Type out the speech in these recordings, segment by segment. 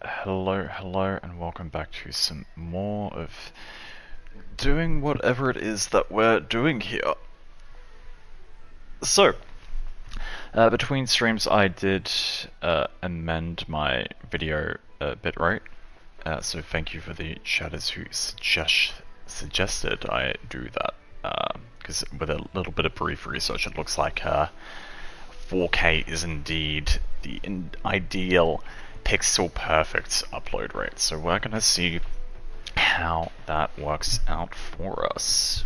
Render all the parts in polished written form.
Hello, and welcome back to some more of doing whatever it is that we're doing here. So, between streams I did amend my video bitrate, so thank you for the chatters who suggested I do that, because with a little bit of brief research it looks like 4K is indeed the ideal pixel perfect upload rate. So we're gonna see how that works out for us.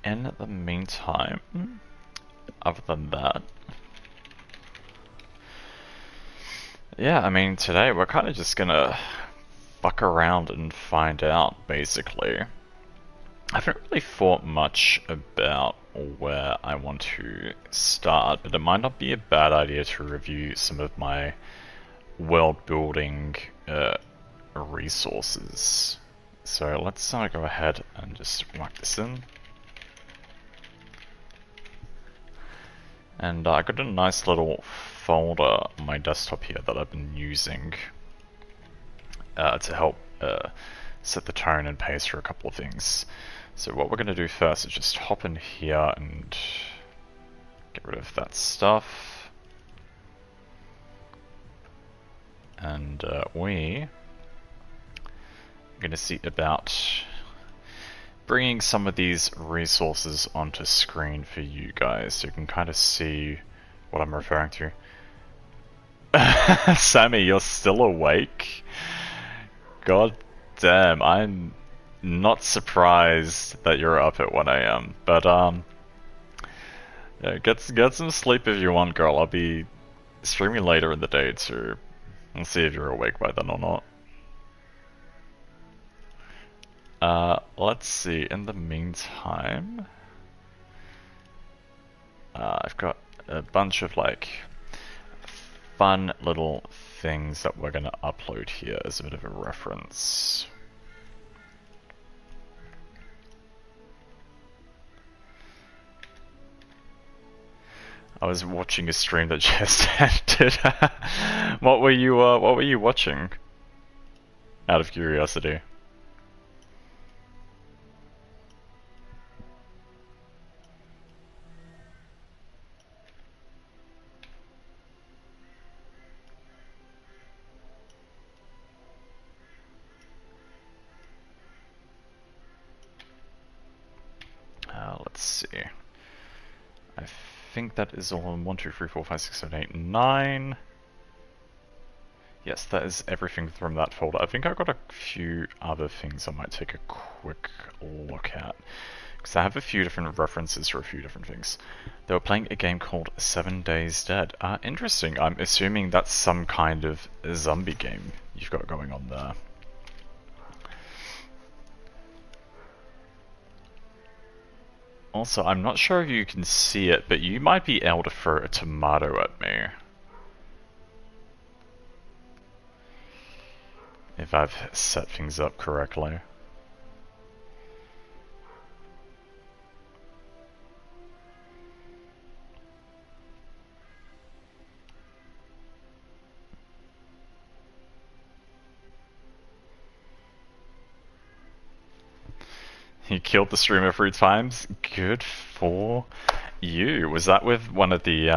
In the meantime, other than that, yeah, I mean, today we're kind of just gonna fuck around and find out, basically. I haven't really thought much about where I want to start, but it might not be a bad idea to review some of my world building resources. So let's go ahead and just whack this in. And I got a nice little folder on my desktop here that I've been using to help set the tone and pace for a couple of things. So what we're going to do first is just hop in here and get rid of that stuff. And we are going to see about bringing some of these resources onto screen for you guys so you can kind of see what I'm referring to. Sammy, you're still awake? God damn, I'm not surprised that you're up at 1 AM, but yeah, get some sleep if you want, girl. I'll be streaming later in the day too. We'll see if you're awake by then or not. Let's see, in the meantime, I've got a bunch of like fun little things that we're gonna upload here as a bit of a reference. I was watching a stream that just ended. What were you watching? Out of curiosity. Let's see. I think that is all in 1, 2, 3, 4, 5, 6, 7, 8, 9. Yes, that is everything from that folder. I think I've got a few other things I might take a quick look at. Because I have a few different references for a few different things. They were playing a game called 7 Days Dead. Interesting. I'm assuming that's some kind of zombie game you've got going on there. Also, I'm not sure if you can see it, but you might be able to throw a tomato at me. If I've set things up correctly. You killed the streamer 3 times? Good for you. Was that with one of the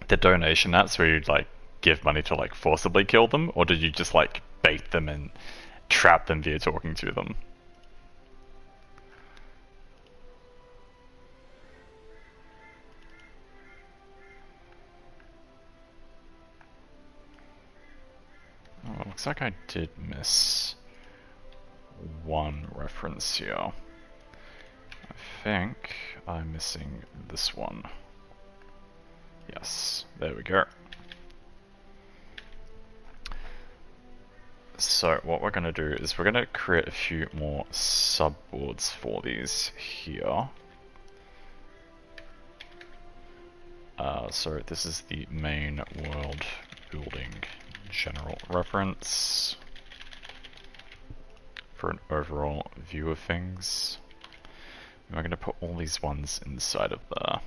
donation apps where you'd like give money to like forcibly kill them? Or did you just like bait them and trap them via talking to them? Oh, it looks like I did miss one reference here. I think I'm missing this one. Yes, there we go. So what we're going to do is we're going to create a few more subboards for these here. So this is the main world building general reference for an overall view of things. And we're going to put all these ones inside of there.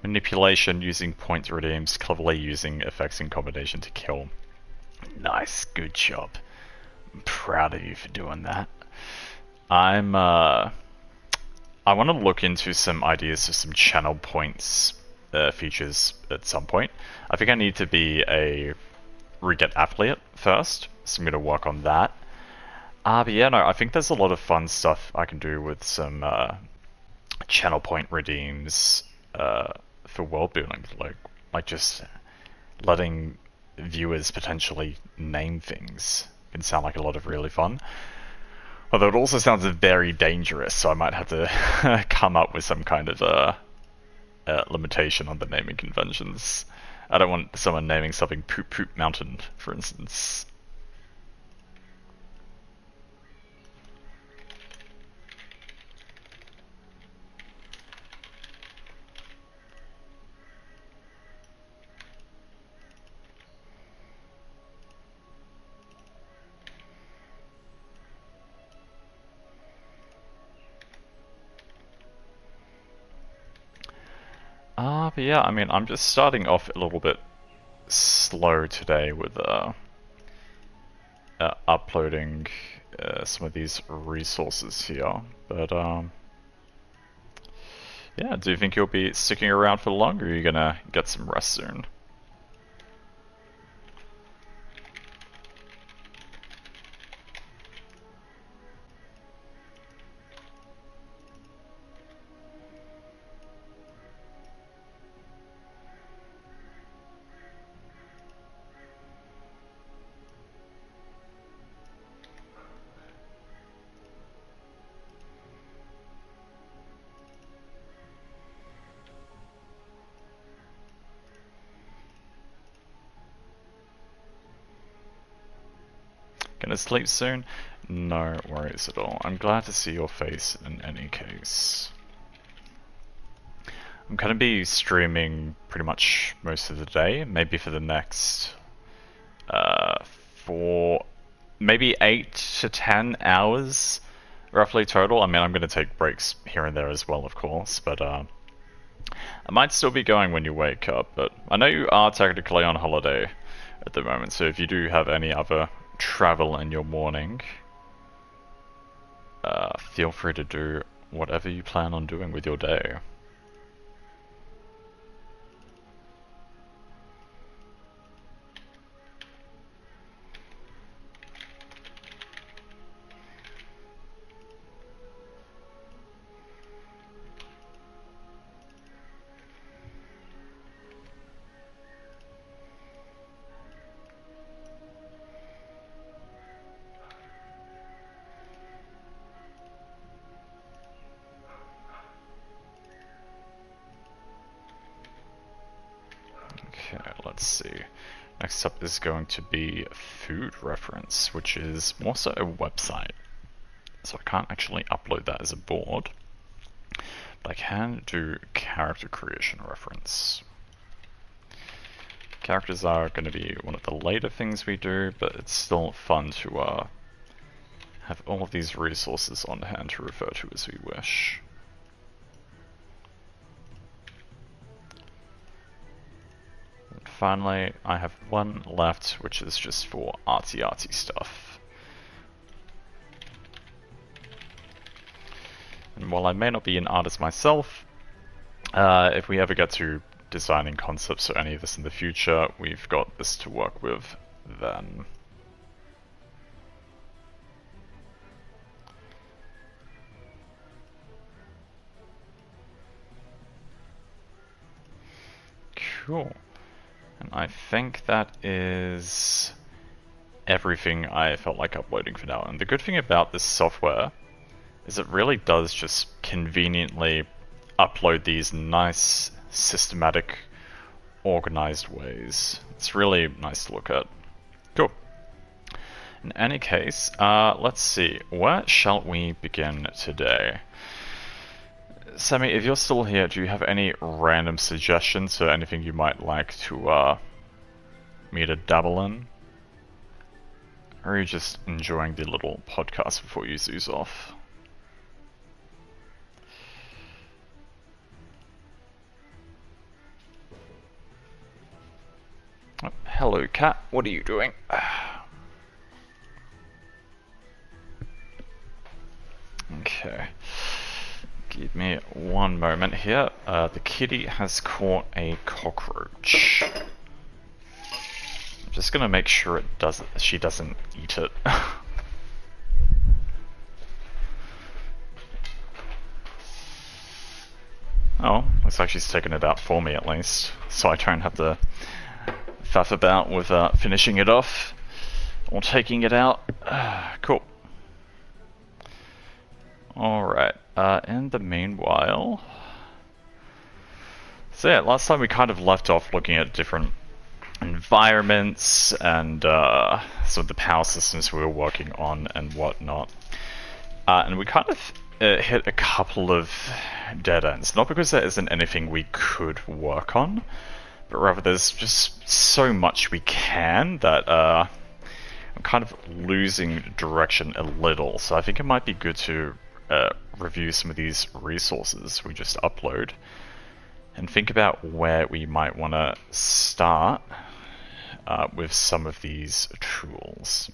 Manipulation using point redeems, cleverly using effects in combination to kill. Nice, good job. I'm proud of you for doing that. I want to look into some ideas for some channel points features at some point. I think I need to be a Reget affiliate first, so I'm going to work on that. But yeah, no, I think there's a lot of fun stuff I can do with some channel point redeems for world building, like just letting viewers potentially name things can sound like a lot of really fun. Although it also sounds very dangerous, so I might have to come up with some kind of limitation on the naming conventions. I don't want someone naming something Poop Poop Mountain, for instance. But yeah, I mean, I'm just starting off a little bit slow today with uploading some of these resources here, but yeah, do you think you'll be sticking around for long, or are you gonna get some rest soon? Gonna sleep soon? No worries at all. I'm glad to see your face in any case. I'm gonna be streaming pretty much most of the day, maybe for the next for maybe 8 to 10 hours roughly total. I mean, I'm gonna take breaks here and there as well, of course, but I might still be going when you wake up, but I know you are technically on holiday at the moment, so if you do have any other travel in your morning, feel free to do whatever you plan on doing with your day. Okay, let's see. Next up is going to be food reference, which is more so a website. So I can't actually upload that as a board, but I can do character creation reference. Characters are going to be one of the later things we do, but it's still fun to have all of these resources on hand to refer to as we wish. And finally, I have one left, which is just for artsy stuff. And while I may not be an artist myself, if we ever get to designing concepts or any of this in the future, we've got this to work with then. Cool. And I think that is everything I felt like uploading for now. And the good thing about this software is it really does just conveniently upload these nice, systematic, organized ways. It's really nice to look at. Cool. In any case, let's see. Where shall we begin today? Sammy, if you're still here, do you have any random suggestions or anything you might like to me to dabble in? Or are you just enjoying the little podcast before you zooze off? Hello, cat. What are you doing? Okay. Give me one moment here. The kitty has caught a cockroach. I'm just gonna make sure she doesn't eat it. Oh, looks like she's taken it out for me at least, so I don't have to faff about with finishing it off or taking it out. Cool. Alright, in the meanwhile... So yeah, last time we kind of left off looking at different environments and sort of the power systems we were working on and whatnot. And we kind of hit a couple of dead ends. Not because there isn't anything we could work on, but rather there's just so much we can that I'm kind of losing direction a little. So I think it might be good to review some of these resources we just upload and think about where we might want to start with some of these tools.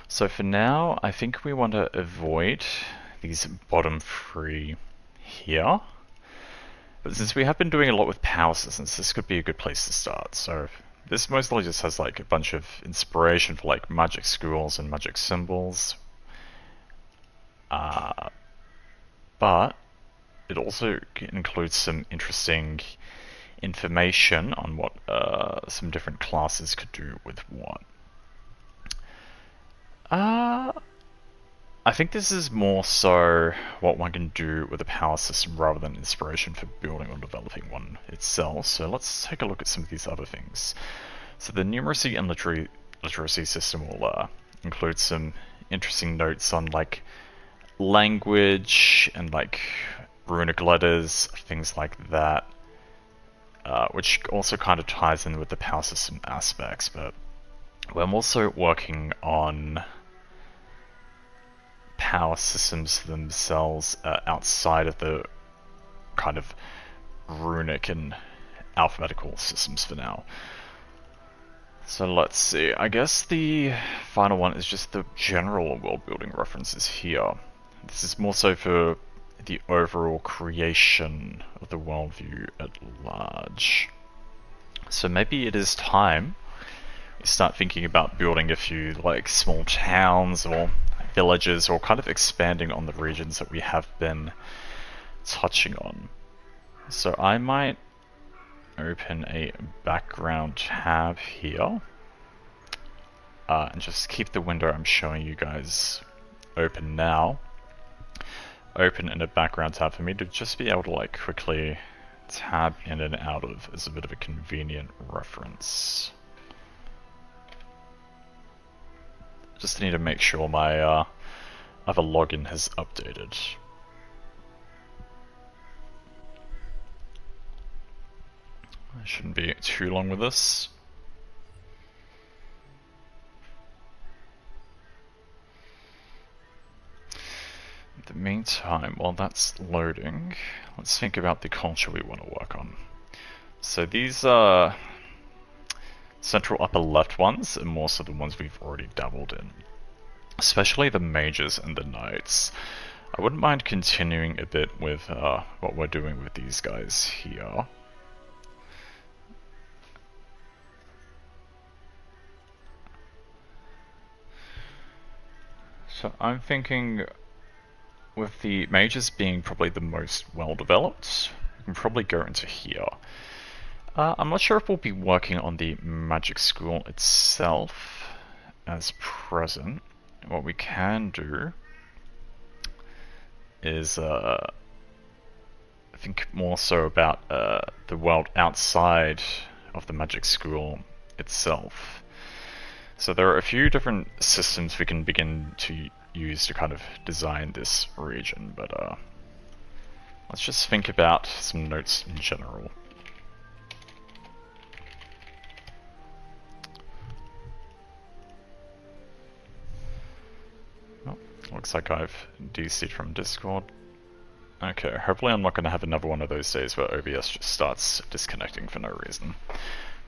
So for now, I think we want to avoid these bottom three here. But since we have been doing a lot with power systems, this could be a good place to start. So this mostly just has like a bunch of inspiration for like magic schools and magic symbols. But it also includes some interesting information on what some different classes could do with what. I think this is more so what one can do with a power system rather than inspiration for building or developing one itself. So let's take a look at some of these other things. So the numeracy and literacy system will include some interesting notes on like language and like runic letters, things like that, which also kind of ties in with the power system aspects. But we're also working on power systems themselves outside of the kind of runic and alphabetical systems for now. So let's see, I guess the final one is just the general world building references here. This is more so for the overall creation of the worldview at large. So maybe it is time we start thinking about building a few like small towns or villages, or kind of expanding on the regions that we have been touching on. So I might open a background tab here and just keep the window I'm showing you guys open now open in a background tab for me to just be able to like quickly tab in and out of as a bit of a convenient reference. Just need to make sure my other login has updated. I shouldn't be too long with this. In the meantime, while that's loading, let's think about the culture we want to work on. So these are central upper left ones are more so the ones we've already dabbled in, especially the mages and the knights. I wouldn't mind continuing a bit with what we're doing with these guys here. So I'm thinking with the mages being probably the most well developed, we can probably go into here. I'm not sure if we'll be working on the magic school itself as present. What we can do is think more so about the world outside of the magic school itself. So there are a few different systems we can begin to use to kind of design this region, but let's just think about some notes in general. Oh, looks like I've DC'd from Discord. Okay, hopefully I'm not going to have another one of those days where OBS just starts disconnecting for no reason.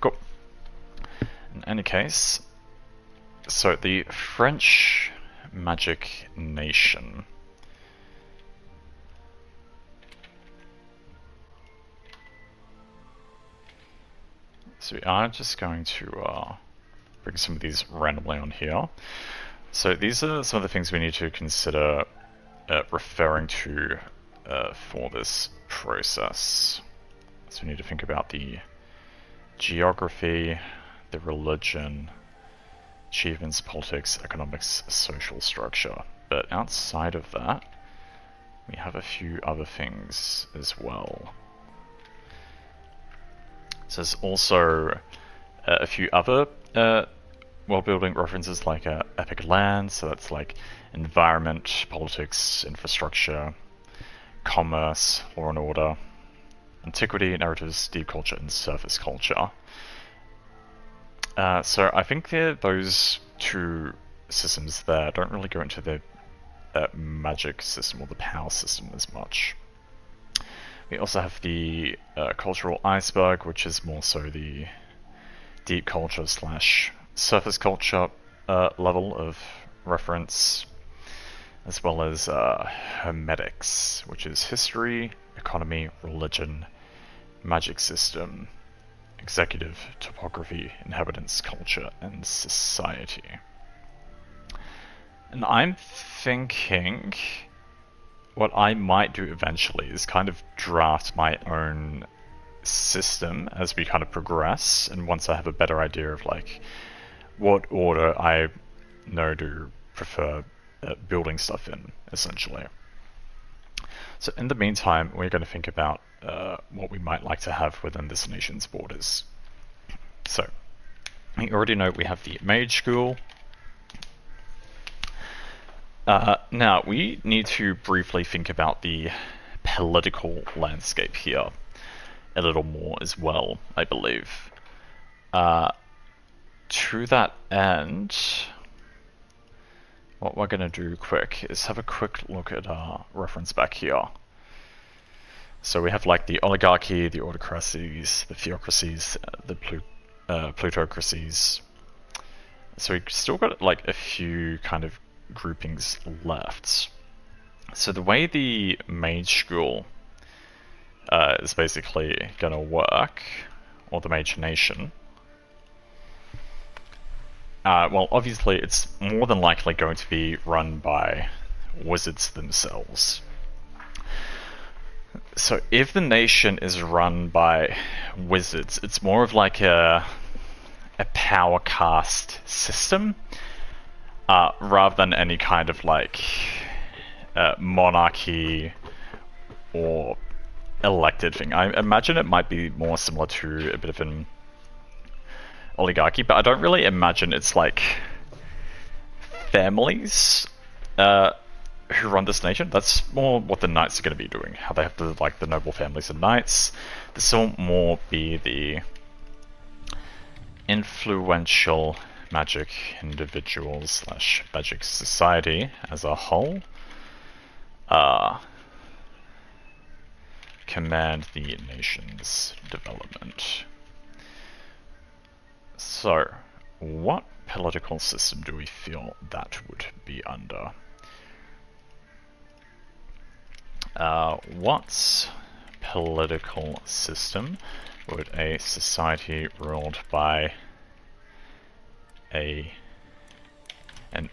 Cool. In any case, so the French magic nation. So we are just going to bring some of these randomly on here. So these are some of the things we need to consider referring to for this process. So we need to think about the geography, the religion, achievements, politics, economics, social structure. But outside of that, we have a few other things as well. So there's also a few other world-building references like epic land, so that's like environment, politics, infrastructure, commerce, law and order, antiquity, narratives, deep culture, and surface culture. So I think those two systems there don't really go into the magic system or the power system as much. We also have the cultural iceberg, which is more so the deep culture / surface culture level of reference, as well as hermetics, which is history, economy, religion, magic system, executive, topography, inhabitants, culture, and society. And I'm thinking what I might do eventually is kind of draft my own system as we kind of progress, and once I have a better idea of like what order I know to prefer building stuff in, essentially. So in the meantime, we're going to think about what we might like to have within this nation's borders. So we already know we have the mage school. Now, we need to briefly think about the political landscape here a little more as well, I believe. To that end, what we're going to do quick is have a quick look at our reference back here. So we have like the oligarchy, the autocracies, the theocracies, the plutocracies. So we've still got like a few kind of groupings left. So the way the mage school is basically going to work, or the mage nation, well, obviously it's more than likely going to be run by wizards themselves. So if the nation is run by wizards, it's more of like a power caste system, rather than any kind of like monarchy or elected thing. I imagine it might be more similar to a bit of an oligarchy, but I don't really imagine it's like families who run this nation. That's more what the knights are going to be doing. How they have the noble families of knights. This will more be the influential magic individuals / magic society as a whole command the nation's development. So, what political system do we feel that would be under? What political system would a society ruled by an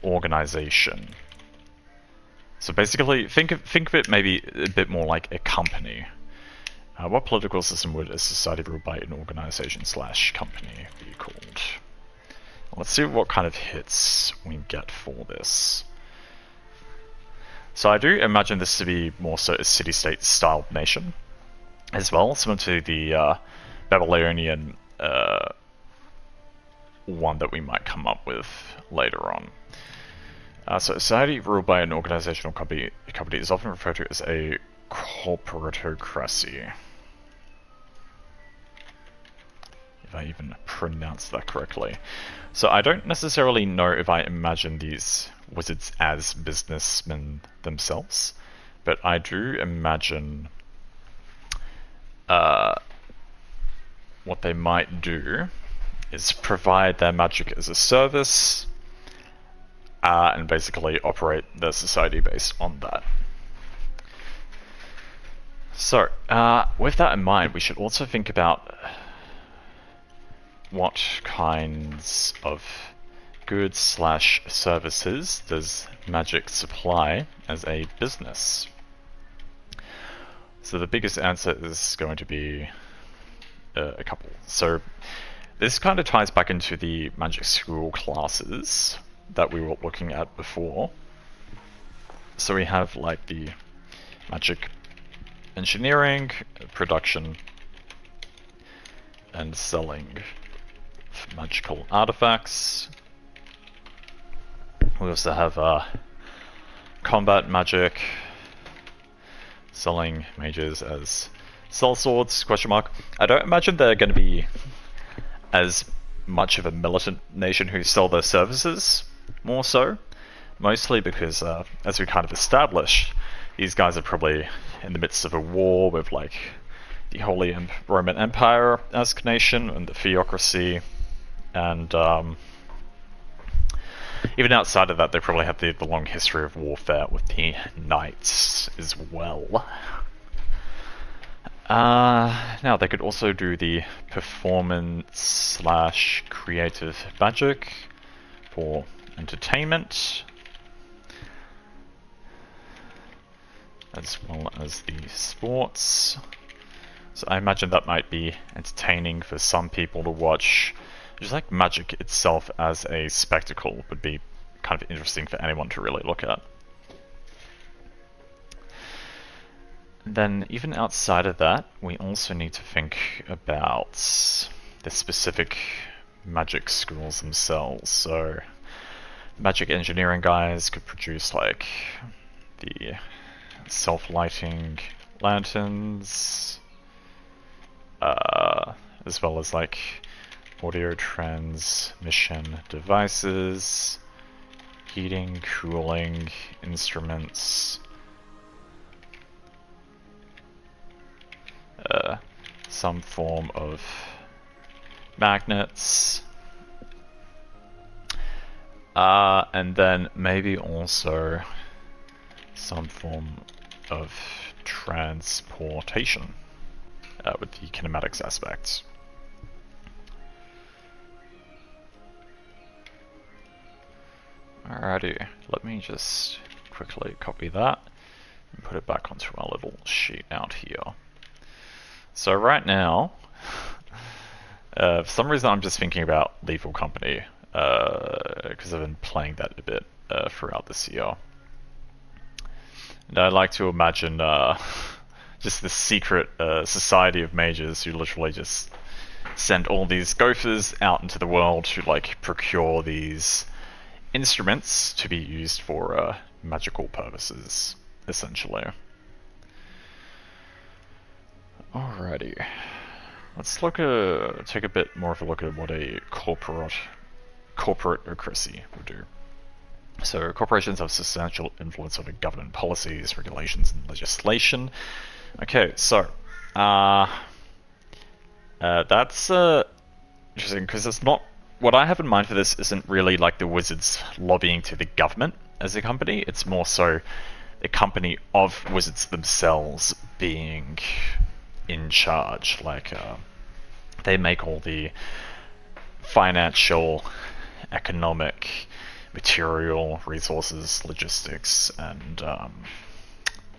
organization? So basically, think of it maybe a bit more like a company. What political system would a society ruled by an organization / company be called? Let's see what kind of hits we get for this. So I do imagine this to be more so a city-state style nation as well, similar to the Babylonian one that we might come up with later on. So a society ruled by an organizational company is often referred to as a corporatocracy. If I even pronounced that correctly. So I don't necessarily know if I imagine these wizards as businessmen themselves, but I do imagine what they might do is provide their magic as a service, and basically operate their society based on that. So, with that in mind, we should also think about what kinds of goods/services does magic supply as a business? So the biggest answer is going to be a couple. So this kind of ties back into the magic school classes that we were looking at before. So we have like the magic engineering, production, and selling of magical artifacts. We also have combat magic, selling mages as sellswords, question mark. I don't imagine they're going to be as much of a militant nation who sell their services, more so. Mostly because, as we kind of established, these guys are probably in the midst of a war with like the Holy Roman Empire-esque nation and the theocracy, and even outside of that, they probably have the long history of warfare with the knights as well. Now, they could also do the performance/creative magic for entertainment, as well as the sports. So I imagine that might be entertaining for some people to watch. Just like magic itself as a spectacle would be kind of interesting for anyone to really look at. And then even outside of that, we also need to think about the specific magic schools themselves. So magic engineering guys could produce like the self-lighting lanterns, as well as like audio transmission devices, heating, cooling instruments, some form of magnets, and then maybe also some form of transportation with the kinematics aspects. Alrighty, let me just quickly copy that and put it back onto our little sheet out here. So right now, for some reason I'm just thinking about Lethal Company, because I've been playing that a bit throughout this year. And I like to imagine just this secret society of mages who literally just send all these gophers out into the world to like procure these instruments to be used for magical purposes, essentially. Alrighty, let's take a bit more of a look at what a corporatocracy would do. So corporations have substantial influence over government policies, regulations, and legislation. Okay, so that's interesting because it's not. What I have in mind for this isn't really like the wizards lobbying to the government as a company. It's more so the company of wizards themselves being in charge. Like they make all the financial, economic, material, resources, logistics, and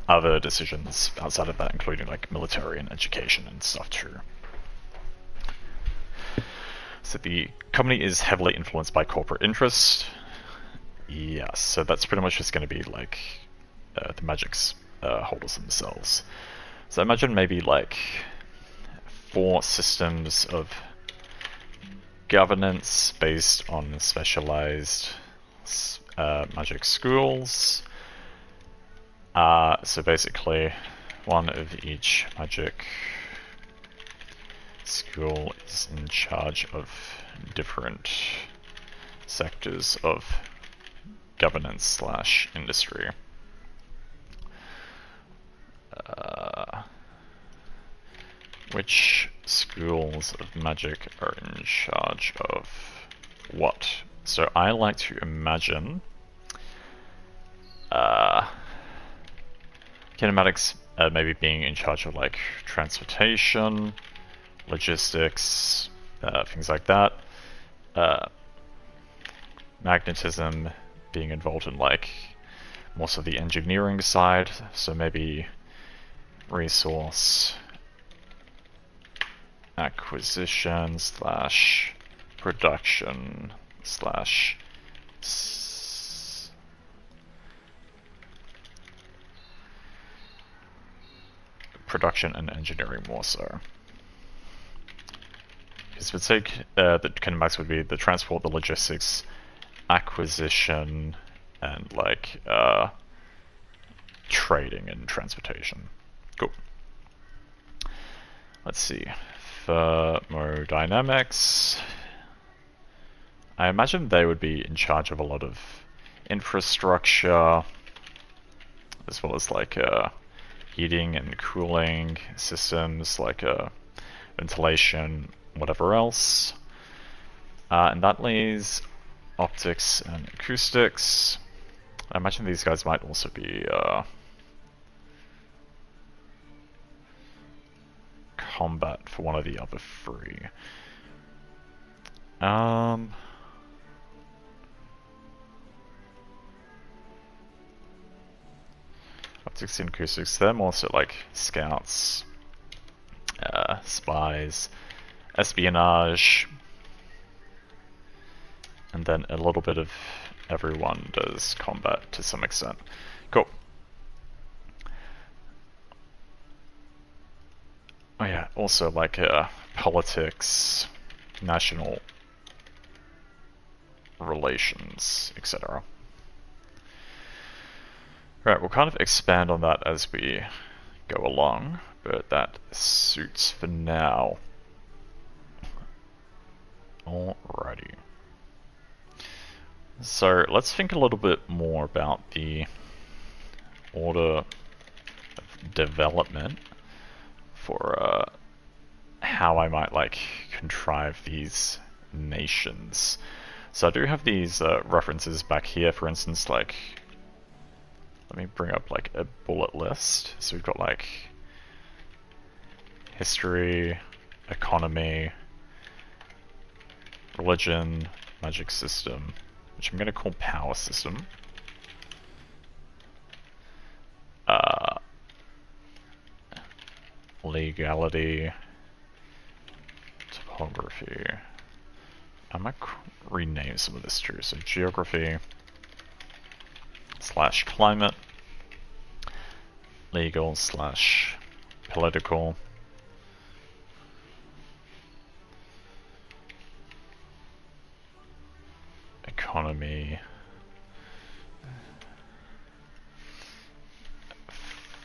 other decisions outside of that, including like military and education and stuff too. So the company is heavily influenced by corporate interest. Yes, so that's pretty much just going to be like the magic's holders themselves. So imagine maybe like 4 systems of governance based on specialized magic schools. So basically, one of each magic school is in charge of different sectors of governance/industry. Which schools of magic are in charge of what? So I like to imagine kinematics maybe being in charge of like transportation, logistics, things like that. Magnetism being involved in like most of the engineering side, so maybe resource acquisition slash production slash production and engineering more so. Because would say the kinematics would be the transport, the logistics, acquisition, and like trading and transportation. Cool. Let's see. Thermodynamics. I imagine they would be in charge of a lot of infrastructure, as well as like heating and cooling systems, like ventilation, whatever else. And that leaves optics and acoustics. I imagine these guys might also be combat for one of the other three. Optics and acoustics, they're more so like scouts, spies, espionage, and then a little bit of everyone does combat to some extent. Cool. Oh yeah, also like politics, national relations, etc. Right, we'll kind of expand on that as we go along, but that suits for now. Alrighty. So let's think a little bit more about the order of development for how I might like contrive these nations. So I do have these references back here, for instance, like, let me bring up like a bullet list. So we've got like history, economy, religion, magic system, which I'm going to call power system. Legality, topography. I might rename some of this too. So geography slash climate, legal slash political, economy,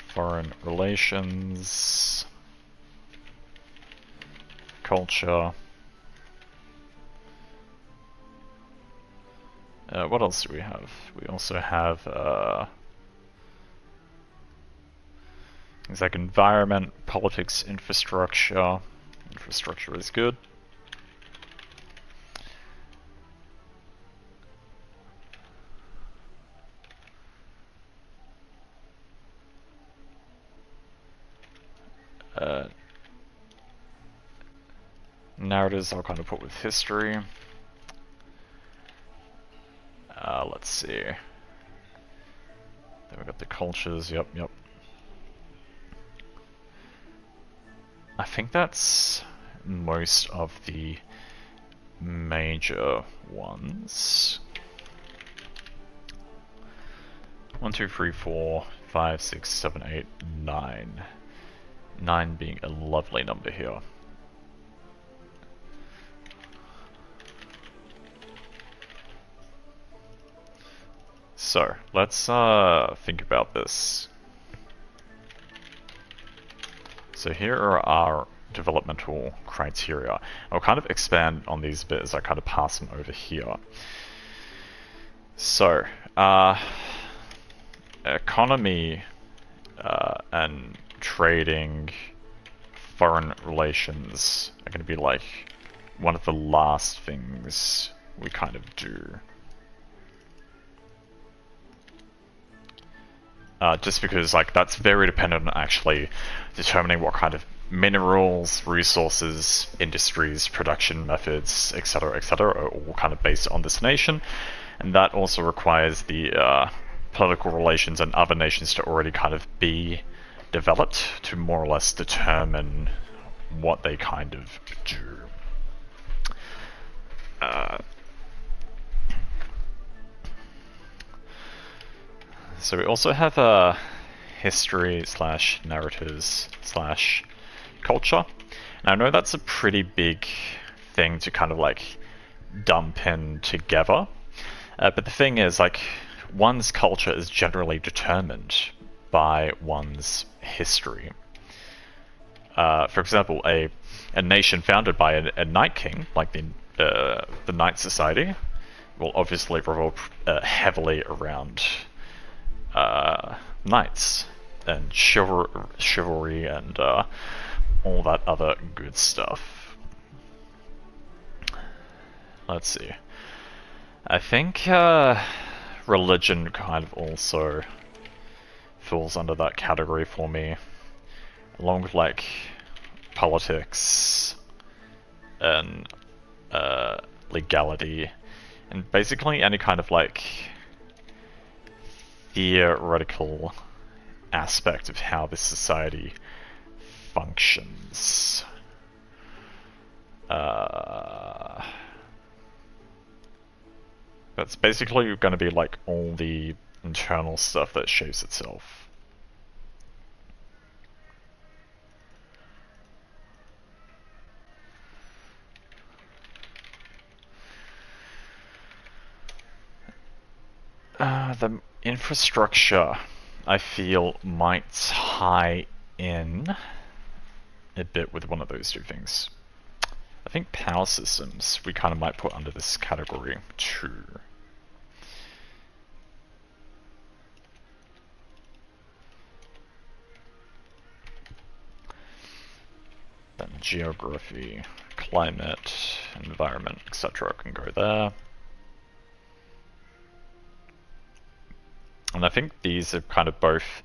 foreign relations, culture. What else do we have? We also have things like environment, politics, infrastructure. Infrastructure is good. Narratives I'll kind of put with history. Let's see. Then we've got the cultures, yep. I think that's most of the major ones. 1, 2, 3, 4, 5, 6, 7, 8, 9. 9 being a lovely number here. So, let's think about this. So here are our developmental criteria. I'll kind of expand on these a bit as I kind of pass them over here. So, economy and trading foreign relations are going to be like one of the last things we kind of do. Just because like that's very dependent on actually determining what kind of minerals, resources, industries, production methods, etc., are all kind of based on this nation, and that also requires the political relations and other nations to already kind of be developed to more or less determine what they kind of do. So we also have history slash narratives slash culture. And I know that's a pretty big thing to kind of like dump in together. But the thing is, like, one's culture is generally determined by one's history. For example, a nation founded by a Night King, like the Knight Society, will obviously revolve heavily around knights and chivalry and all that other good stuff. Let's see. I think religion kind of also falls under that category for me, along with like politics and legality, and basically any kind of like theoretical aspect of how this society functions. That's basically going to be like all the internal stuff that shapes itself. The infrastructure, I feel, might tie in a bit with one of those two things. I think power systems we kind of might put under this category too. Then geography, climate, environment, etc. can go there. And I think these are kind of both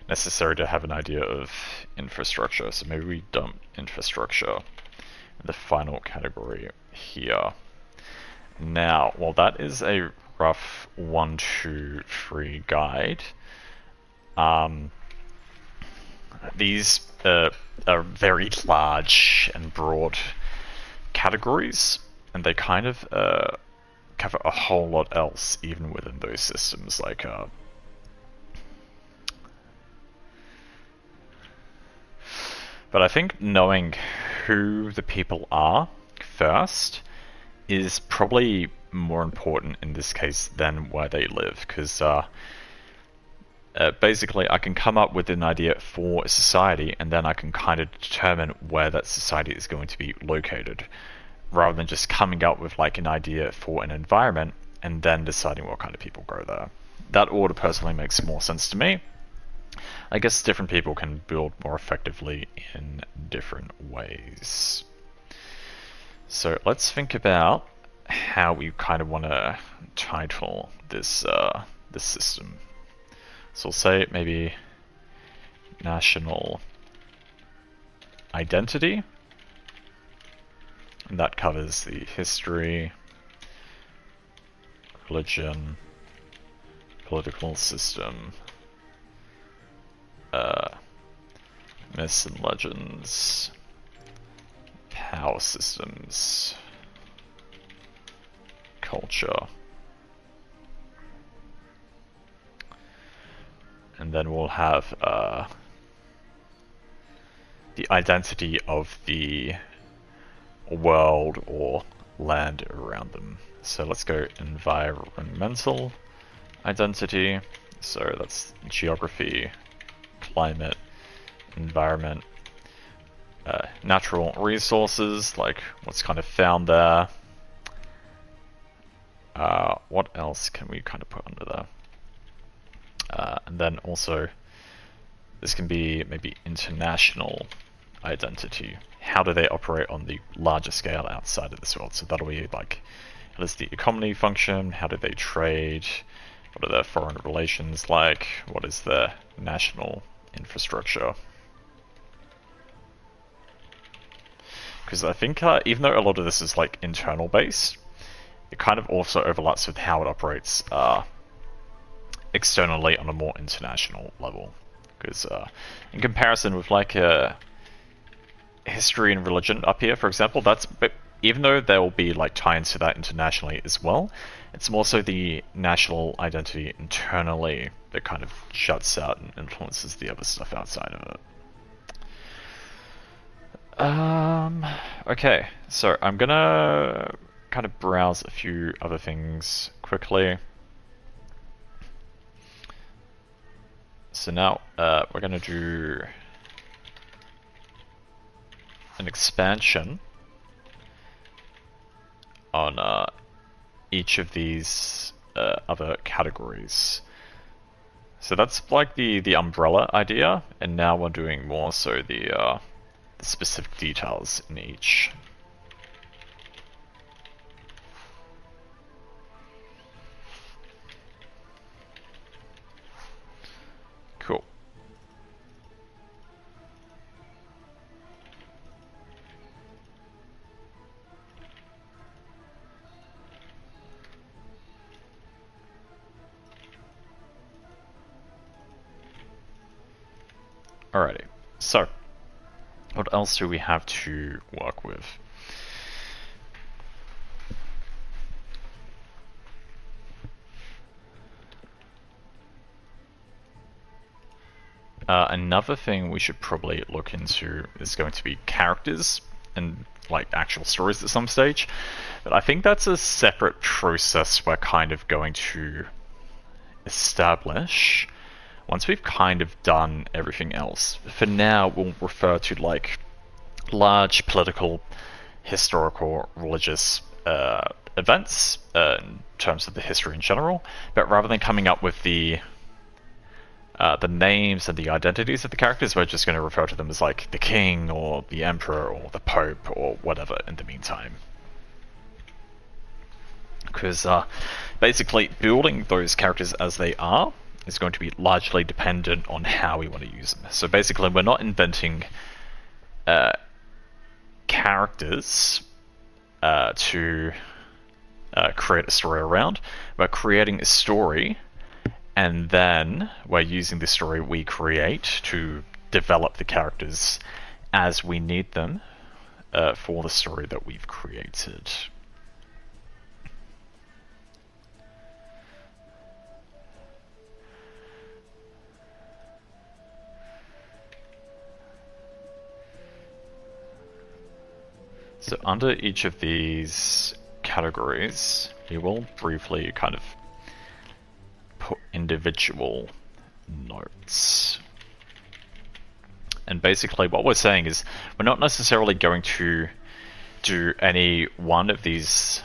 necessary to have an idea of infrastructure. So maybe we dump infrastructure in the final category here. Now, while that is a rough 1, 2, 3 guide, these are very large and broad categories, and they kind of cover a whole lot else even within those systems, like but I think knowing who the people are first is probably more important in this case than where they live, because basically I can come up with an idea for a society and then I can kind of determine where that society is going to be located, rather than just coming up with like an idea for an environment and then deciding what kind of people go there. That order personally makes more sense to me. I guess different people can build more effectively in different ways. So let's think about how we kind of want to title this this system. So we'll say maybe national identity, and that covers the history, religion, political system, myths and legends, power systems, culture, and then we'll have the identity of the world or land around them. So let's go environmental identity. So that's geography, climate, environment, natural resources, like what's kind of found there. What else can we kind of put under there? And then also, this can be maybe international identity. How do they operate on the larger scale outside of this world? So that'll be like, how does the economy function? How do they trade? What are their foreign relations like? What is their national infrastructure? Because I think even though a lot of this is like internal based, it kind of also overlaps with how it operates externally on a more international level. Because in comparison with like history and religion up here, for example, even though there will be like tie-ins to that internationally as well, it's more so the national identity internally that kind of shuts out and influences the other stuff outside of it. Okay, so I'm gonna kind of browse a few other things quickly. So now we're gonna do an expansion on each of these other categories. So that's like the umbrella idea, and now we're doing more so the specific details in each. Cool. Alrighty, so what else do we have to work with? Another thing we should probably look into is going to be characters and like actual stories at some stage. But I think that's a separate process we're kind of going to establish once we've kind of done everything else. For now, we'll refer to like large political, historical, religious events in terms of the history in general, but rather than coming up with the names and the identities of the characters, we're just going to refer to them as like the king or the emperor or the pope or whatever in the meantime. Because basically building those characters as they are is going to be largely dependent on how we want to use them. So basically we're not inventing characters to create a story around. We're creating a story, and then we're using the story we create to develop the characters as we need them for the story that we've created. So under each of these categories, we will briefly kind of put individual notes. And basically what we're saying is we're not necessarily going to do any one of these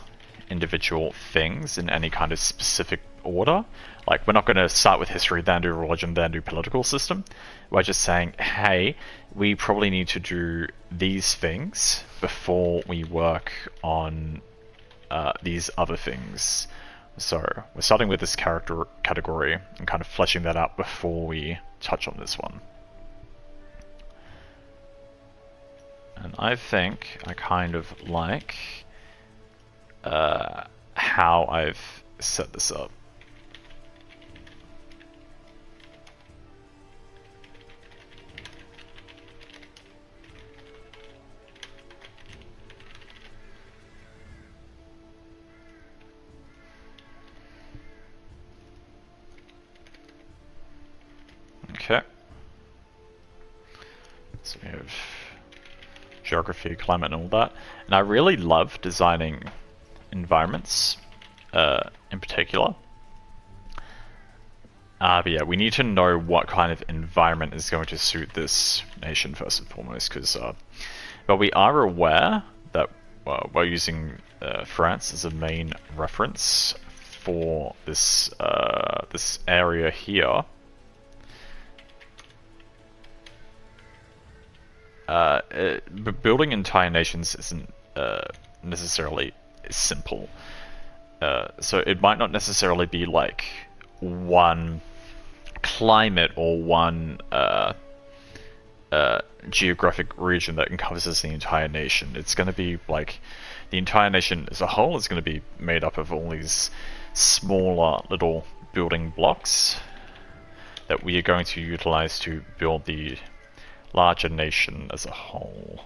individual things in any kind of specific order. Like, we're not going to start with history, then do religion, then do political system. We're just saying, hey, we probably need to do these things before we work on these other things. So we're starting with this category and kind of fleshing that out before we touch on this one. And I think I kind of like how I've set this up. Okay. So we have geography, climate, and all that. And I really love designing environments in particular. But yeah, we need to know what kind of environment is going to suit this nation first and foremost, because but we are aware that we're using France as a main reference for this this area here. building entire nations isn't necessarily simple. So it might not necessarily be like one climate or one geographic region that encompasses the entire nation. It's going to be like the entire nation as a whole is going to be made up of all these smaller little building blocks that we are going to utilize to build the larger nation as a whole.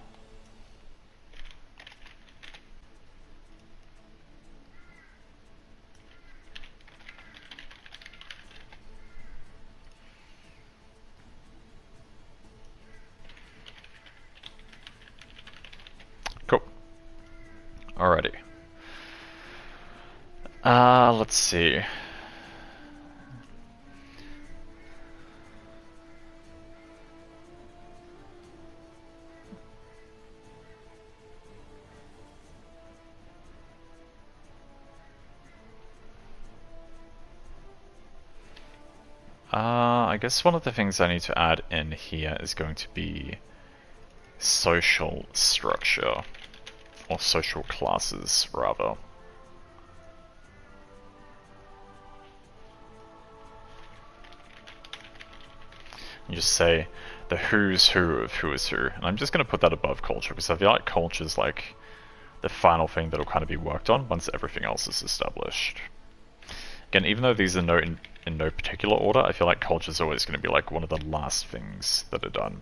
Cool. Alrighty. Let's see. I guess one of the things I need to add in here is going to be social structure, or social classes, rather. You just say the who's who of who is who, and I'm just going to put that above culture, because I feel like culture is like the final thing that'll kind of be worked on once everything else is established. Again, even though these are in no particular order, I feel like culture is always going to be like one of the last things that are done.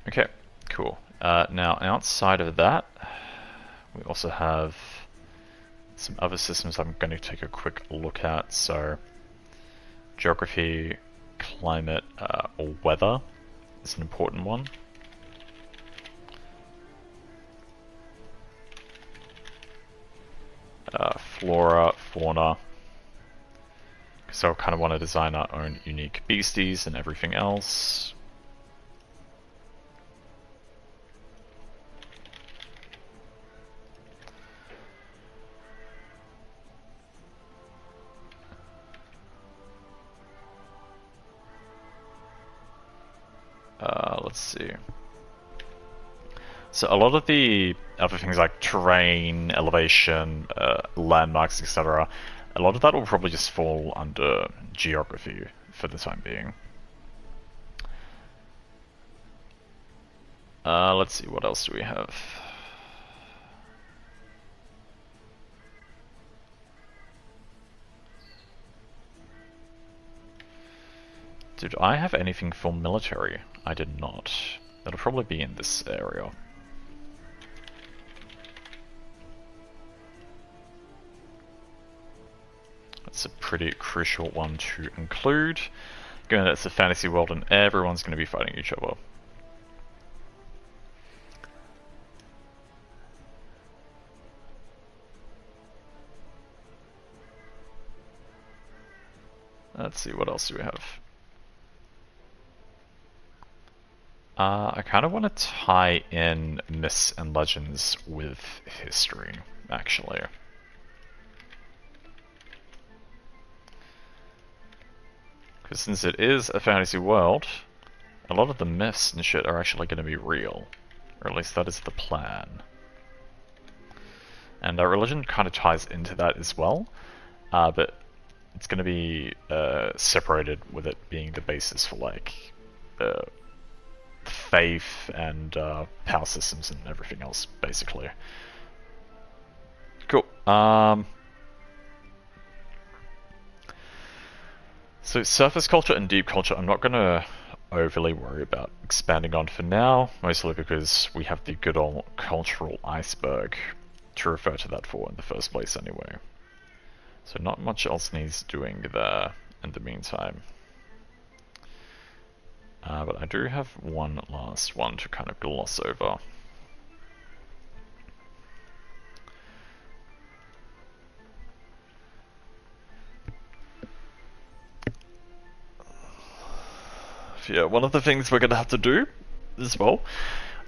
Okay, cool. Now, outside of that, we also have some other systems I'm going to take a quick look at. So, geography, climate, or weather is an important one. Flora, fauna. So I kind of want to design our own unique beasties and everything else. Let's see. So a lot of the other things like terrain, elevation, landmarks, etc., a lot of that will probably just fall under geography for the time being. Let's see, what else do we have? Did I have anything for military? I did not. That'll probably be in this area. That's a pretty crucial one to include, given that it's a fantasy world and everyone's going to be fighting each other. Let's see, what else do we have? I kind of want to tie in myths and legends with history, actually. Because since it is a fantasy world, a lot of the myths and shit are actually going to be real. Or at least that is the plan. And our religion kind of ties into that as well, but it's going to be separated with it being the basis for like faith and power systems and everything else, basically. Cool. So surface culture and deep culture, I'm not going to overly worry about expanding on for now, mostly because we have the good old cultural iceberg to refer to that for in the first place anyway. So not much else needs doing there in the meantime. But I do have one last one to kind of gloss over. Yeah, one of the things we're going to have to do as well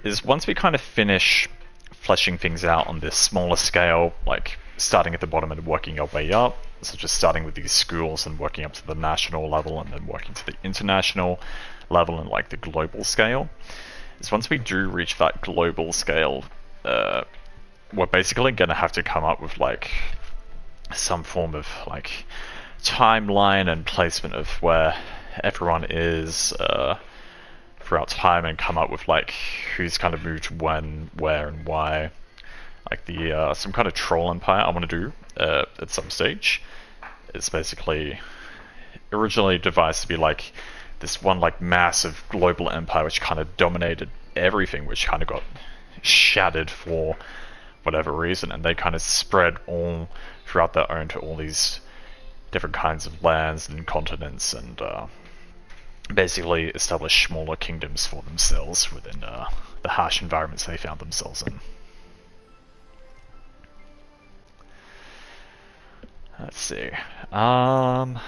is once we kind of finish fleshing things out on this smaller scale, like starting at the bottom and working our way up, So just starting with these schools and working up to the national level and then working to the international level and like the global scale, is once we do reach that global scale, we're basically going to have to come up with like some form of like timeline and placement of where everyone is throughout time, and come up with like who's kind of moved when, where, and why. Like the some kind of troll empire I want to do at some stage. It's basically originally devised to be like this one like massive global empire which kind of dominated everything, which kind of got shattered for whatever reason, and they kind of spread all throughout their own to all these different kinds of lands and continents, and basically establish smaller kingdoms for themselves within the harsh environments they found themselves in. Let's see. I'm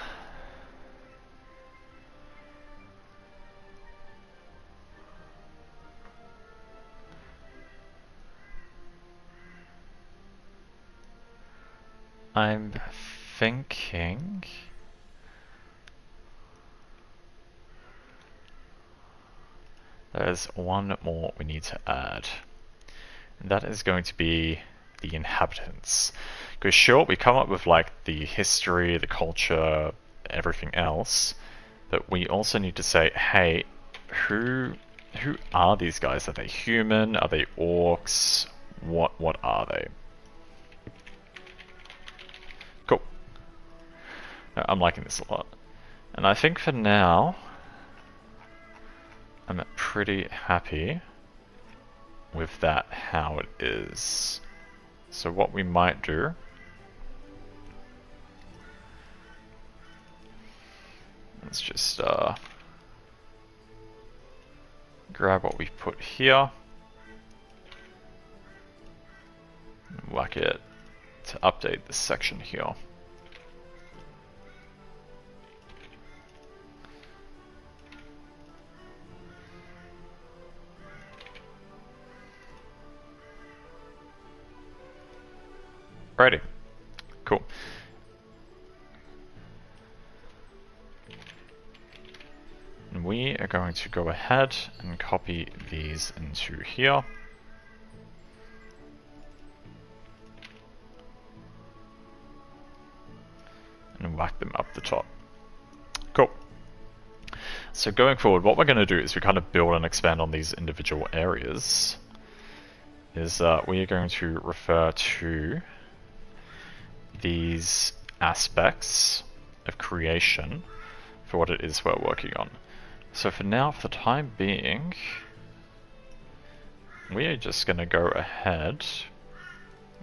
thinking there's one more we need to add, and that is going to be the inhabitants. Because sure, we come up with like the history, the culture, everything else, but we also need to say, hey, who are these guys? Are they human? Are they orcs? What are they? Cool. No, I'm liking this a lot. And I think for now, I'm pretty happy with that, how it is. So what we might do, let's just grab what we've put here, and whack it to update this section here. Alrighty, cool. And we are going to go ahead and copy these into here. And whack them up the top. Cool. So going forward, what we're going to do is we kind of build and expand on these individual areas. Is we are going to refer to these aspects of creation for what it is we're working on. So for now, for the time being, we are just going to go ahead,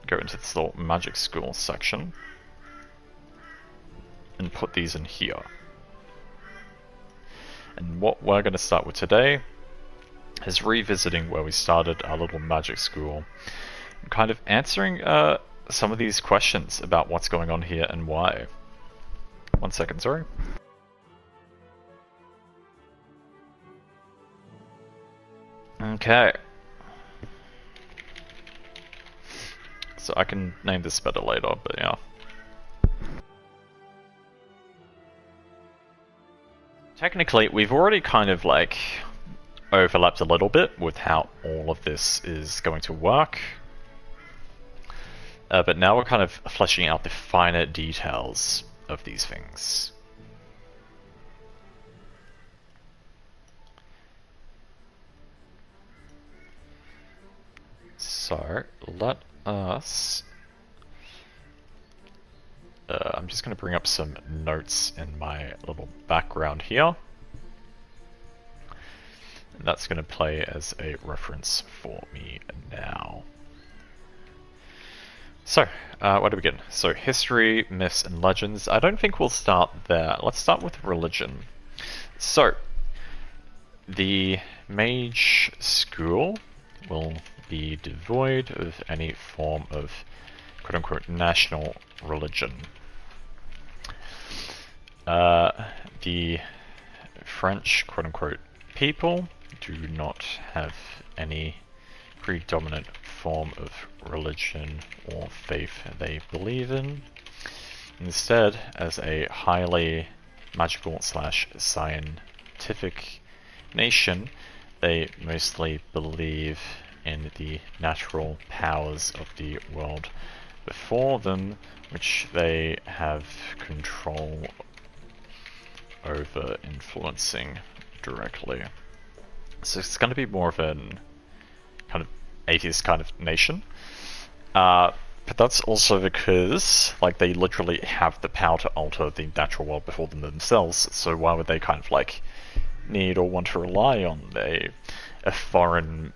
go into this little magic school section, and put these in here. And what we're going to start with today is revisiting where we started our little magic school, and kind of answering some of these questions about what's going on here and why. 1 second, sorry. Okay. So I can name this better later, but yeah. Technically, we've already kind of like overlapped a little bit with how all of this is going to work. But now we're kind of fleshing out the finer details of these things. So, let us... I'm just going to bring up some notes in my little background here. And that's going to play as a reference for me now. So, where do we begin? So, history, myths, and legends. I don't think we'll start there. Let's start with religion. So, the mage school will be devoid of any form of quote-unquote national religion. The French quote-unquote people do not have any predominant form of religion or faith they believe in. Instead, as a highly magical slash scientific nation, they mostly believe in the natural powers of the world before them, which they have control over influencing directly. So it's going to be more of an kind of atheist kind of nation. But that's also because, like, they literally have the power to alter the natural world before them themselves, so why would they kind of, like, need or want to rely on a foreign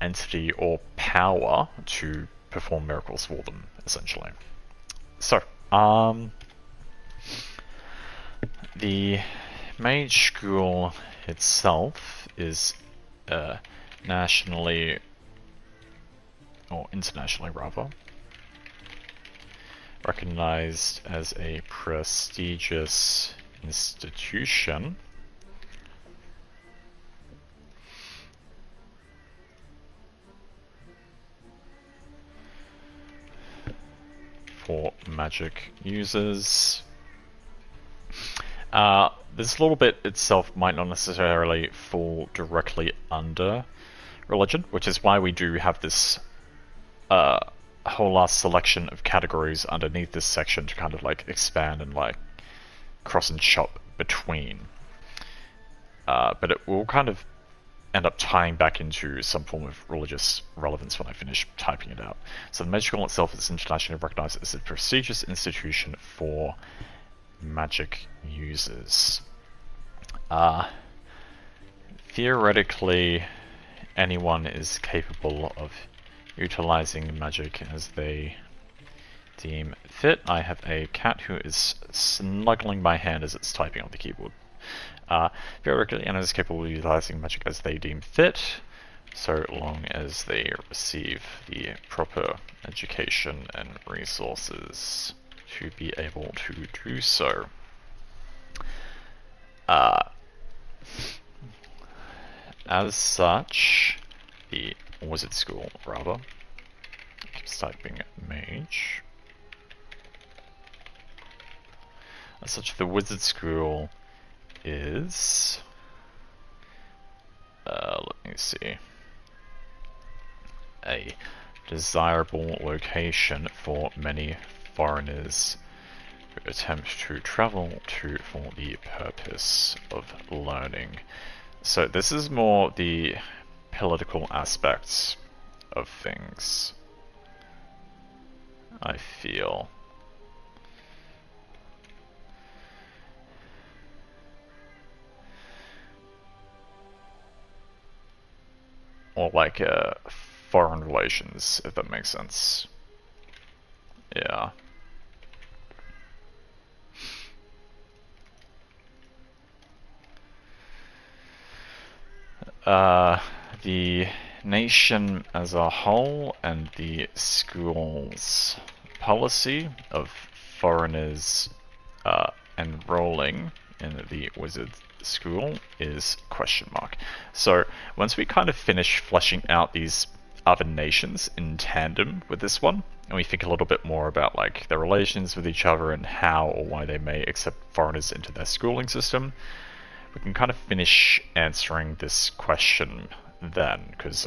entity or power to perform miracles for them, essentially. So, the mage school itself is nationally, or internationally rather, recognized as a prestigious institution. For magic users. This little bit itself might not necessarily fall directly under religion, which is why we do have this whole last selection of categories underneath this section to kind of like expand and like cross and chop between. But it will kind of end up tying back into some form of religious relevance when I finish typing it out. So the magic school itself is internationally recognized as a prestigious institution for magic users. Theoretically, anyone is capable of utilizing magic as they deem fit. I have a cat who is snuggling my hand as it's typing on the keyboard. Theoretically, anyone is capable of utilizing magic as they deem fit, so long as they receive the proper education and resources to be able to do so. As such, the wizard school, rather, keeps typing mage. As such, the wizard school is, let me see, a desirable location for many foreigners who attempt to travel to for the purpose of learning. So this is more the political aspects of things, I feel. Or like foreign relations, if that makes sense. Yeah. The nation as a whole and the school's policy of foreigners enrolling in the wizard school is question mark. So once we kind of finish fleshing out these other nations in tandem with this one, and we think a little bit more about like their relations with each other and how or why they may accept foreigners into their schooling system, we can kind of finish answering this question then, because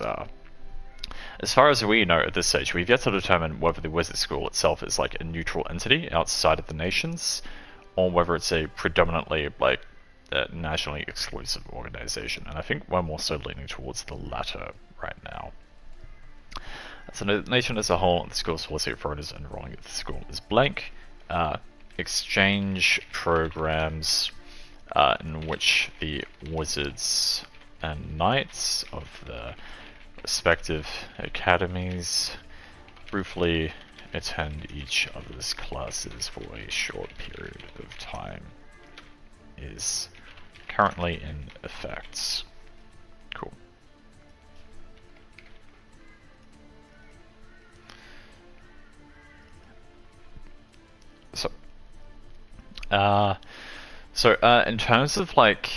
as far as we know at this stage, we've yet to determine whether the wizard school itself is like a neutral entity outside of the nations, or whether it's a predominantly like nationally exclusive organization, and I think we're more so leaning towards the latter right now. So the nation as a whole, the school's policy of foreigners enrolling at the school is blank. Exchange programs in which the wizards and knights of the respective academies briefly attend each other's classes for a short period of time is currently in effect. Cool. So, in terms of like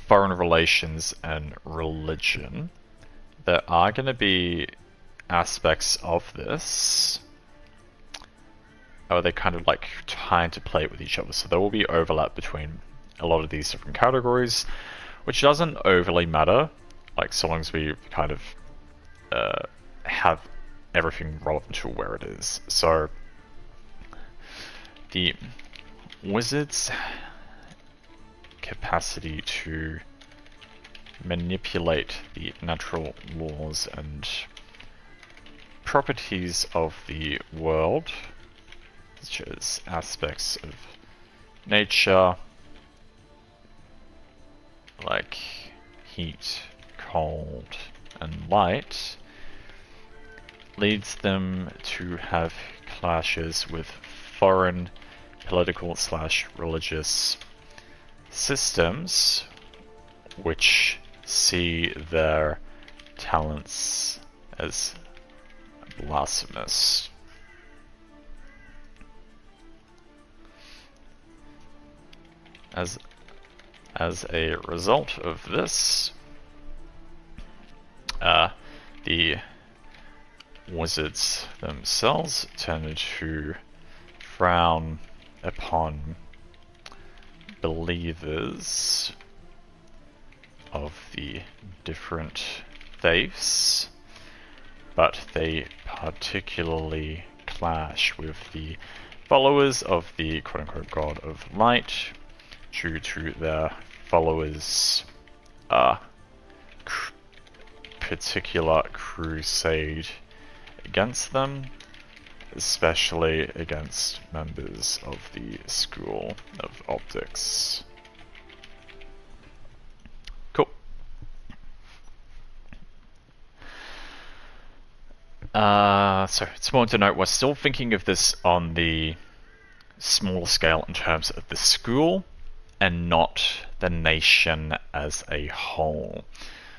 foreign relations and religion, there are going to be aspects of this they kind of like trying to play with each other. So there will be overlap between a lot of these different categories, which doesn't overly matter, like so long as we kind of have everything relevant to where it is. So the wizard's capacity to manipulate the natural laws and properties of the world, such as aspects of nature, like heat, cold, and light, leads them to have clashes with foreign political/religious systems, which see their talents as blasphemous. As a result of this, the wizards themselves tended to frown upon believers of the different faiths, but they particularly clash with the followers of the quote-unquote God of Light due to their followers' particular crusade against them, especially against members of the School of Optics. Cool. So it's important to note we're still thinking of this on the small scale in terms of the school and not the nation as a whole.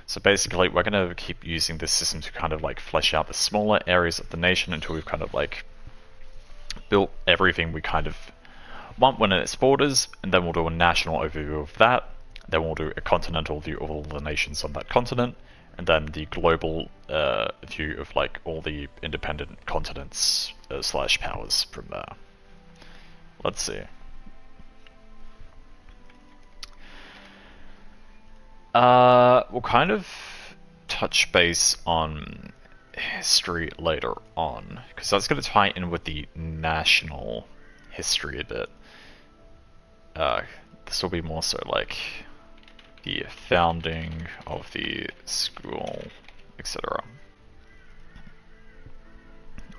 So basically we're going to keep using this system to kind of like flesh out the smaller areas of the nation until we've kind of like built everything we kind of want within its borders, and then we'll do a national overview of that, then we'll do a continental view of all the nations on that continent, and then the global view of like all the independent continents slash powers from there. Let's see. We'll kind of touch base on history later on, because that's going to tie in with the national history a bit. This will be more so like the founding of the school, etc.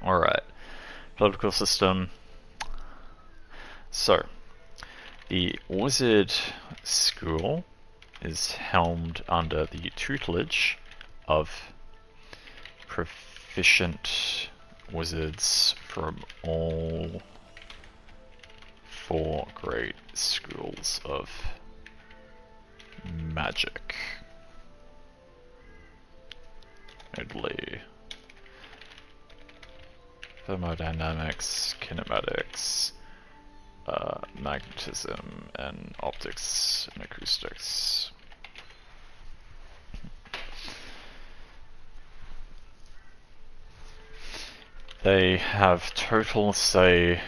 Alright, political system. So, the wizard school is helmed under the tutelage of proficient wizards from all 4 great schools of magic. Notably, thermodynamics, kinematics, magnetism, and optics and acoustics. They have total say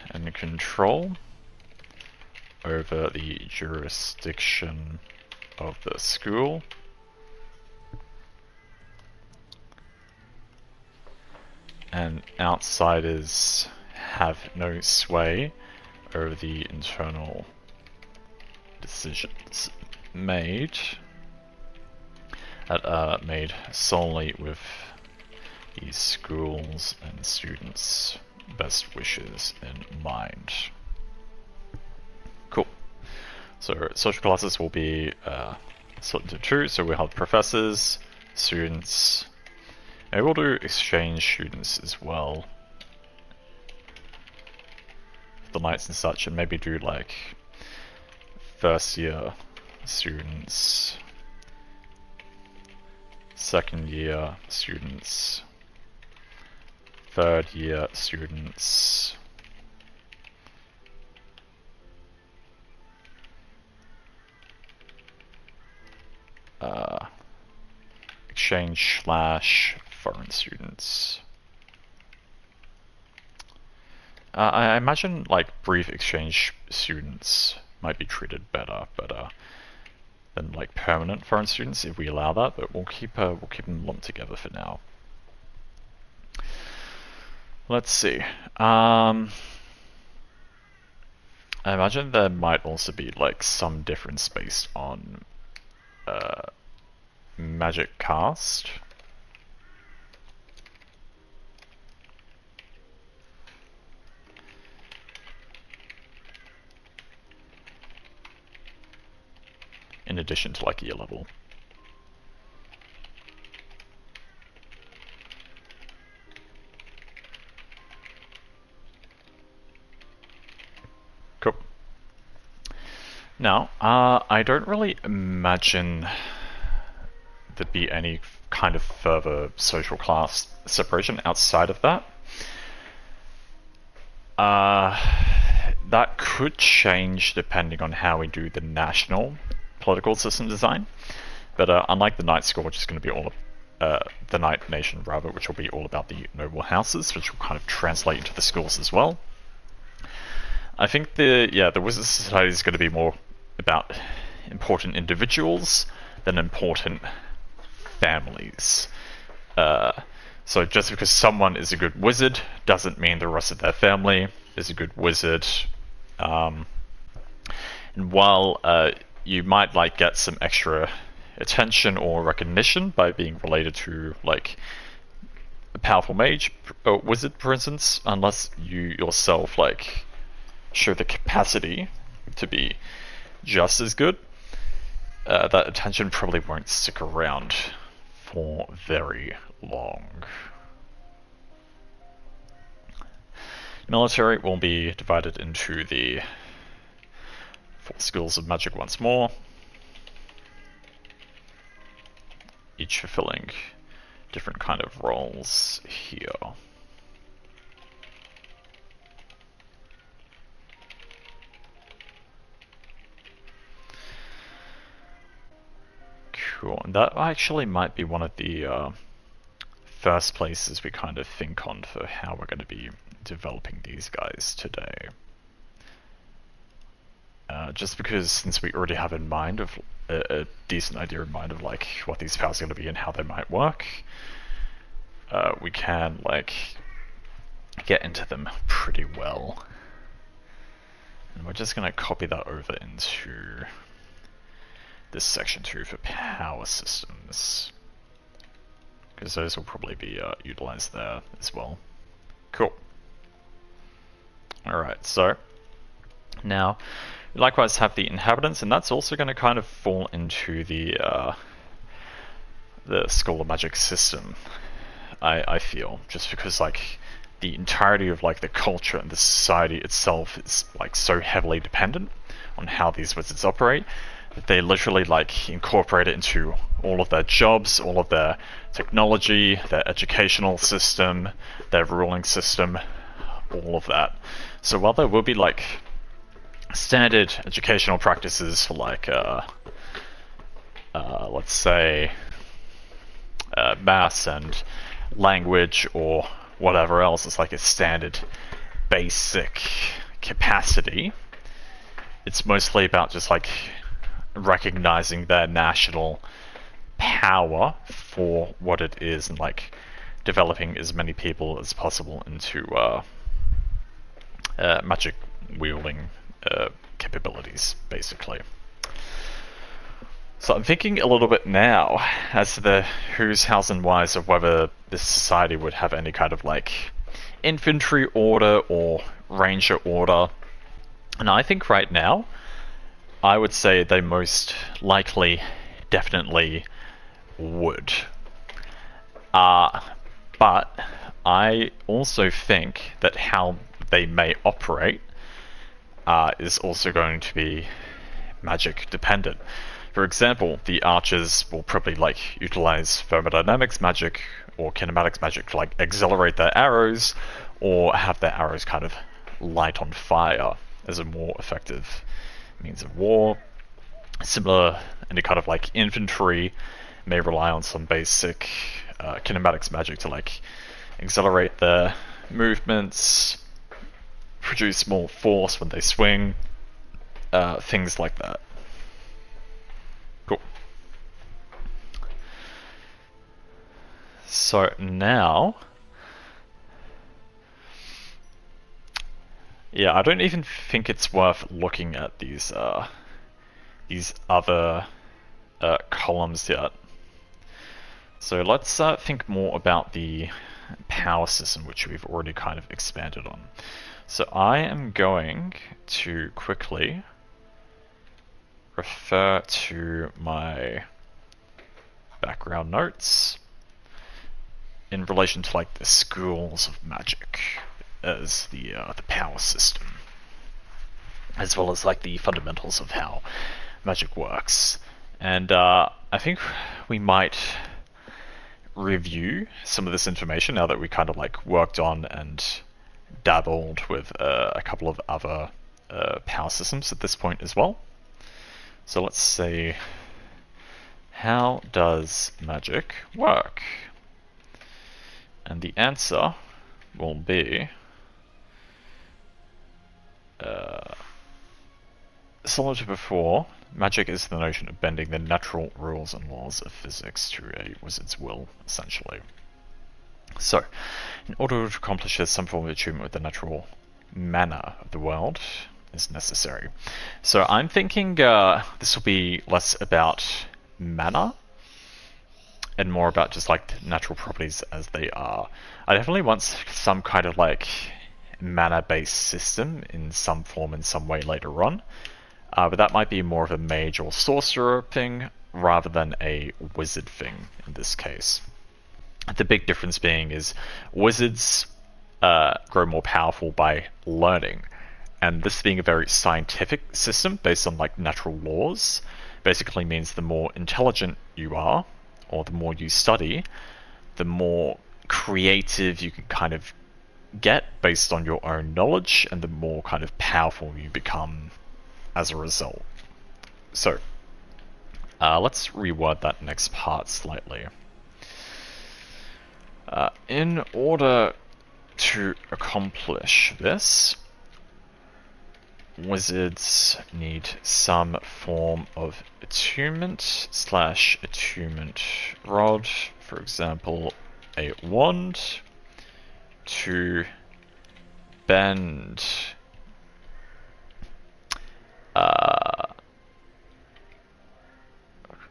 and control over the jurisdiction of the school. And outsiders have no sway over the internal decisions made that are made solely with the schools and students' best wishes in mind. Cool. So social classes will be split into 2. So we'll have professors, students, and we'll do exchange students as well. The nights and such, and maybe do like first year students, second year students, third year students, exchange/foreign students. I imagine like brief exchange students might be treated better, than like permanent foreign students if we allow that. But we'll keep them lumped together for now. Let's see. I imagine there might also be like some difference based on magic cast. In addition to like year level. Cool. Now, I don't really imagine there'd be any kind of further social class separation outside of that. That could change depending on how we do the national political system design, but unlike the Knight School, which is going to be all the Knight Nation rather, which will be all about the noble houses, which will kind of translate into the schools as well. I think the Wizard Society is going to be more about important individuals than important families. So just because someone is a good wizard doesn't mean the rest of their family is a good wizard. And while you might like get some extra attention or recognition by being related to like a powerful mage or wizard, for instance, unless you yourself like show the capacity to be just as good, that attention probably won't stick around for very long. Military will be divided into the 4 schools of magic once more, each fulfilling different kind of roles here. Cool, and that actually might be one of the first places we kind of think on for how we're going to be developing these guys today. Just because since we already have in mind of a decent idea in mind of like what these powers are going to be and how they might work, we can like get into them pretty well. And we're just going to copy that over into this section 2 for power systems, because those will probably be utilized there as well. Cool. Alright, so now we likewise have the inhabitants, and that's also going to kind of fall into the School of Magic system, I feel, just because like the entirety of like the culture and the society itself is like so heavily dependent on how these wizards operate that they literally like incorporate it into all of their jobs, all of their technology, their educational system, their ruling system, all of that. So while there will be like standard educational practices for like let's say maths and language or whatever else, it's like a standard basic capacity, it's mostly about just like recognizing their national power for what it is and like developing as many people as possible into magic wielding capabilities, basically. So I'm thinking a little bit now as to the whose, hows, and whys of whether this society would have any kind of like infantry order or ranger order. And I think right now, I would say they most likely definitely would. But I also think that how they may operate is also going to be magic dependent. For example, the archers will probably like utilize thermodynamics magic or kinematics magic to like accelerate their arrows, or have their arrows kind of light on fire as a more effective means of war. Similar, any kind of like infantry may rely on some basic kinematics magic to like accelerate their movements. produce more force when they swing, things like that. Cool. So now, yeah, I don't even think it's worth looking at these other columns yet. So let's think more about the power system, which we've already kind of expanded on. So I am going to quickly refer to my background notes in relation to like the schools of magic as the power system, as well as like the fundamentals of how magic works. And I think we might review some of this information now that we kind of like worked on and dabbled with a couple of other power systems at this point as well. So let's see, how does magic work? And the answer will be similar to before. Magic is the notion of bending the natural rules and laws of physics to a wizard's will, essentially. So, in order to accomplish this, some form of attunement with the natural manner of the world is necessary. So I'm thinking this will be less about mana and more about just like natural properties as they are. I definitely want some kind of like mana-based system in some form, in some way later on. But that might be more of a mage or sorcerer thing rather than a wizard thing in this case. The big difference being is wizards grow more powerful by learning, and this being a very scientific system based on like natural laws basically means the more intelligent you are, or the more you study, the more creative you can kind of get based on your own knowledge, and the more kind of powerful you become as a result. So, let's reword that next part slightly. In order to accomplish this, wizards need some form of attunement / attunement rod, for example, a wand, to bend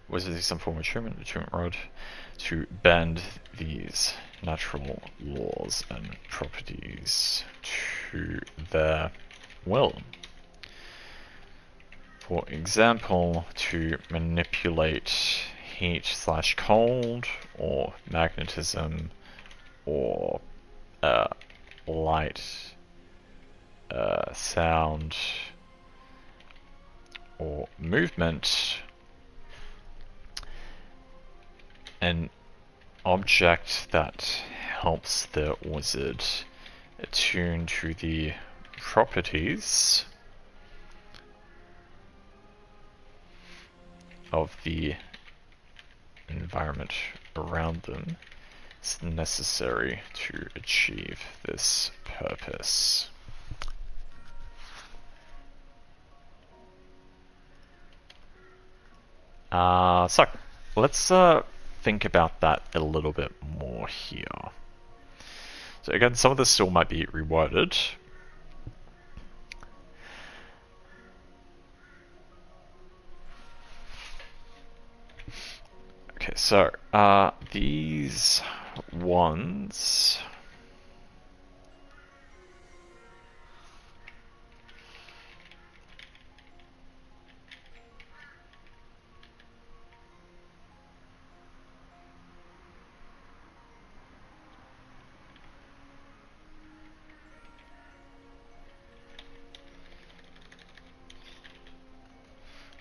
wizards need some form of attunement rod to bend these natural laws and properties to their will. For example, to manipulate heat / cold, or magnetism, or light, sound, or movement, an object that helps the wizard attune to the properties of the environment around them is necessary to achieve this purpose. So let's think about that a little bit more here. So again, some of this still might be reworded. Okay, so these ones,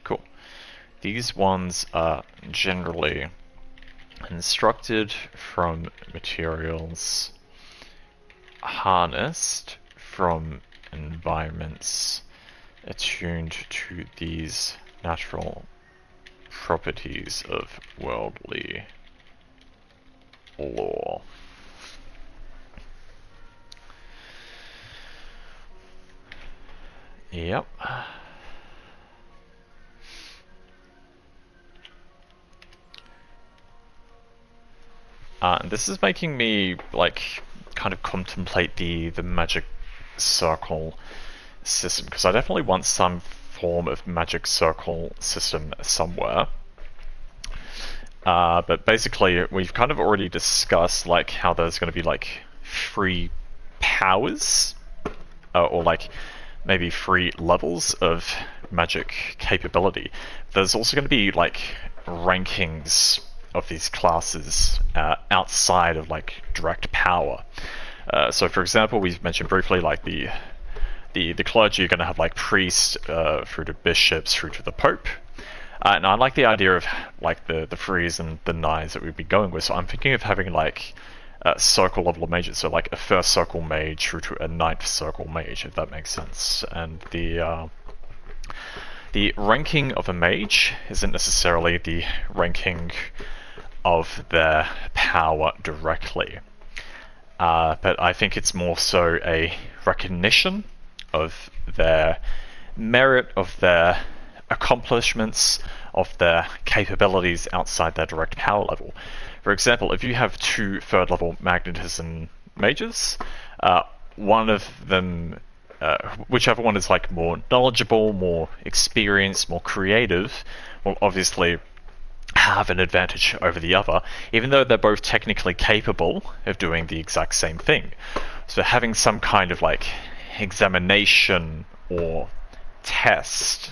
cool. These ones are generally constructed from materials harnessed from environments attuned to these natural properties of worldly law. Yep. And this is making me like kind of contemplate the magic circle system, because I definitely want some form of magic circle system somewhere. But basically, we've kind of already discussed like how there's going to be like free powers, or like maybe free levels of magic capability. There's also going to be like rankings of these classes outside of like direct power. So for example, we've mentioned briefly like the clergy are going to have like priests through to bishops through to the pope. And I like the idea of like the threes and the nines that we'd be going with. So I'm thinking of having like circle level of mages, so like a first circle mage through to a ninth circle mage, if that makes sense. And the ranking of a mage isn't necessarily the ranking of their power directly, but I think it's more so a recognition of their merit, of their accomplishments, of their capabilities outside their direct power level. For example, if you have two third level magnetism mages, one of them, whichever one is like more knowledgeable, more experienced, more creative, will obviously have an advantage over the other, even though they're both technically capable of doing the exact same thing. So having some kind of like examination or test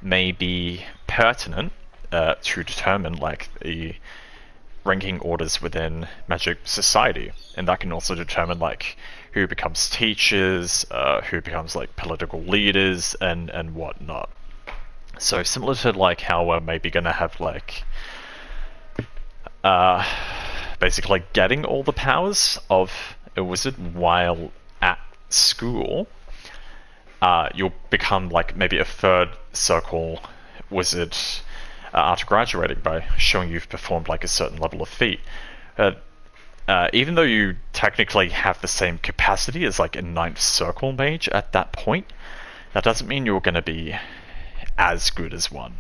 may be pertinent to determine like the ranking orders within Magic Society, and that can also determine like who becomes teachers, who becomes like political leaders, and whatnot. So similar to like how we're maybe gonna have like basically getting all the powers of a wizard while at school, you'll become like maybe a third circle wizard after graduating by showing you've performed like a certain level of feat. Even though you technically have the same capacity as like a ninth circle mage at that point, that doesn't mean you're going to be as good as one.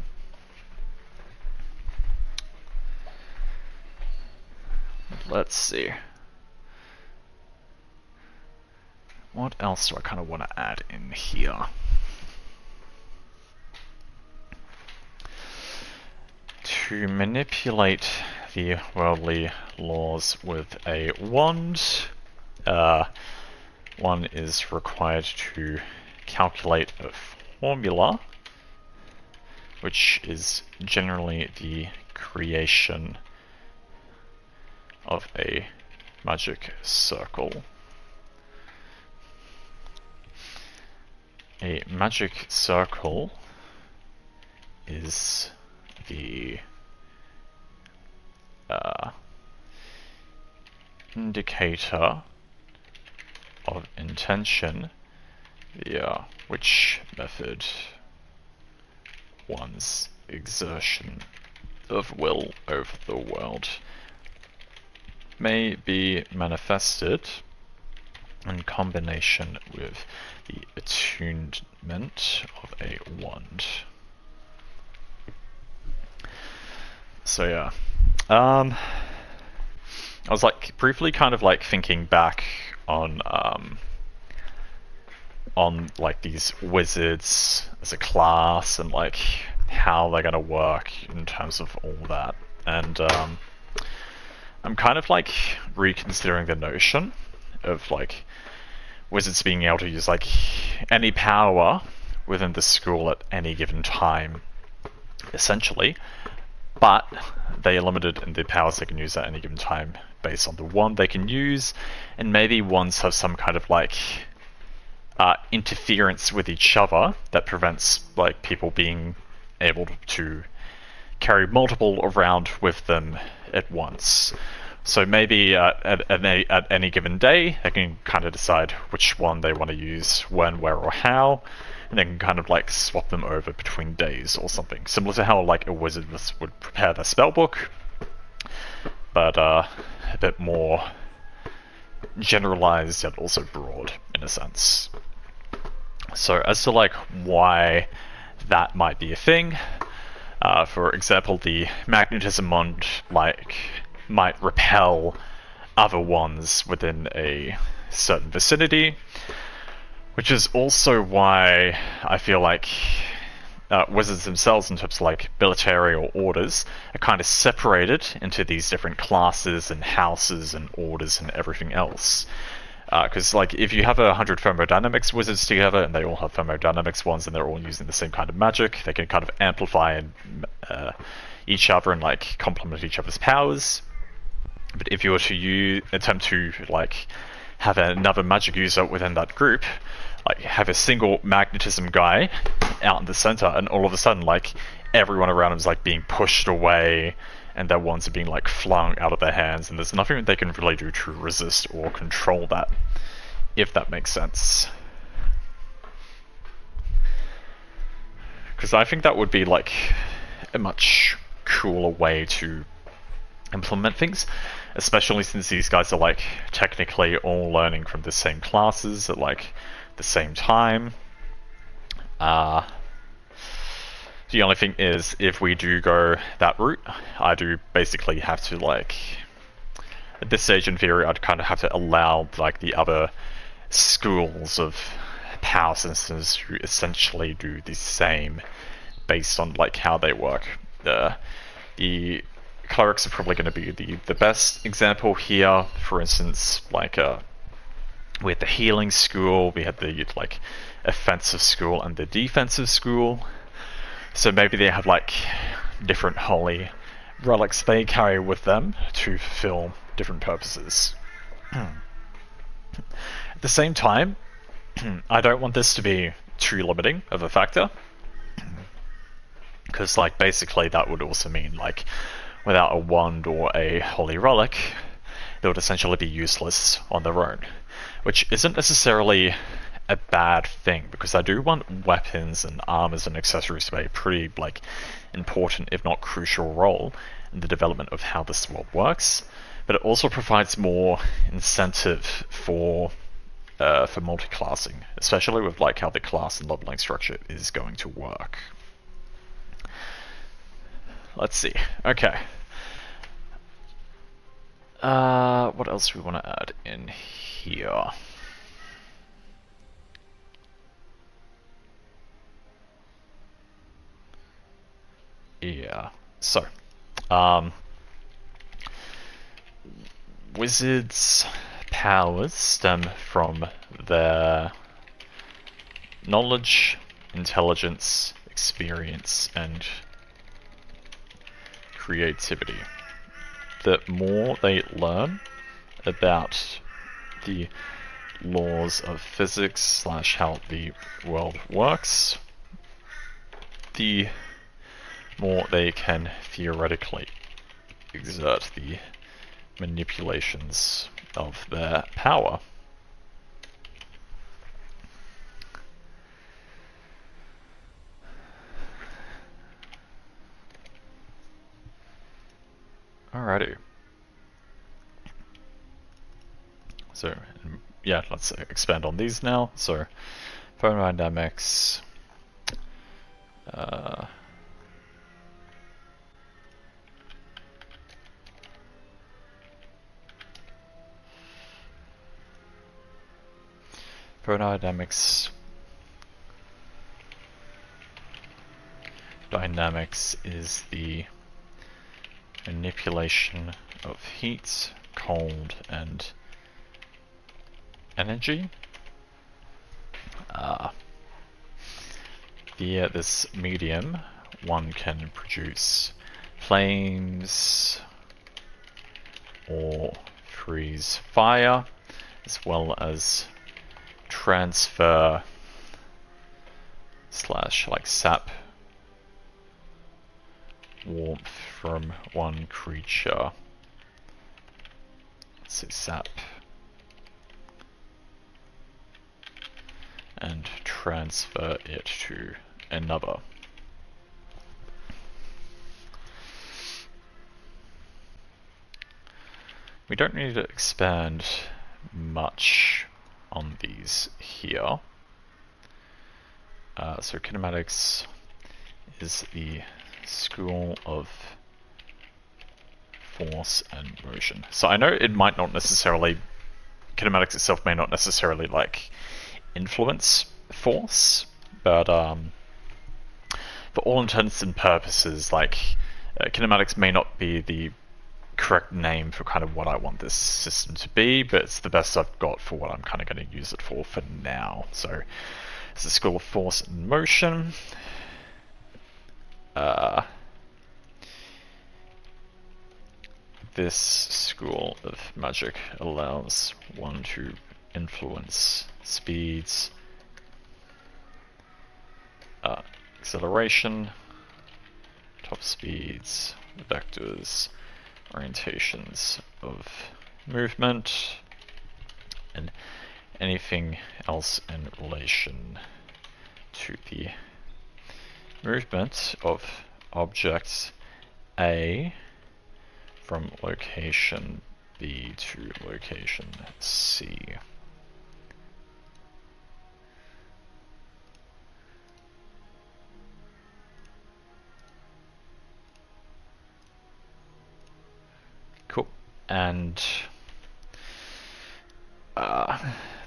Let's see. What else do I kind of want to add in here? To manipulate the worldly laws with a wand, one is required to calculate a formula, which is generally the creation of a magic circle. A magic circle is the indicator of intention via which method one's exertion of will over the world may be manifested in combination with the attunement of a wand. So yeah, I was like briefly kind of like thinking back on like these wizards as a class and like how they're gonna work in terms of all that, and I'm kind of like reconsidering the notion of like wizards being able to use like any power within the school at any given time, essentially, but they are limited in the powers they can use at any given time based on the wand they can use, and maybe wands have some kind of like interference with each other that prevents like people being able to carry multiple around with them at once. So maybe at any given day, they can kind of decide which one they want to use, when, where, or how, and they can kind of like swap them over between days or something. Similar to how like a wizard would prepare their spellbook, but a bit more generalized yet also broad in a sense. So as to like why that might be a thing, for example, the magnetism wand like might repel other ones within a certain vicinity, which is also why I feel like wizards themselves, in terms of like military or orders, are kind of separated into these different classes and houses and orders and everything else. Because like if you have 100 thermodynamics wizards together and they all have thermodynamics ones and they're all using the same kind of magic, they can kind of amplify and, each other and like complement each other's powers. But if you were to attempt to like have another magic user within that group, like have a single magnetism guy out in the center, and all of a sudden like everyone around him is like being pushed away, and their wands are being like flung out of their hands, and there's nothing they can really do to resist or control that, if that makes sense. Because I think that would be like a much cooler way to implement things, especially since these guys are like technically all learning from the same classes at like the same time. The only thing is, if we do go that route, I do basically have to like, at this stage in theory, I'd kind of have to allow like the other schools of power systems to essentially do the same based on like how they work. The clerics are probably going to be the best example here. For instance, like we had the healing school, we had the like offensive school and the defensive school. So maybe they have like different holy relics they carry with them to fulfill different purposes. At the same time, I don't want this to be too limiting of a factor, because like basically that would also mean like without a wand or a holy relic, they would essentially be useless on their own, which isn't necessarily a bad thing, because I do want weapons and armors and accessories to play a pretty like important, if not crucial, role in the development of how this world works. But it also provides more incentive for multi-classing, especially with like how the class and leveling structure is going to work. Let's see. Okay. What else do we want to add in here? Yeah. So, wizards' powers stem from their knowledge, intelligence, experience, and creativity. The more they learn about the laws of physics / how the world works, the more they can theoretically exert the manipulations of their power. Alrighty. So, yeah, let's expand on these now. So, thermodynamics. Thermodynamics. Dynamics is the manipulation of heat, cold, and energy. Via this medium, one can produce flames or freeze fire, as well as transfer / like sap warmth from one creature. So sap and transfer it to another. We don't need to expand much on these here. So kinematics is the school of force and motion. So I know it might not necessarily, kinematics itself may not necessarily like influence force, but for all intents and purposes, like kinematics may not be the correct name for kind of what I want this system to be, but it's the best I've got for what I'm kind of going to use it for now. So it's the school of force and motion. This school of magic allows one to influence speeds, acceleration, top speeds, vectors, orientations of movement, and anything else in relation to the movement of objects A from location B to location C. Cool. And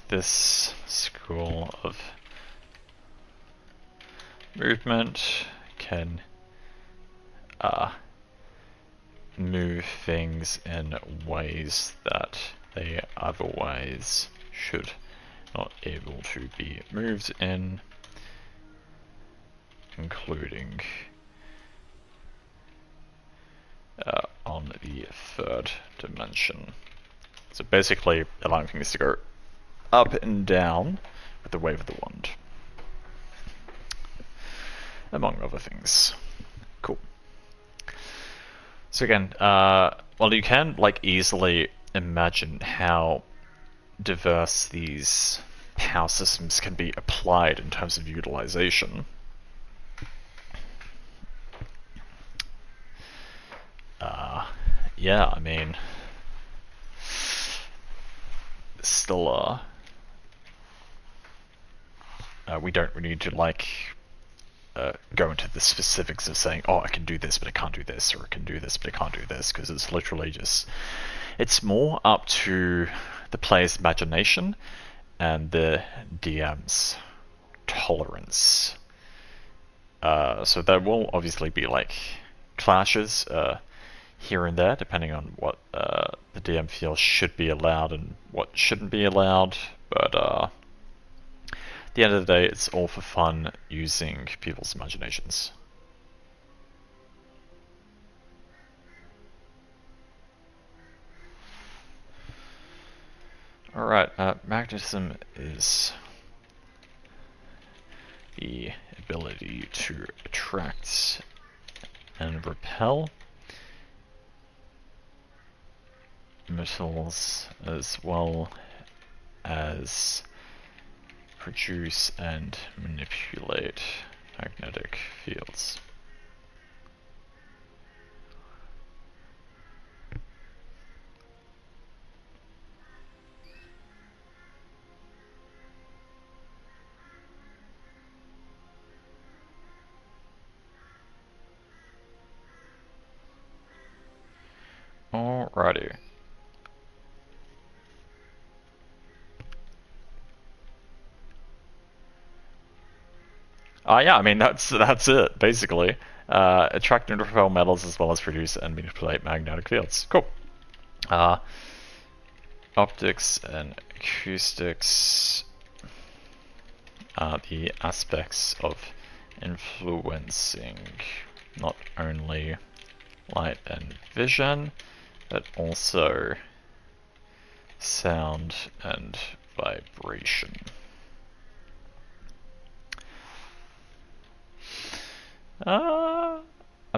this school of movement can move things in ways that they otherwise should not able to be moved in, including on the third dimension. So basically allowing things to go up and down with the wave of the wand, among other things. Cool. So again, well, you can like easily imagine how diverse these power systems can be applied in terms of utilization. Yeah, I mean, still, we don't need to like go into the specifics of saying, oh, I can do this, but I can't do this, or I can do this, but I can't do this, because it's literally just, it's more up to the player's imagination and the DM's tolerance. So there will obviously be like clashes here and there, depending on what the DM feels should be allowed and what shouldn't be allowed, but at the end of the day, it's all for fun using people's imaginations. Alright, magnetism is the ability to attract and repel metals, as well as produce and manipulate magnetic fields. Alrighty. Yeah, I mean that's it basically. Attract and repel metals as well as produce and manipulate magnetic fields. Cool. Optics and acoustics are the aspects of influencing not only light and vision, but also sound and vibration. I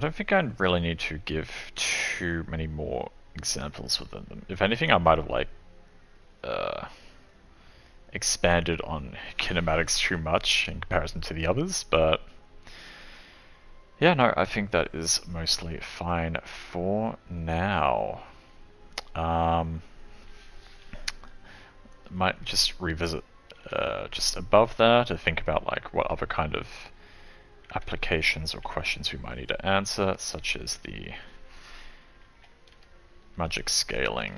don't think I really need to give too many more examples within them. If anything, I might have like expanded on kinematics too much in comparison to the others, but yeah, no, I think that is mostly fine for now. Might just revisit just above there to think about like what other kind of applications or questions we might need to answer, such as the magic scaling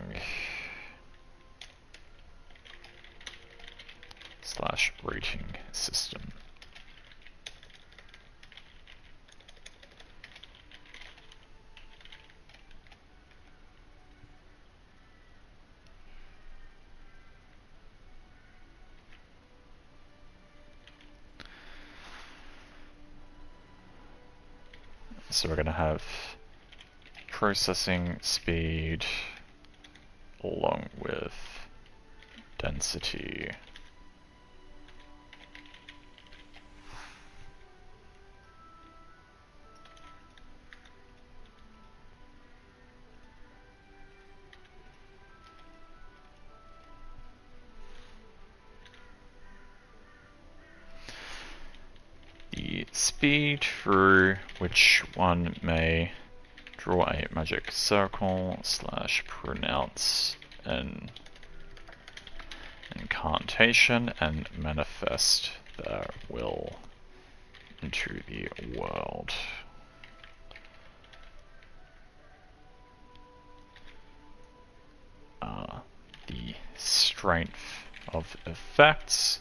/ rating system. So we're going to have processing speed along with density. The speed through which one may draw a magic circle / pronounce an incantation and manifest their will into the world. The strength of effects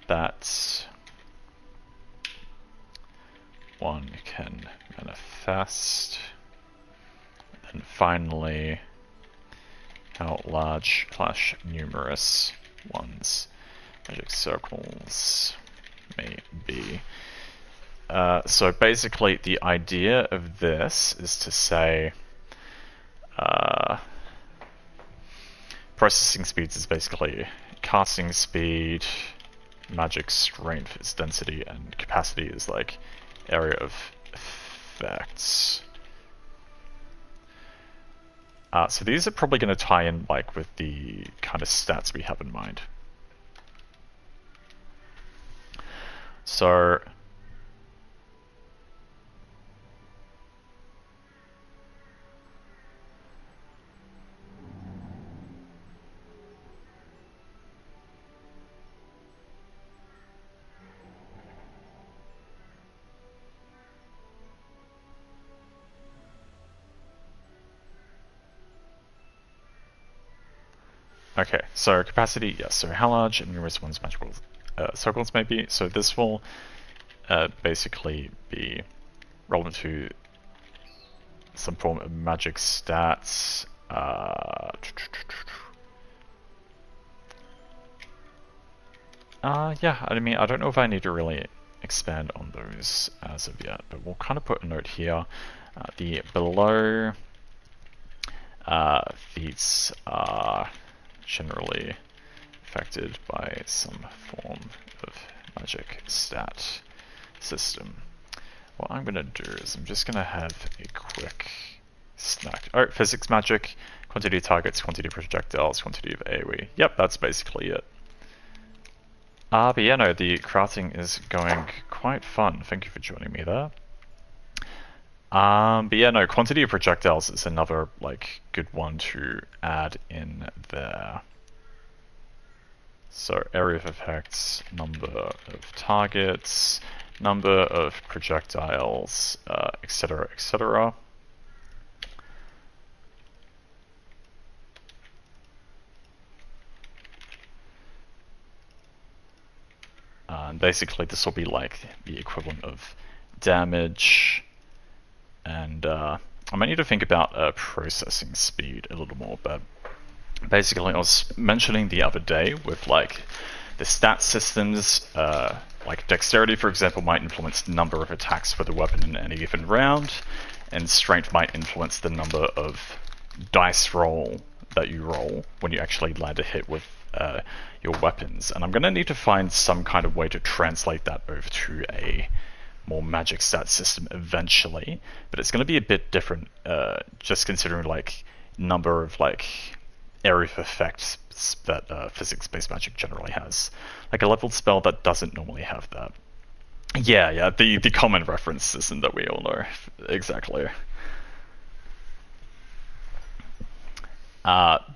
that one can manifest, and finally how large / numerous one's magic circles may be. So basically the idea of this is to say processing speeds is basically casting speed, magic strength is density, and capacity is like area of effects. So these are probably going to tie in like with the kind of stats we have in mind. So okay, so capacity, yes. So how large and numerous one's magical circles may be. So this will basically be relevant to some form of magic stats. Yeah, I mean, I don't know if I need to really expand on those as of yet, but we'll kind of put a note here. The below feats are generally affected by some form of magic stat system. What I'm going to do is I'm just going to have a quick snack. Oh, physics magic, quantity of targets, quantity of projectiles, quantity of AoE. Yep, that's basically it. But yeah, no, the crafting is going quite fun. Thank you for joining me there. But yeah, no, quantity of projectiles is another like good one to add in there. So area of effects, number of targets, number of projectiles, etc., etc. And basically this will be like the equivalent of damage. And I might need to think about processing speed a little more, but basically I was mentioning the other day with like the stat systems, like dexterity for example might influence the number of attacks with a weapon in any given round, and strength might influence the number of dice roll that you roll when you actually land a hit with your weapons. And I'm going to need to find some kind of way to translate that over to a more magic stat system eventually, but it's going to be a bit different, just considering like number of like area of effects that physics-based magic generally has. Like a leveled spell that doesn't normally have that. Yeah, the common reference system that we all know. Exactly.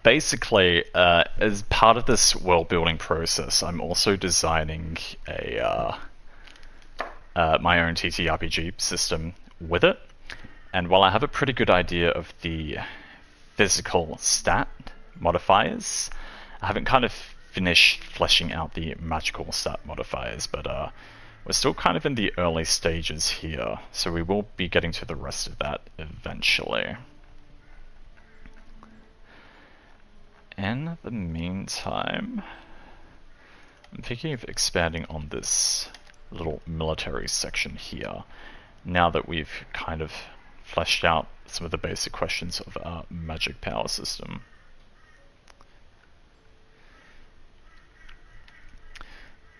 Basically, as part of this world building process, I'm also designing a my own TTRPG system with it. And while I have a pretty good idea of the physical stat modifiers, I haven't kind of finished fleshing out the magical stat modifiers, but we're still kind of in the early stages here, so we will be getting to the rest of that eventually. In the meantime, I'm thinking of expanding on this little military section here, now that we've kind of fleshed out some of the basic questions of our magic power system.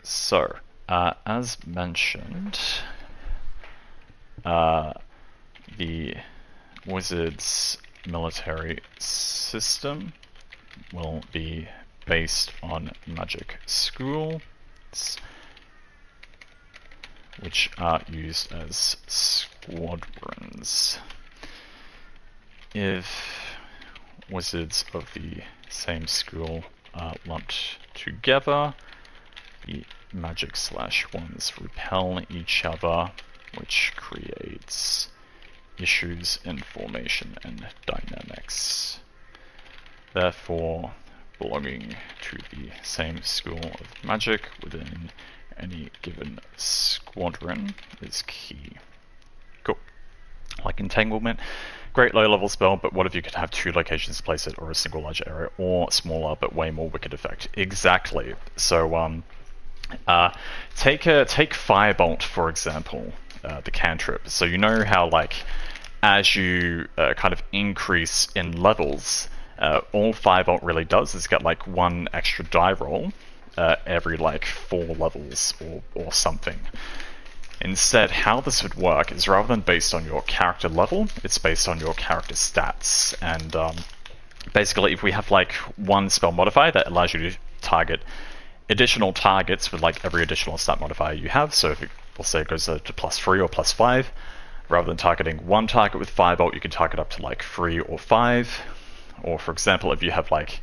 So, as mentioned, the Wizards military system will be based on magic schools, which are used as squadrons. If wizards of the same school are lumped together, the magic /ones repel each other, which creates issues in formation and dynamics. Therefore, belonging to the same school of magic within any given squadron is key. Cool. Like Entanglement, great low-level spell, but what if you could have 2 locations to place it, or a single large area, or smaller but way more wicked effect? Exactly. So, take Firebolt for example, the cantrip. So you know how like as you kind of increase in levels, all Firebolt really does is get like 1 extra die roll every like 4 levels or something. Instead, how this would work is rather than based on your character level, it's based on your character stats. And basically, if we have like 1 spell modifier that allows you to target additional targets with like every additional stat modifier you have, so if it, we'll say it goes to +3 or +5, rather than targeting 1 target with Firebolt, you can target up to like 3 or 5. Or for example, if you have like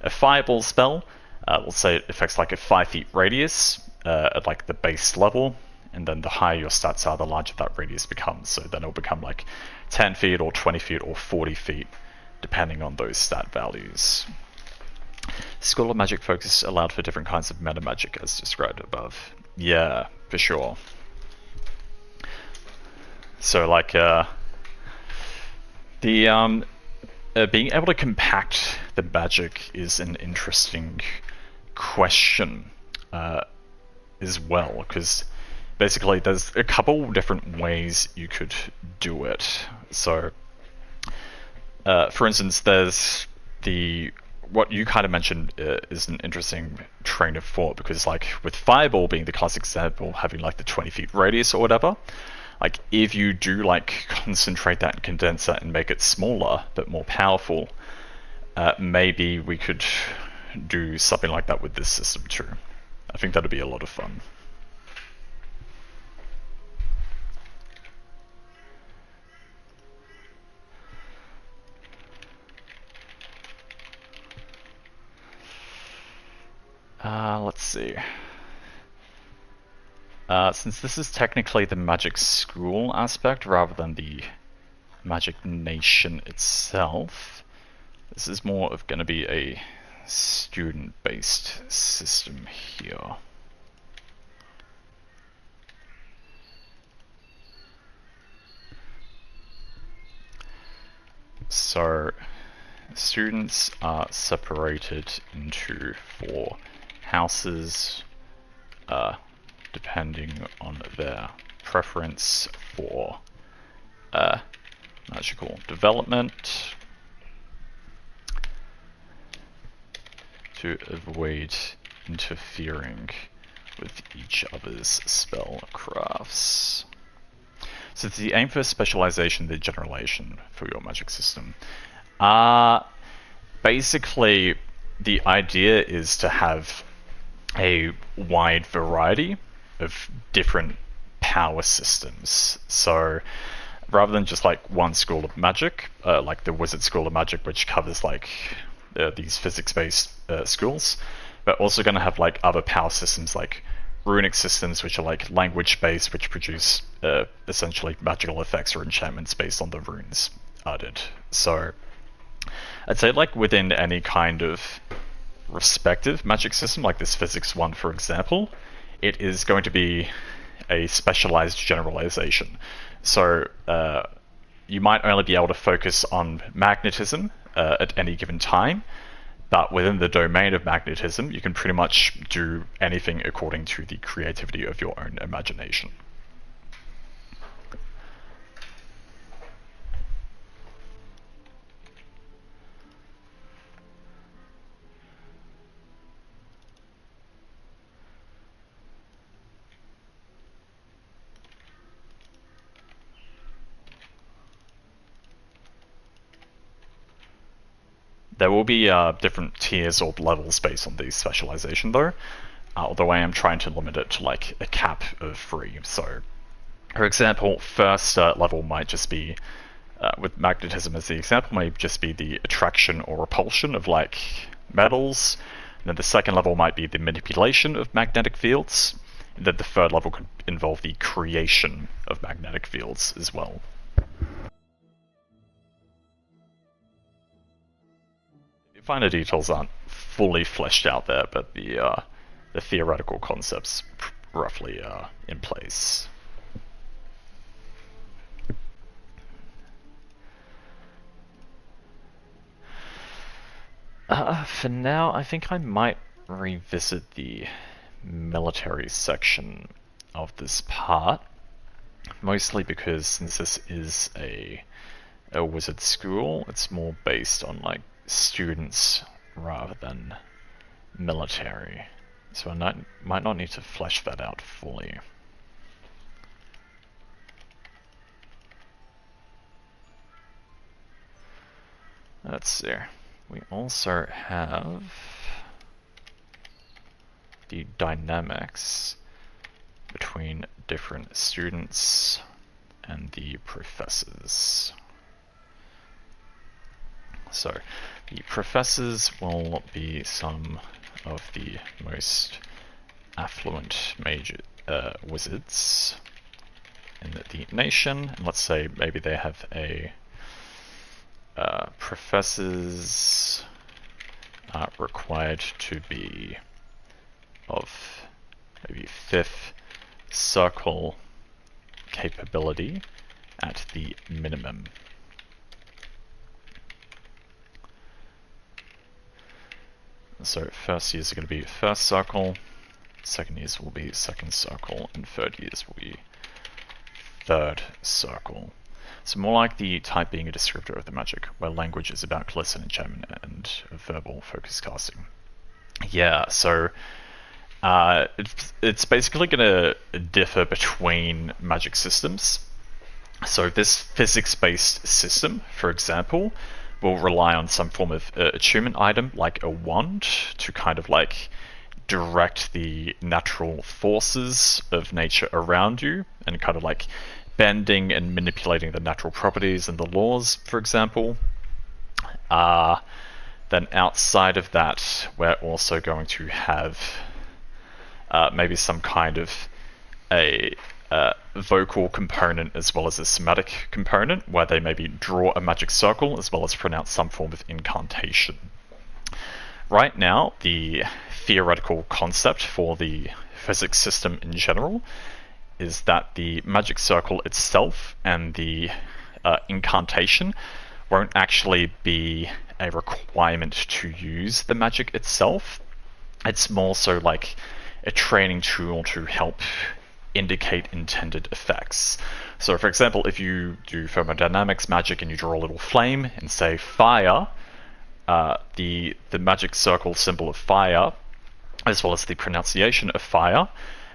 a Fireball spell, we'll say it affects like a 5 feet radius at like the base level, and then the higher your stats are, the larger that radius becomes. So then it'll become like 10 feet or 20 feet or 40 feet, depending on those stat values. School of Magic focus allowed for different kinds of meta magic as described above. Yeah, for sure. So like being able to compact the magic is an interesting question as well, because basically there's a couple different ways you could do it. So for instance, there's what you kind of mentioned is an interesting train of thought, because like with Fireball being the classic example, having like the 20 feet radius or whatever, like if you do like concentrate that and condense that and make it smaller but more powerful, maybe we could do something like that with this system too. I think that'd be a lot of fun. Let's see. Since this is technically the magic school aspect rather than the magic nation itself, this is more of going to be a student-based system here. So students are separated into 4 houses, depending on their preference for magical development, to avoid interfering with each other's spellcrafts. So it's the aim for specialization, the generalization for your magic system. Basically, the idea is to have a wide variety of different power systems. So rather than just like one school of magic, like the wizard school of magic, which covers like these physics-based schools, we're also going to have like other power systems like runic systems, which are like language-based, which produce essentially magical effects or enchantments based on the runes added. So I'd say like within any kind of respective magic system, like this physics one for example, it is going to be a specialized generalization. So you might only be able to focus on magnetism at any given time, but within the domain of magnetism, you can pretty much do anything according to the creativity of your own imagination. There will be different tiers or levels based on the specialization though, although I am trying to limit it to like a cap of 3. So, for example, first level might just be, with magnetism as the example, might just be the attraction or repulsion of like metals. And then the second level might be the manipulation of magnetic fields. And then the third level could involve the creation of magnetic fields as well. Finer details aren't fully fleshed out there, but the theoretical concepts roughly are in place. For now, I think I might revisit the military section of this part, mostly because since this is a wizard school, it's more based on like students rather than military. So I might not need to flesh that out fully. Let's see. We also have the dynamics between different students and the professors. So, the professors will be some of the most affluent major wizards in the nation. And let's say maybe they have a professors are required to be of maybe 5th circle capability at the minimum. So first years are going to be 1st circle, second years will be 2nd circle, and third years will be 3rd circle. So more like the type being a descriptor of the magic, where language is about cliss and enchantment and verbal focus casting. Yeah, so it's basically going to differ between magic systems. So this physics-based system, for example, will rely on some form of attunement item, like a wand, to kind of like direct the natural forces of nature around you, and kind of like bending and manipulating the natural properties and the laws, for example. Then outside of that, we're also going to have maybe some kind of a vocal component as well as a somatic component, where they maybe draw a magic circle as well as pronounce some form of incantation. Right now, the theoretical concept for the physics system in general is that the magic circle itself and the incantation won't actually be a requirement to use the magic itself. It's more so like a training tool to help indicate intended effects. So for example, if you do thermodynamics magic and you draw a little flame and say fire, the magic circle symbol of fire, as well as the pronunciation of fire,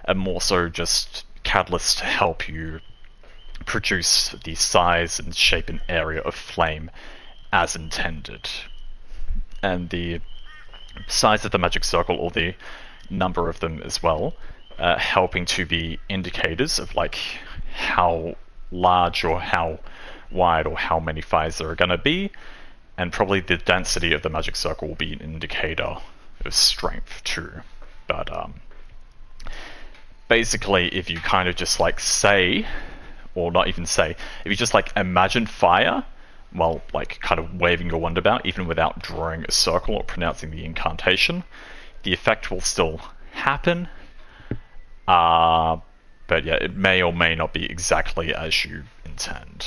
are more so just catalysts to help you produce the size and shape and area of flame as intended. And the size of the magic circle, or the number of them as well, helping to be indicators of like how large or how wide or how many fires there are going to be, and probably the density of the magic circle will be an indicator of strength too. But basically, if you kind of just like say, or not even say, if you just like imagine fire while like kind of waving your wand about, even without drawing a circle or pronouncing the incantation, the effect will still happen. But yeah, it may or may not be exactly as you intend.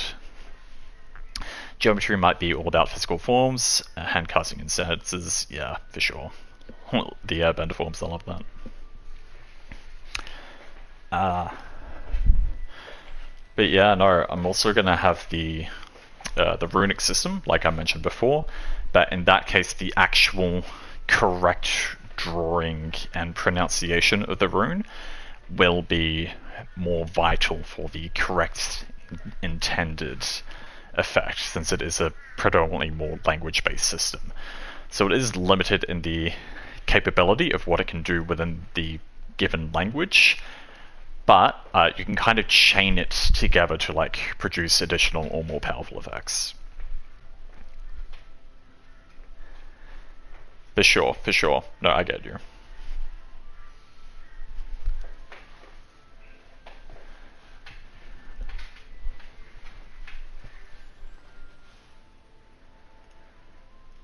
Geometry might be all about physical forms, hand casting and sentences, yeah, for sure. The airbender forms, I love that. But yeah, no, I'm also gonna have the runic system, like I mentioned before, but in that case, the actual correct drawing and pronunciation of the rune will be more vital for the correct intended effect, since it is a predominantly more language-based system. So it is limited in the capability of what it can do within the given language, but you can kind of chain it together to like produce additional or more powerful effects. For sure, for sure. No, I get you.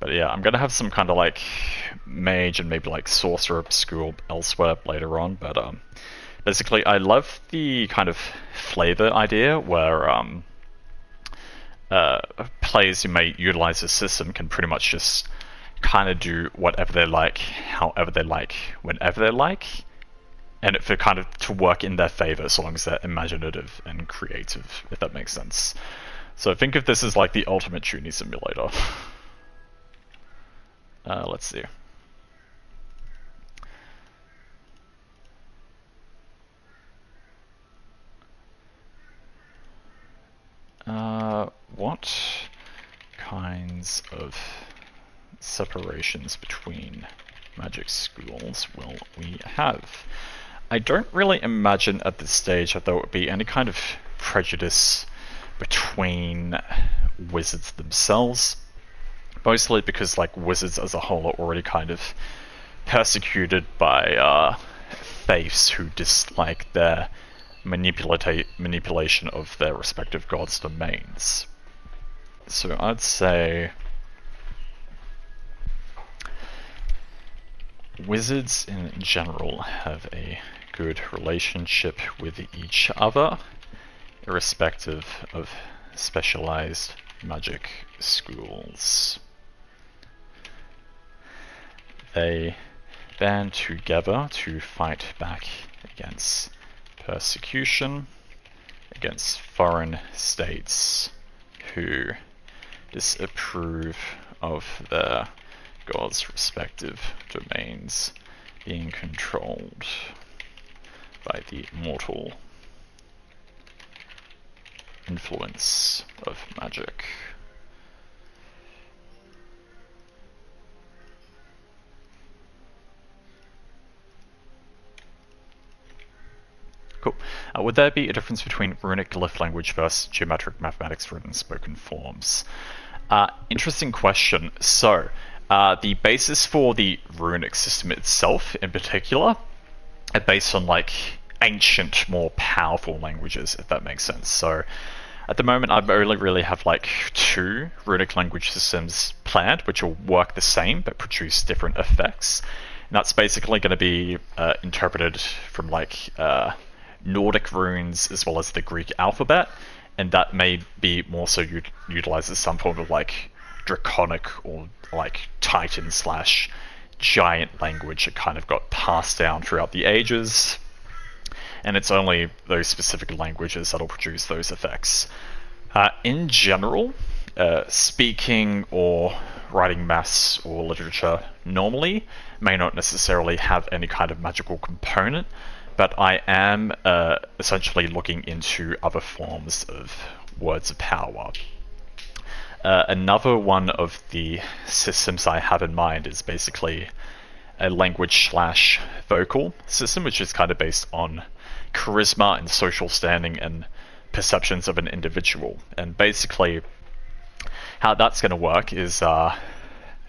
But yeah, I'm gonna have some kind of like mage and maybe like sorcerer school elsewhere later on, but basically I love the kind of flavor idea where players who may utilize the system can pretty much just kind of do whatever they like, however they like, whenever they like, and it for kind of to work in their favor so long as they're imaginative and creative, if that makes sense. So think of this as like the ultimate tuning simulator. Let's see. What kinds of separations between magic schools will we have? I don't really imagine at this stage that there would be any kind of prejudice between wizards themselves. Mostly because like wizards as a whole are already kind of persecuted by faiths who dislike their manipulation of their respective gods' domains. So I'd say wizards in general have a good relationship with each other, irrespective of specialized magic schools. They band together to fight back against persecution, against foreign states who disapprove of their gods' respective domains being controlled by the mortal influence of magic. Cool. Would there be a difference between runic glyph language versus geometric mathematics written spoken forms? Interesting question. So, the basis for the runic system itself, in particular, are based on like ancient, more powerful languages, if that makes sense. So, at the moment, I only really have like 2 runic language systems planned, which will work the same but produce different effects. And that's basically going to be interpreted from like Nordic runes as well as the Greek alphabet, and that may be more so utilized as some form of like draconic or like Titan / giant language that kind of got passed down throughout the ages, and it's only those specific languages that'll produce those effects. In general, speaking or writing maths or literature normally may not necessarily have any kind of magical component, but I am essentially looking into other forms of words of power. Another one of the systems I have in mind is basically a language / vocal system, which is kind of based on charisma and social standing and perceptions of an individual. And basically, how that's going to work is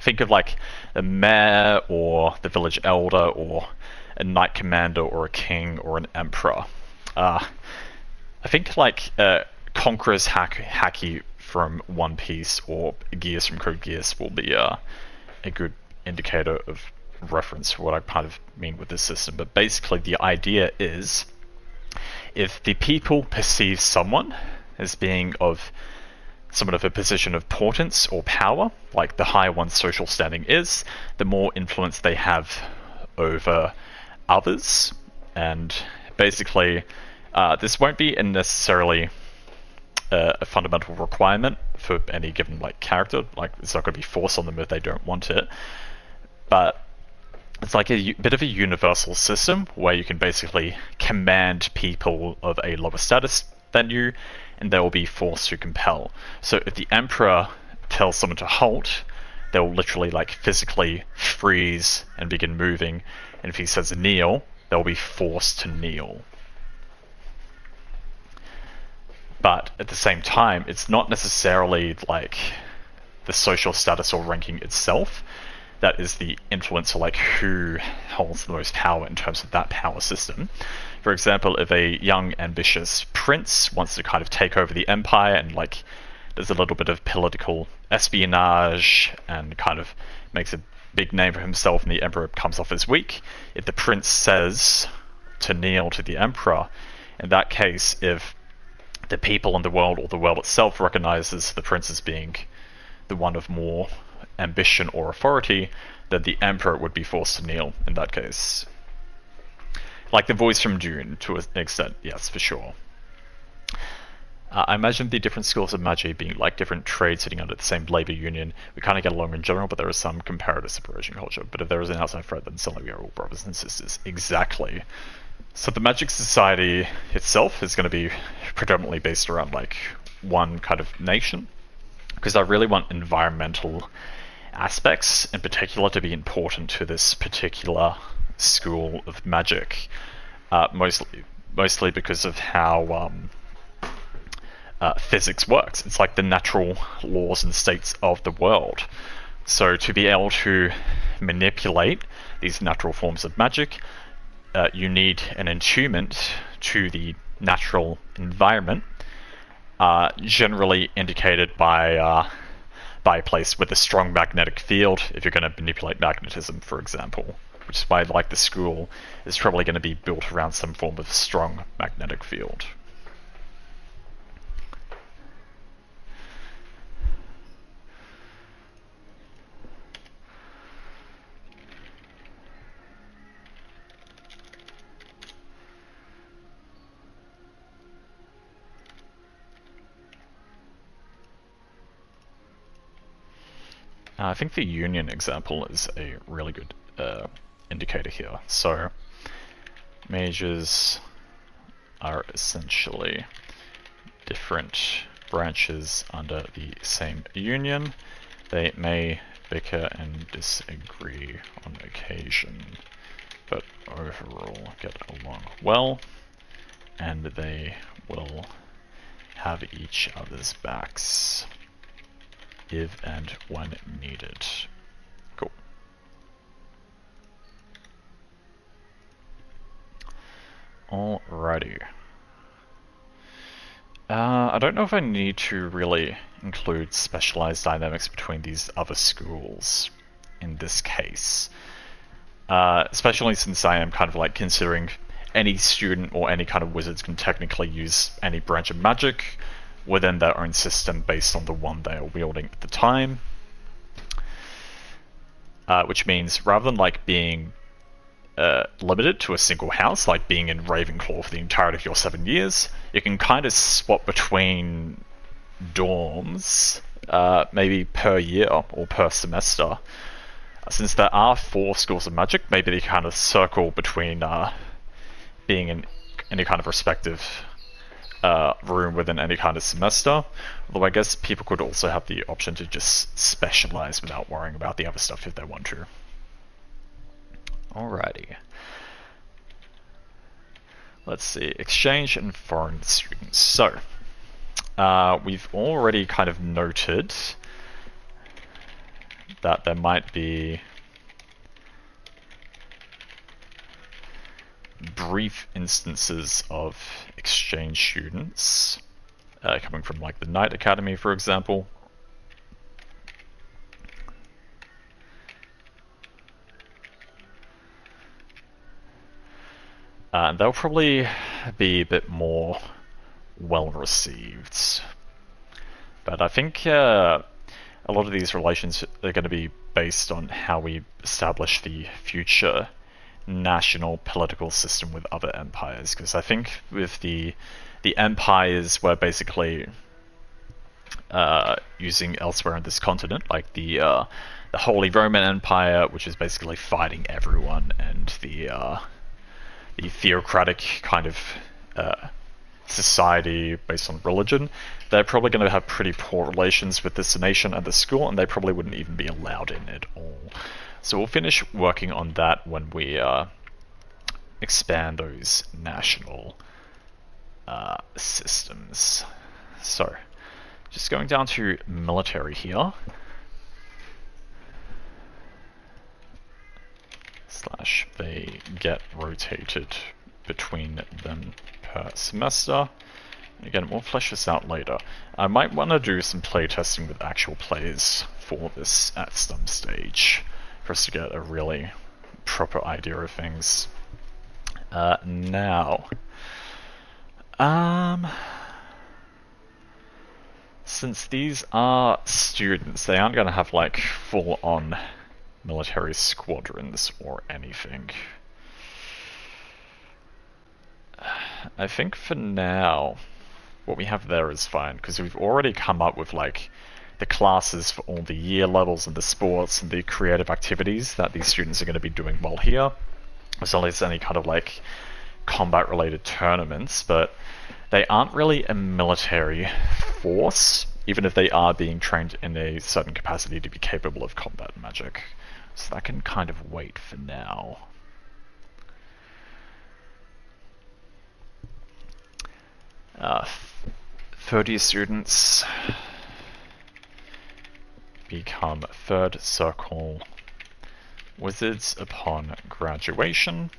think of like the mayor or the village elder or a knight commander or a king or an emperor. I think like Conqueror's Haki from One Piece or Geass from Code Geass will be a good indicator of reference for what I kind of mean with this system. But basically the idea is, if the people perceive someone as being of somewhat of a position of importance or power, like the higher one's social standing is, the more influence they have over others. And basically, this won't be necessarily a fundamental requirement for any given like character. Like, it's not going to be forced on them if they don't want it. But it's like a bit of a universal system where you can basically command people of a lower status than you, and they will be forced to compel. So if the Emperor tells someone to halt, they'll literally like physically freeze and begin moving. And if he says kneel, they'll be forced to kneel. But at the same time, it's not necessarily like the social status or ranking itself that is the influence, or like who holds the most power in terms of that power system. For example, if a young ambitious prince wants to kind of take over the empire and like does a little bit of political espionage and kind of makes a big name for himself and the emperor comes off as weak, if the prince says to kneel to the emperor, in that case, if the people in the world or the world itself recognizes the prince as being the one of more ambition or authority, then the emperor would be forced to kneel in that case. Like the voice from Dune, to an extent, yes, for sure. I imagine the different schools of magic being like different trades sitting under the same labor union. We kind of get along in general, but there is some comparative separation culture. But if there is an outside threat, then suddenly we are all brothers and sisters. Exactly. So the Magic Society itself is going to be predominantly based around like one kind of nation, because I really want environmental aspects in particular to be important to this particular school of magic, mostly because of how physics works. It's like the natural laws and states of the world. So to be able to manipulate these natural forms of magic, you need an attunement to the natural environment, generally indicated by a place with a strong magnetic field, if you're going to manipulate magnetism, for example. Which is why, like, the school is probably going to be built around some form of strong magnetic field. I think the union example is a really good indicator here. So mages are essentially different branches under the same union. They may bicker and disagree on occasion, but overall get along well, and they will have each other's backs if and when needed. Cool. Alrighty. I don't know if I need to really include specialized dynamics between these other schools in this case. Especially since I am kind of like considering any student or any kind of wizards can technically use any branch of magic within their own system based on the one they are wielding at the time. Which means rather than like being limited to a single house, like being in Ravenclaw for the entirety of your 7 years, you can kind of swap between dorms, maybe per year or per semester. Since there are 4 schools of magic, maybe they kind of circle between being in any kind of respective room within any kind of semester. Although I guess people could also have the option to just specialize without worrying about the other stuff if they want to. Alrighty. Let's see, exchange and foreign students. So, we've already kind of noted that there might be brief instances of exchange students coming from like the Knight Academy, for example. They'll probably be a bit more well received. But I think a lot of these relations are going to be based on how we establish the future national political system with other empires. Because I think with the empires we're basically using elsewhere on this continent, like the Holy Roman Empire, which is basically fighting everyone, and the theocratic kind of society based on religion, they're probably going to have pretty poor relations with this nation and the school, and they probably wouldn't even be allowed in at all. So we'll finish working on that when we expand those national systems. So, just going down to military here. / they get rotated between them per semester. Again, we'll flesh this out later. I might want to do some playtesting with actual players for this at some stage, for us to get a really proper idea of things. Now, since these are students, they aren't going to have like full-on military squadrons or anything. I think for now, what we have there is fine, because we've already come up with like the classes for all the year levels and the sports and the creative activities that these students are going to be doing while here. As well as any kind of like combat related tournaments, but they aren't really a military force, even if they are being trained in a certain capacity to be capable of combat magic. So that can kind of wait for now. Third year students become third circle wizards upon graduation.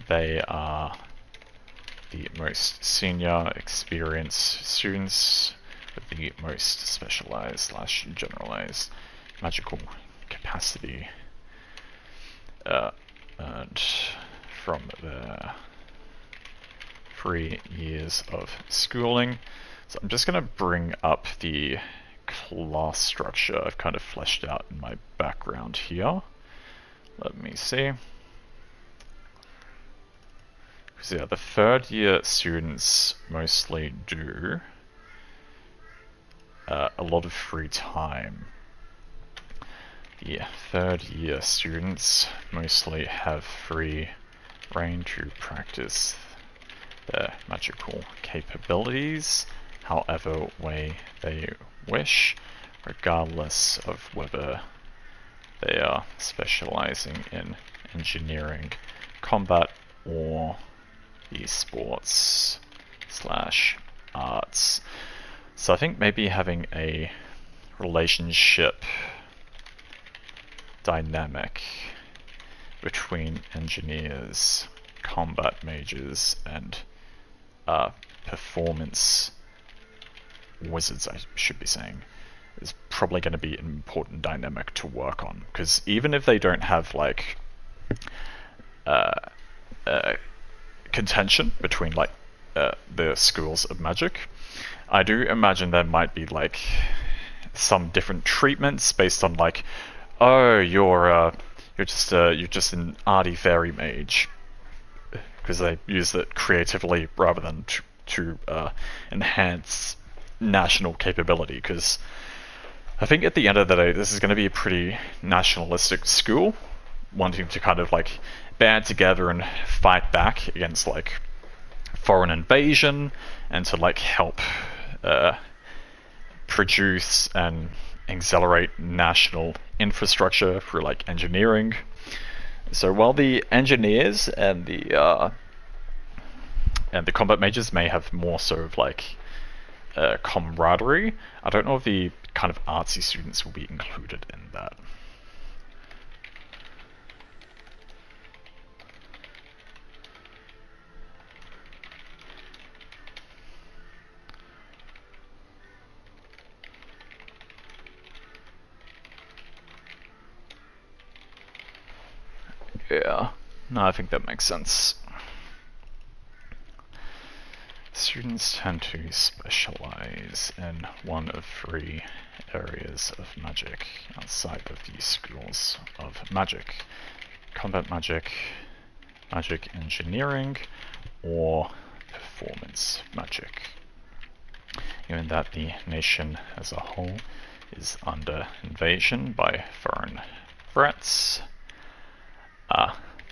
They are the most senior, experienced students with the most specialized / generalized magical capacity earned from their 3 years of schooling. So I'm just going to bring up the class structure I've kind of fleshed out in my background here. Let me see. So yeah, the third year students mostly do a lot of free time. The third year students mostly have free reign to practice their magical capabilities however way they wish, regardless of whether they are specializing in engineering, combat, or esports / arts. So I think maybe having a relationship dynamic between engineers, combat mages, and performance wizards, I should be saying, is probably going to be an important dynamic to work on. Because even if they don't have like contention between like the schools of magic, I do imagine there might be like some different treatments based on like, oh, you're just an arty fairy mage, because they use it creatively rather than to enhance national capability. Because I think at the end of the day, this is going to be a pretty nationalistic school, wanting to kind of like band together and fight back against like foreign invasion, and to like help produce and accelerate national infrastructure through like engineering. So while the engineers and the and the combat mages may have more sort of like camaraderie. I don't know if the kind of artsy students will be included in that. Yeah, no, I think that makes sense. Students tend to specialize in one of 3 areas of magic outside of the schools of magic: combat magic, magic engineering, or performance magic. Given that the nation as a whole is under invasion by foreign threats,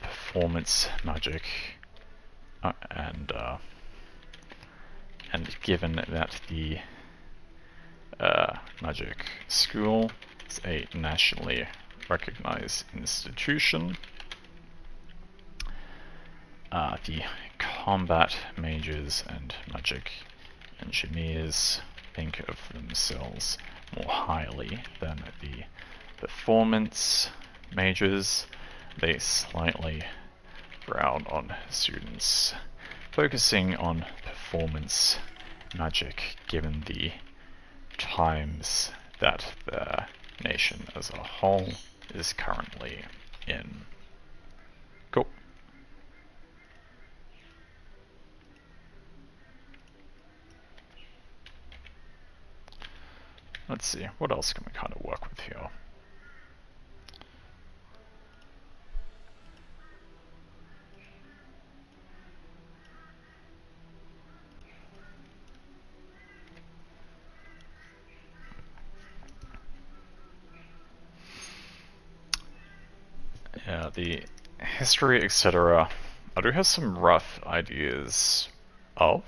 performance magic and given that the magic school is a nationally recognized institution, the combat mages and magic engineers think of themselves more highly than the performance mages. They slightly frown on students focusing on performance magic, given the times that the nation as a whole is currently in. Cool. Let's see, what else can we kind of work with here? Yeah, the history, etc. I do have some rough ideas of,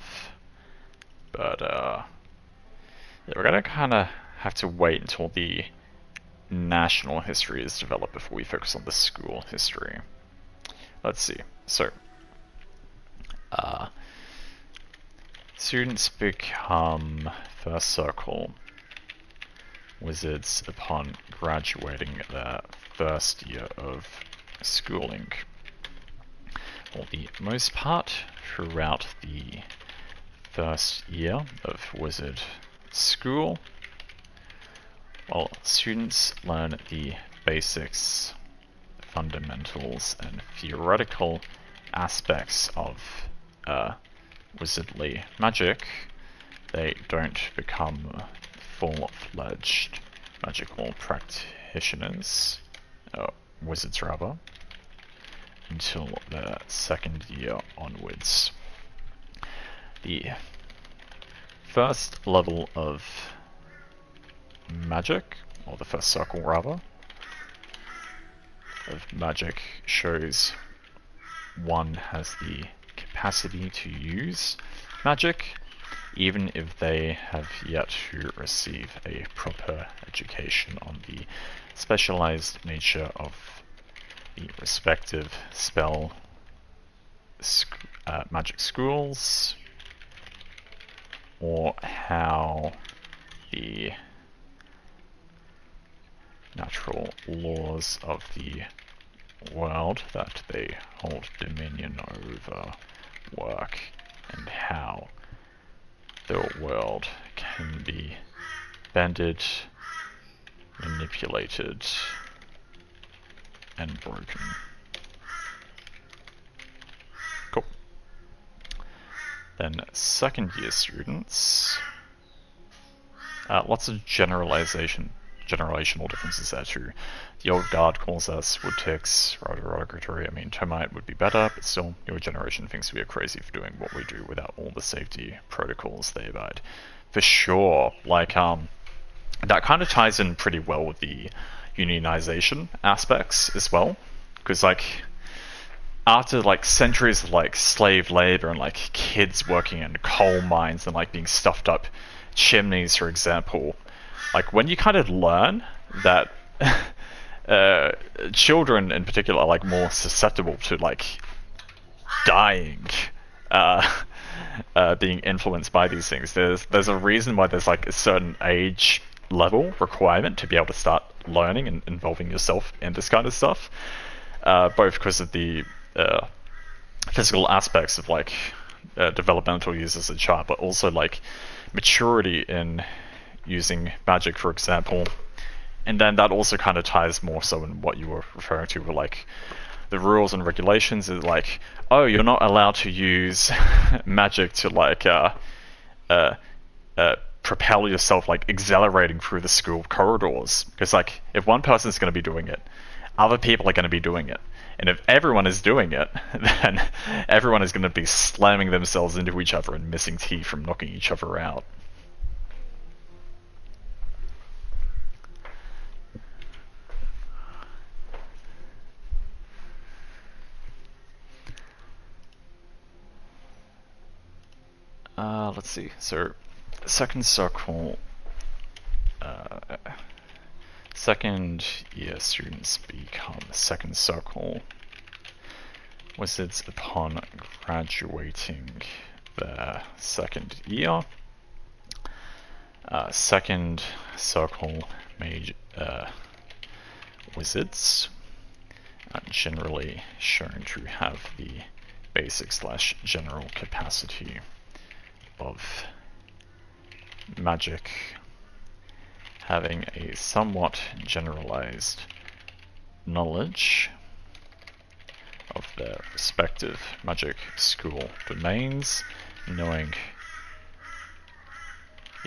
but yeah, we're gonna kind of have to wait until the national history is developed before we focus on the school history. Let's see. So, students become first circle wizards upon graduating their first year of schooling. For the most part, throughout the first year of wizard school, well, students learn the basics, fundamentals, and theoretical aspects of wizardly magic. They don't become full-fledged magical practitioners, wizards rather, until their second year onwards. The first level of magic, or the first circle rather, of magic shows one has the capacity to use magic, even if they have yet to receive a proper education on the specialized nature of the respective spell magic schools, or how the natural laws of the world that they hold dominion over work, and how the world can be bended, manipulated, and broken. Cool. Then second year students, lots of generational differences there too. The old guard calls us wood ticks, derogatory. I mean, termite would be better, but still, your generation thinks we are crazy for doing what we do without all the safety protocols they abide. For sure, like, that kind of ties in pretty well with the unionization aspects as well, because like, after like centuries of like slave labor and like kids working in coal mines and like being stuffed up chimneys, for example, like when you kind of learn that children in particular are like more susceptible to like dying, being influenced by these things. There's a reason why there's like a certain age level requirement to be able to start learning and involving yourself in this kind of stuff, both because of the physical aspects of like developmental use as a child, but also like maturity in using magic, for example. And then that also kind of ties more so in what you were referring to with like the rules and regulations is like, oh, you're not allowed to use magic to like propel yourself like accelerating through the school corridors, because like if one person's going to be doing it, other people are going to be doing it, and if everyone is doing it, then everyone is going to be slamming themselves into each other and missing teeth from knocking each other out. Let's see. So, second circle. Second year students become second circle wizards upon graduating their second year. Second circle wizards are generally shown to have the basic / general capacity of magic, having a somewhat generalized knowledge of their respective magic school domains, knowing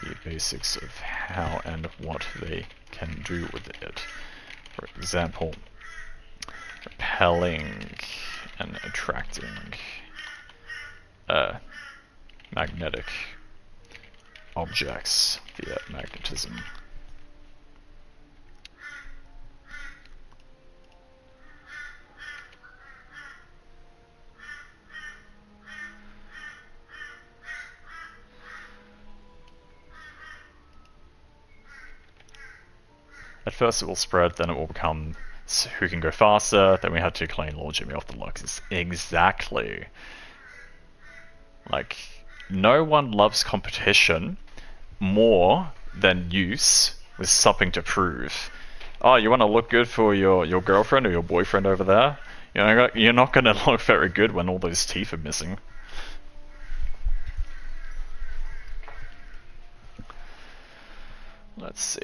the basics of how and what they can do with it. For example, repelling and attracting magnetic objects via magnetism. At first it will spread, then it will become who can go faster, then we had to clean Lord Jimmy off the Luxus. Exactly. Like, no one loves competition more than use with something to prove. Oh, you want to look good for your girlfriend or your boyfriend over there? You're not going to look very good when all those teeth are missing. Let's see.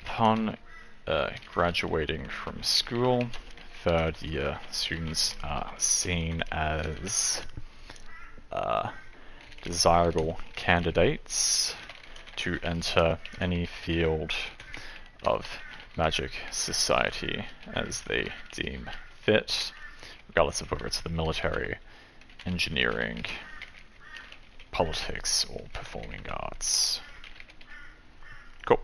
Upon graduating from school, third year students are seen as desirable candidates to enter any field of magic society as they deem fit, regardless of whether it's the military, engineering, politics, or performing arts. Cool.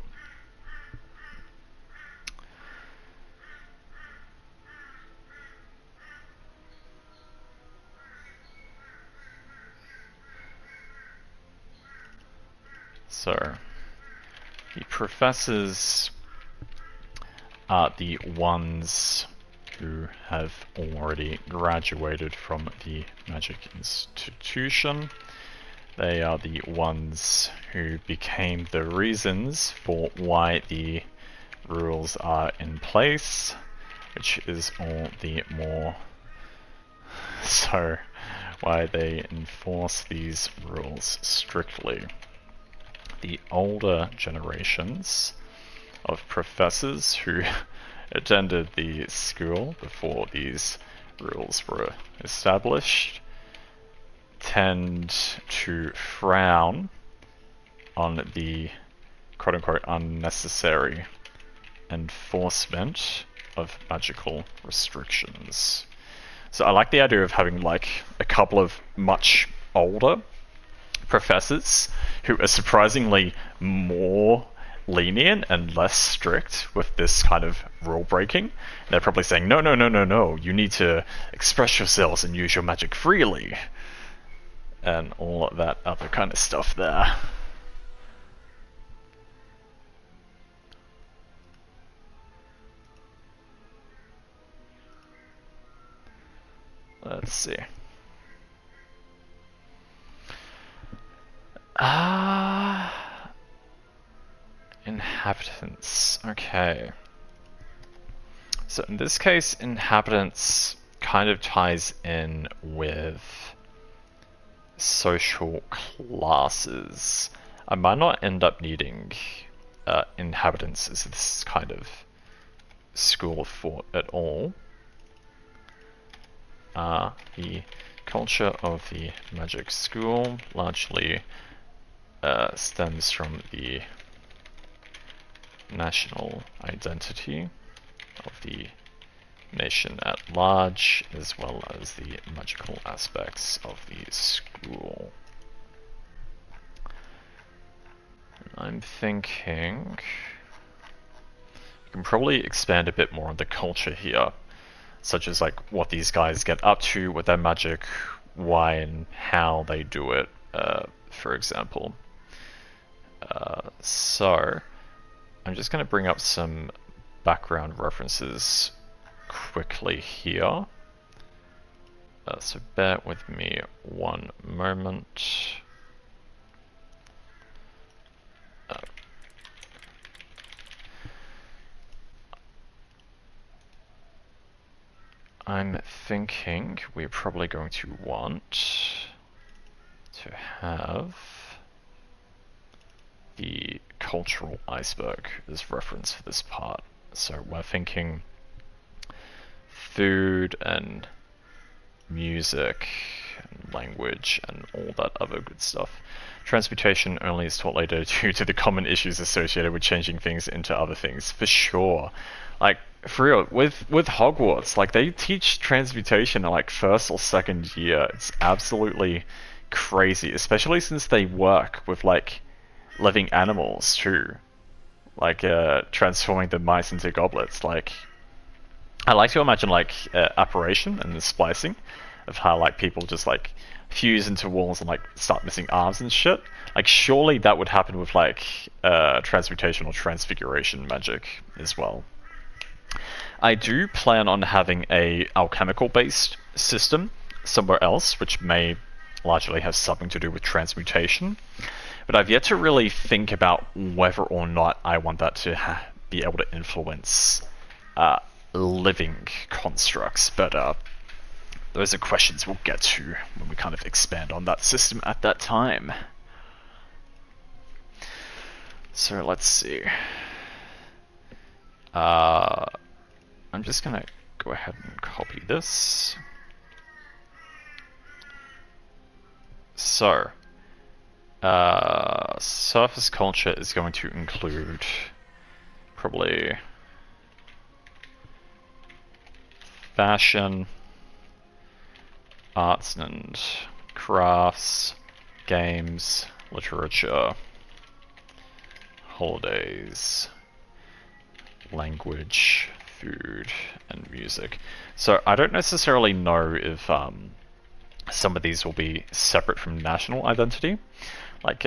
So, the professors are the ones who have already graduated from the magic institution. They are the ones who became the reasons for why the rules are in place, which is all the more so why they enforce these rules strictly. The older generations of professors who attended the school before these rules were established tend to frown on the quote-unquote unnecessary enforcement of magical restrictions. So I like the idea of having like a couple of much older professors who are surprisingly more lenient and less strict with this kind of rule breaking. They're probably saying, no, you need to express yourselves and use your magic freely. and all that other kind of stuff there. Let's see. Inhabitants. Okay. So in this case, inhabitants kind of ties in with social classes. I might not end up needing inhabitants as this kind of school of thought at all. The culture of the magic school largely stems from the national identity of the nation at large, as well as the magical aspects of the school. I'm thinking we can probably expand a bit more on the culture here, such as like what these guys get up to with their magic, why and how they do it, for example. So I'm just going to bring up some background references quickly here. So bear with me one moment. I'm thinking we're probably going to want to have the cultural iceberg as reference for this part. So we're thinking food and music and language and all that other good stuff. Transmutation only is taught later due to the common issues associated with changing things into other things, for sure. Like, for real, with Hogwarts, like, they teach transmutation in like first or second year. It's absolutely crazy, especially since they work with like living animals too, like transforming the mice into goblets. Like, I like to imagine like apparition and the splicing of how like people just like fuse into walls and like start missing arms and shit. Like, surely that would happen with like transmutation or transfiguration magic as well. I do plan on having a alchemical based system somewhere else, which may largely have something to do with transmutation. But I've yet to really think about whether or not I want that to be able to influence living constructs. But those are questions we'll get to when we kind of expand on that system at that time. So let's see. I'm just gonna go ahead and copy this. So, surface culture is going to include probably fashion, arts and crafts, games, literature, holidays, language, food, and music. So I don't necessarily know if some of these will be separate from national identity. Like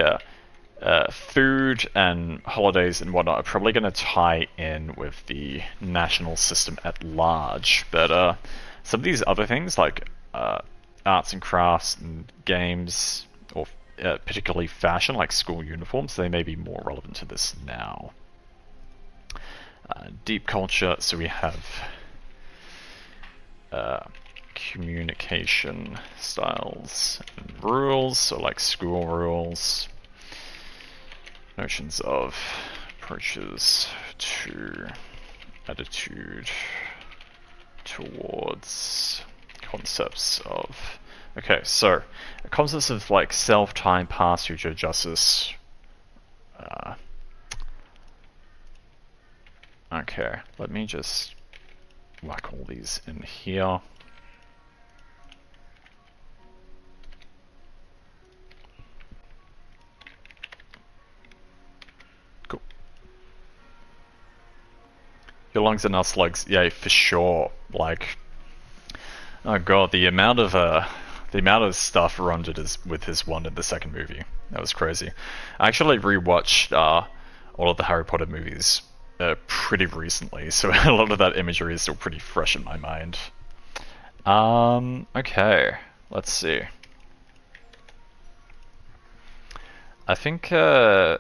food and holidays and whatnot are probably going to tie in with the national system at large. But some of these other things like arts and crafts and games, or particularly fashion like school uniforms, they may be more relevant to this now. Deep culture, so we have communication styles and rules, so like school rules, notions of approaches to attitude towards concepts of, okay, so concepts of like self, time, past, future, justice. Okay, let me just whack all these in here. Cool. Your lungs are now slugs, yeah, for sure. Like, oh god, the amount of The amount of stuff Ron did with his wand in the second movie, that was crazy. I actually rewatched all of the Harry Potter movies pretty recently, so a lot of that imagery is still pretty fresh in my mind. Okay, let's see. I think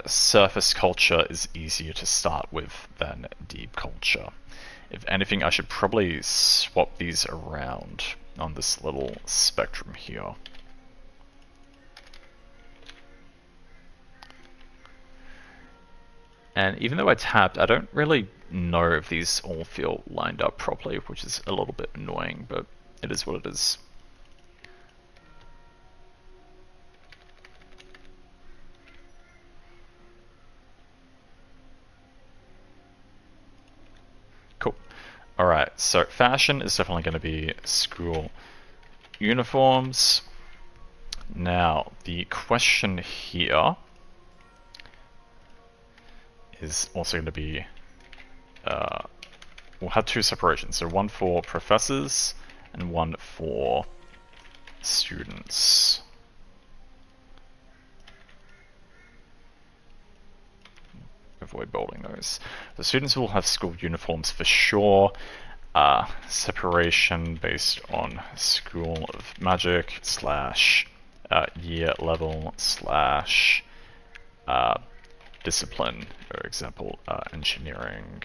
surface culture is easier to start with than deep culture. If anything, I should probably swap these around on this little spectrum here. And even though I tapped, I don't really know if these all feel lined up properly, which is a little bit annoying, but it is what it is. Cool. Alright, so fashion is definitely going to be school uniforms. Now, the question here is also going to be, we'll have two separations. So one for professors and one for students. Avoid bolding those. The students will have school uniforms for sure. Separation based on School of Magic / year level / discipline, for example, engineering,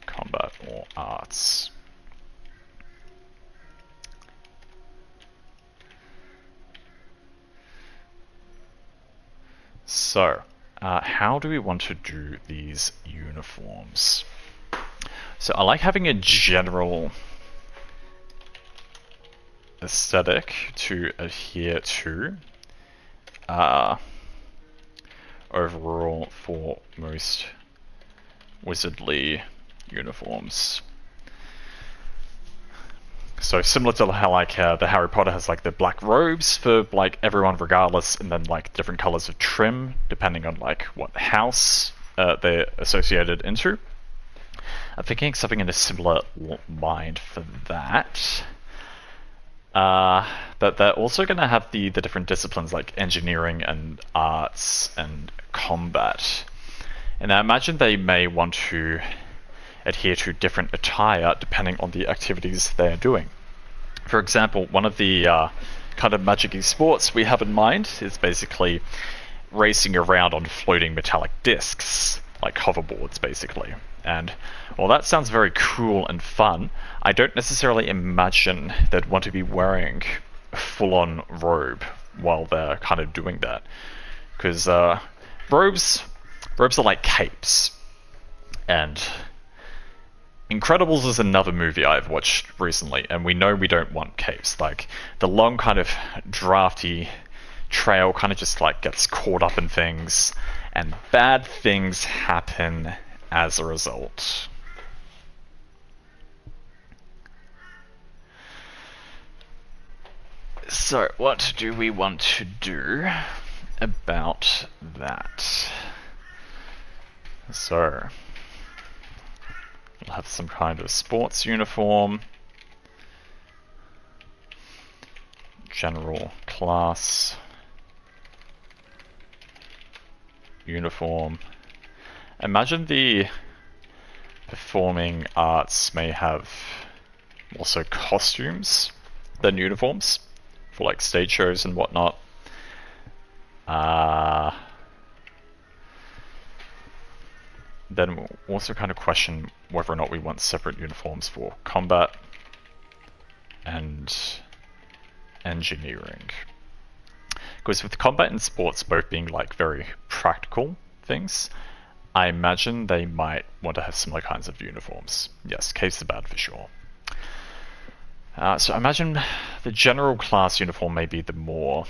combat, or arts. So, how do we want to do these uniforms? So I like having a general aesthetic to adhere to overall for most wizardly uniforms. So similar to how like the Harry Potter has like the black robes for like everyone regardless, and then like different colors of trim depending on like what house they're associated into. I'm thinking something in a similar mind for that. But they're also going to have the different disciplines like engineering and arts and combat. And I imagine they may want to adhere to different attire depending on the activities they're doing. For example, one of the kind of magic-y sports we have in mind is basically racing around on floating metallic discs, like hoverboards basically. And while that sounds very cool and fun, I don't necessarily imagine they'd want to be wearing a full-on robe while they're kind of doing that. Because robes are like capes. And Incredibles is another movie I've watched recently, and we know we don't want capes. Like, the long kind of drafty trail kind of just like gets caught up in things, and bad things happen as a result. So, what do we want to do about that? So, we'll have some kind of sports uniform, general class uniform. Imagine the performing arts may have also costumes than uniforms for like stage shows and whatnot. Then we'll also kind of question whether or not we want separate uniforms for combat and engineering. Because with combat and sports both being like very practical things, I imagine they might want to have similar kinds of uniforms. Yes, capes are bad for sure. So I imagine the general class uniform may be the more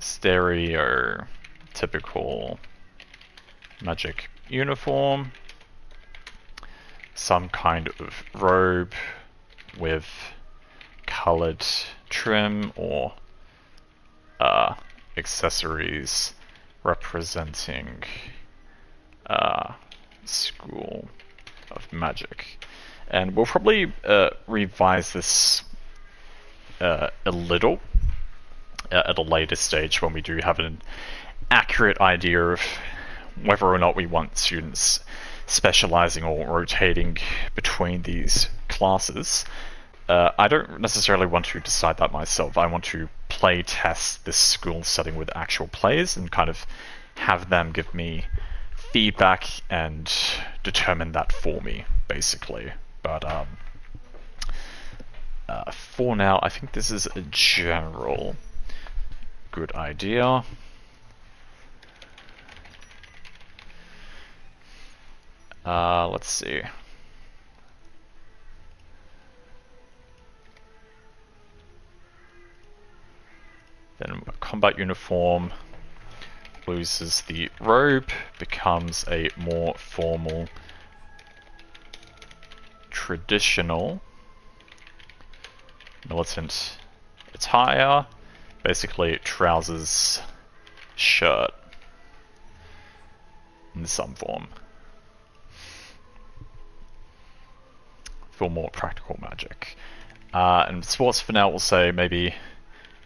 stereotypical magic uniform. Some kind of robe with colored trim or accessories representing School of Magic. And we'll probably revise this a little at a later stage when we do have an accurate idea of whether or not we want students specializing or rotating between these classes. I don't necessarily want to decide that myself. I want to play test this school setting with actual players and kind of have them give me feedback and determine that for me, basically. But for now, I think this is a general good idea. Let's see. Then combat uniform loses the robe, becomes a more formal, traditional militant attire, basically trousers, shirt in some form, for more practical magic. And sports for now we'll say maybe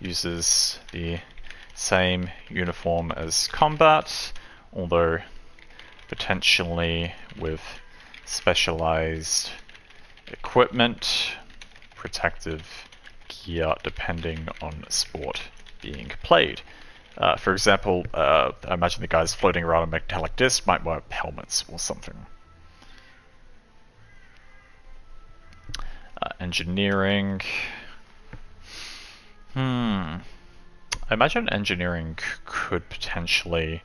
uses the same uniform as combat, although potentially with specialized equipment, protective gear depending on sport being played. For example, I imagine the guys floating around a metallic disc might wear helmets or something. Engineering. I imagine engineering could potentially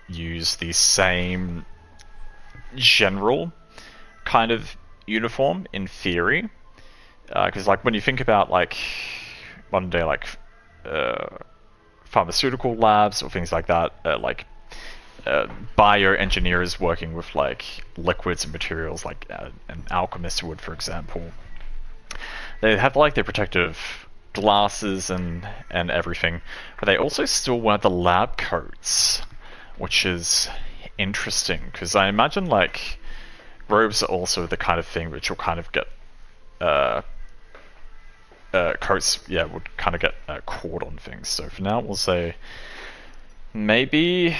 use the same general kind of uniform in theory, because like when you think about like modern day like pharmaceutical labs or things like that, bioengineers working with like liquids and materials like an alchemist would, for example. They have like their protective glasses and everything, but they also still wear the lab coats, which is interesting because I imagine like robes are also the kind of thing which will kind of get coats, yeah, would kind of get caught on things. So for now we'll say maybe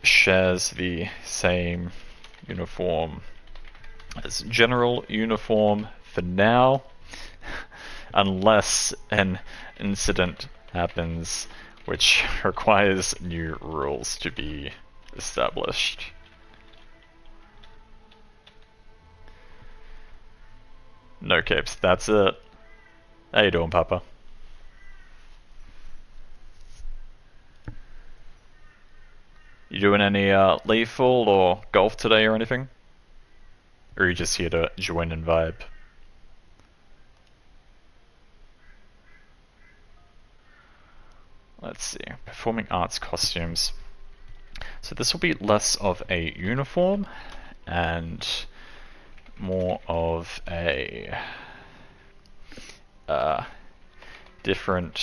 shares the same uniform as general uniform for now, unless an incident happens which requires new rules to be established. No capes, that's it. How you doing, Papa? You doing any lethal or golf today or anything? Or are you just here to join and vibe? Let's see, performing arts costumes. So this will be less of a uniform and more of a different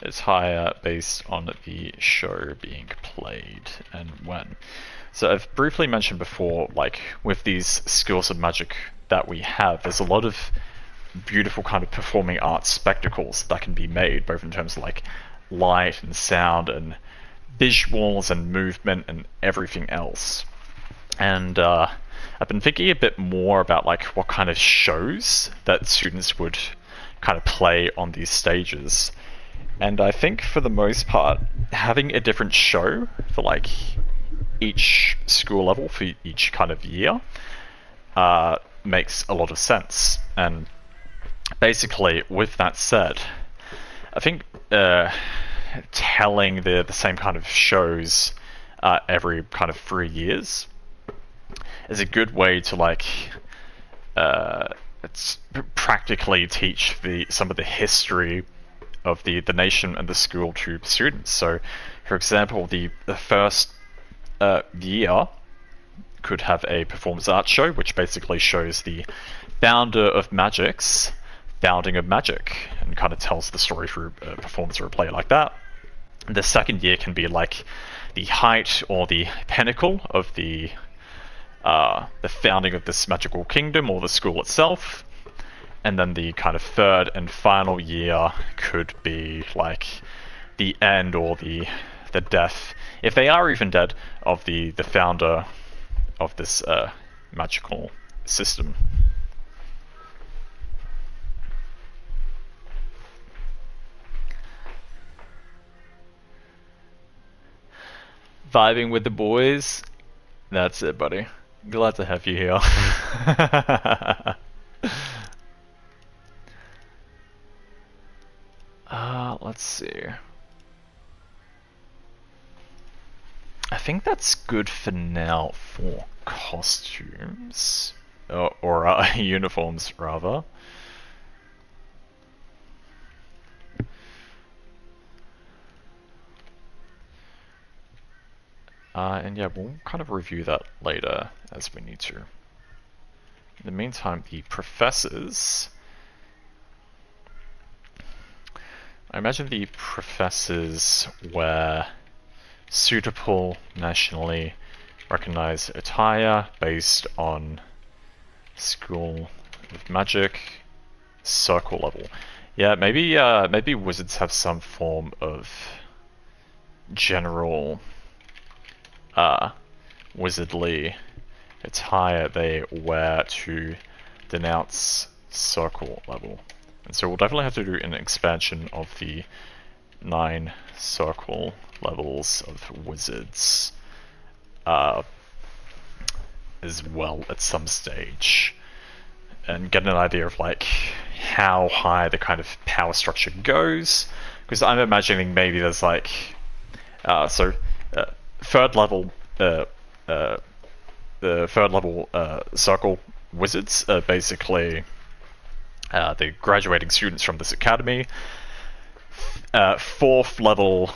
attire based on the show being played and when. So I've briefly mentioned before, like with these skills of magic that we have, there's a lot of beautiful kind of performing arts spectacles that can be made, both in terms of like light and sound and visuals and movement and everything else. And I've been thinking a bit more about like what kind of shows that students would kind of play on these stages. And I think for the most part, having a different show for like each school level for each kind of year makes a lot of sense. And basically, with that said, I think telling the same kind of shows every kind of 3 years is a good way to like it's practically teach some of the history of the nation and the school to students. So, for example, the first year could have a performance arts show, which basically shows the founder of Magic's founding of Magic and kind of tells the story through a performance or a play like that. The second year can be like the height or the pinnacle of the founding of this magical kingdom or the school itself. and then the kind of third and final year could be like the end or the death, if they are even dead, of the founder of this magical system. Vibing with the boys. That's it, buddy. Glad to have you here. Let's see. I think that's good for now for costumes. Or uniforms, rather. And yeah, we'll kind of review that later as we need to. In the meantime, the professors... I imagine the professors wear suitable nationally recognized attire based on School of Magic circle level. Yeah, maybe wizards have some form of general wizardly attire they wear to denounce circle level. And so we'll definitely have to do an expansion of the 9 circle levels of wizards as well at some stage, and get an idea of like how high the kind of power structure goes, because I'm imagining maybe there's like third level the third level circle wizards are basically the graduating students from this academy. Fourth level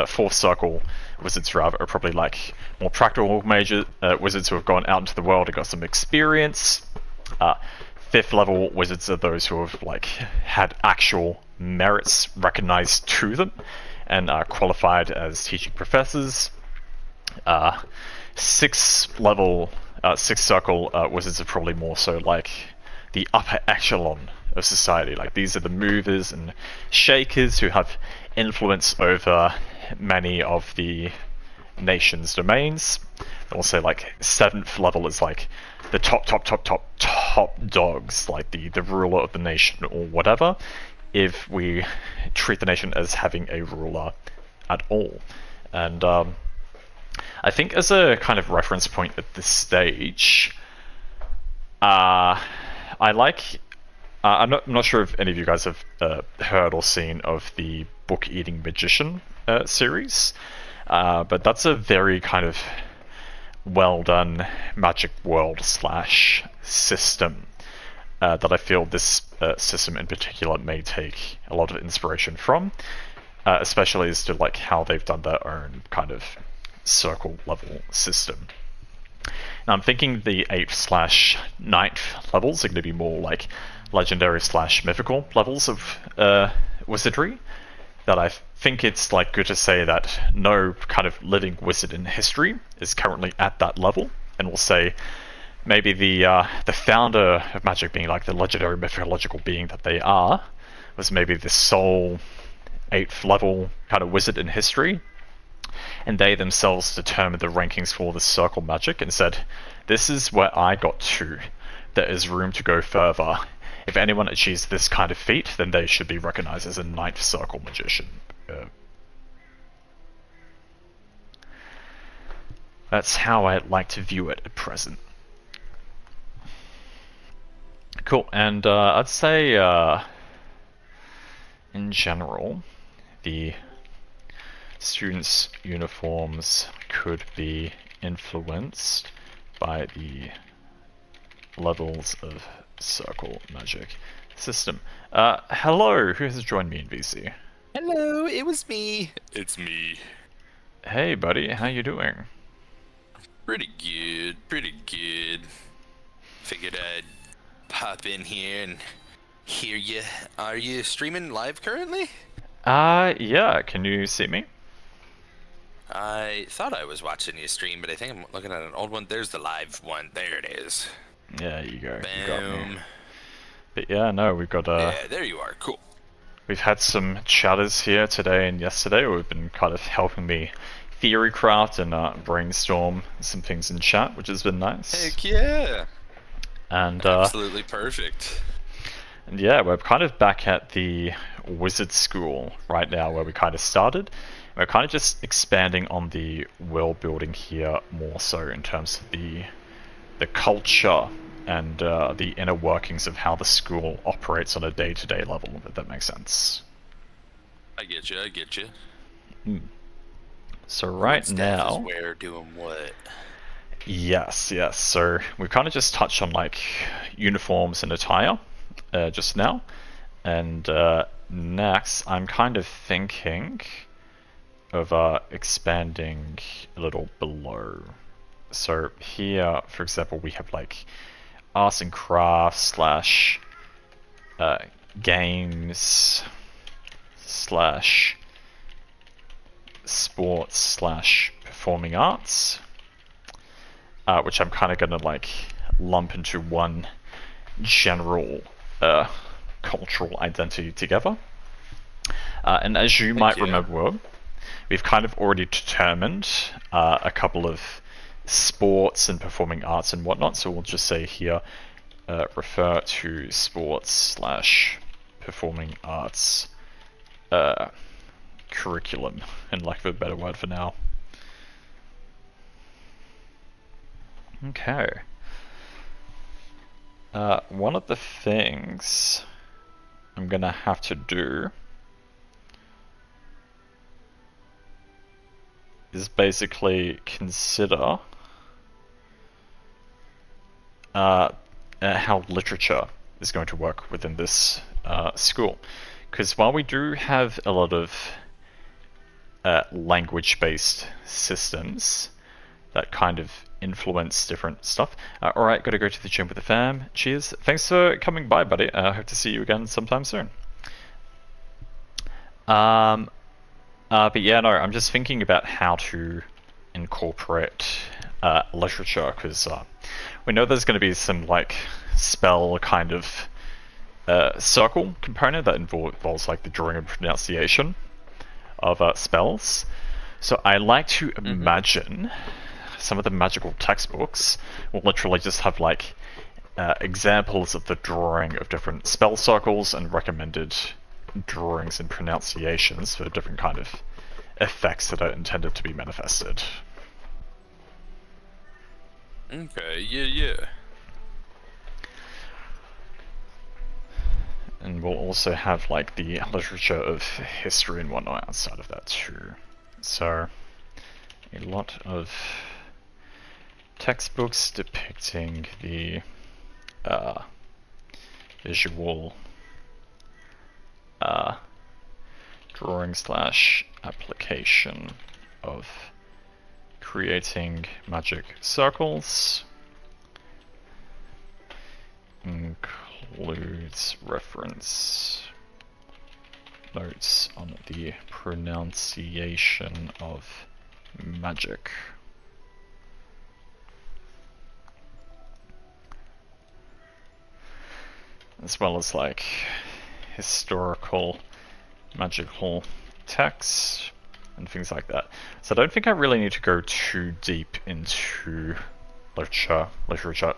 fourth circle wizards rather are probably like more practical major wizards who have gone out into the world and got some experience. Fifth level wizards are those who have like had actual merits recognized to them and are qualified as teaching professors. Sixth circle wizards are probably more so like the upper echelon of society. Like these are the movers and shakers who have influence over many of the nation's domains. And also like 7th level is like the top dogs, like the ruler of the nation or whatever, if we treat the nation as having a ruler at all. And I think as a kind of reference point at this stage, I'm not sure if any of you guys have heard or seen of the Book Eating Magician series, but that's a very kind of well done magic world / system that I feel this system in particular may take a lot of inspiration from, especially as to like how they've done their own kind of circle level system. Now I'm thinking the 8th / 9th levels are going to be more like legendary / mythical levels of wizardry. That I think it's like good to say that no kind of living wizard in history is currently at that level, and we'll say maybe the founder of magic, being like the legendary mythological being that they are, was maybe the sole 8th level kind of wizard in history. And they themselves determined the rankings for the circle magic and said, this is where I got to. There is room to go further. If anyone achieves this kind of feat, then they should be recognized as a 9th circle magician. That's how I like to view it at present. Cool, and I'd say in general, the students' uniforms could be influenced by the levels of circle magic system. Hello, who has joined me in VC? Hello, it was me. It's me. Hey buddy, how you doing? Pretty good. Figured I'd pop in here and hear you. Are you streaming live currently? Yeah, can you see me? I thought I was watching you stream, but I think I'm looking at an old one. There's the live one. There it is. Yeah, you go. You got me. Boom. But yeah, no, we've got Yeah, there you are. Cool. we've had some chatters here today and yesterday who have been kind of helping me theory craft and brainstorm some things in chat, which has been nice. Heck yeah. And Absolutely perfect. and yeah, we're kind of back at the wizard school right now where we kind of started. We're kind of just expanding on the world building here more so in terms of the culture and the inner workings of how the school operates on a day-to-day level, if that makes sense. I get you. I get you. So right Staff is now, where doing what? yes. So we kind of just touched on like uniforms and attire just now, and next I'm kind of thinking of expanding a little below. So here, for example, we have like arts and crafts slash games slash sports slash performing arts, which I'm kind of gonna like lump into one general cultural identity together. And as you might remember, we've kind of already determined a couple of sports and performing arts and whatnot, so we'll just say here refer to sports slash performing arts curriculum, in lack of a better word for now. Okay. One of the things I'm gonna have to do is basically consider how literature is going to work within this school. Because while we do have a lot of language-based systems that kind of influence different stuff. Alright, gotta go to the gym with the fam. Cheers. Thanks for coming by, buddy. I hope to see you again sometime soon. But yeah, no, I'm just thinking about how to incorporate literature, because we know there's going to be some like spell kind of circle component that involves like the drawing and pronunciation of spells. So I like to imagine some of the magical textbooks will literally just have like examples of the drawing of different spell circles and recommended drawings and pronunciations for different kind of effects that are intended to be manifested. Okay, yeah. And we'll also have like the literature of history and whatnot outside of that too. So a lot of textbooks depicting the visual drawing slash application of creating magic circles. Includes reference notes on the pronunciation of magic. As well as like historical magical text and things like that. So I don't think I really need to go too deep into literature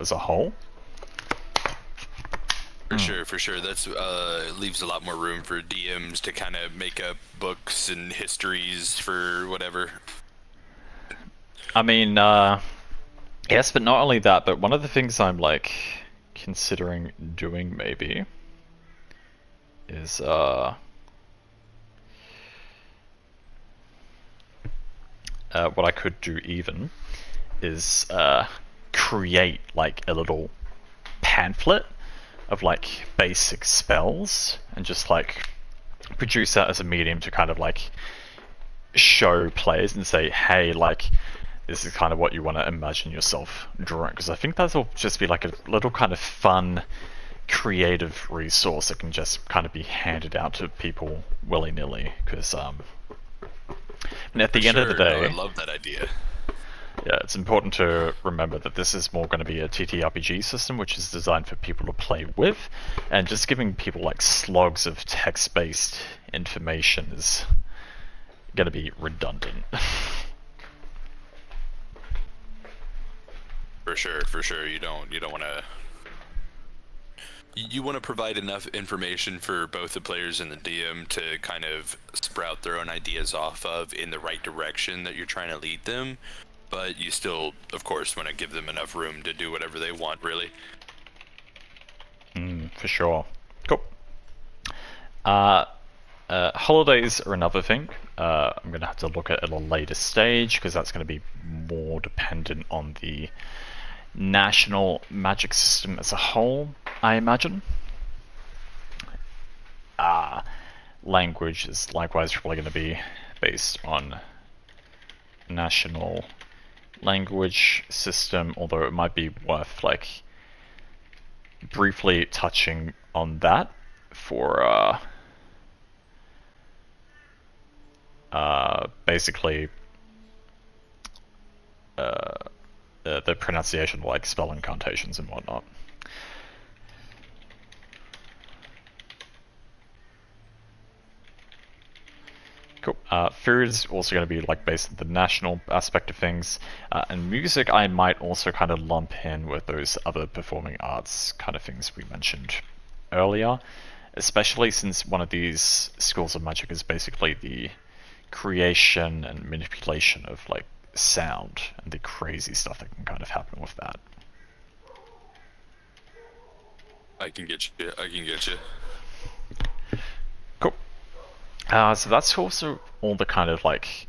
as a whole. For sure. That's leaves a lot more room for DMs to kind of make up books and histories for whatever. I mean, yes, but not only that, but one of the things I'm like considering doing maybe is what I could do even is create like a little pamphlet of like basic spells and just like produce that as a medium to kind of like show players and say, hey, like this is kind of what you want to imagine yourself drawing, because I think that'll just be like a little kind of fun creative resource that can just kind of be handed out to people willy-nilly, because and at the end of the day, I love that idea. Yeah, it's important to remember that this is more going to be a TTRPG system, which is designed for people to play with, and just giving people like slugs of text-based information is going to be redundant. For sure. You don't want to. You want to provide enough information for both the players and the DM to kind of sprout their own ideas off of in the right direction that you're trying to lead them, but you still, of course, want to give them enough room to do whatever they want, really. For sure. Cool. Holidays are another thing. I'm going to have to look at a later stage because that's going to be more dependent on the national magic system as a whole, I imagine. Language is likewise probably going to be based on national language system, although it might be worth like briefly touching on that for basically the pronunciation, like spell incantations and whatnot. Cool. Food is also going to be like based on the national aspect of things, and music I might also kind of lump in with those other performing arts kind of things we mentioned earlier, especially since one of these schools of magic is basically the creation and manipulation of like sound and the crazy stuff that can kind of happen with that. I can get you. Cool. So that's also all the kind of like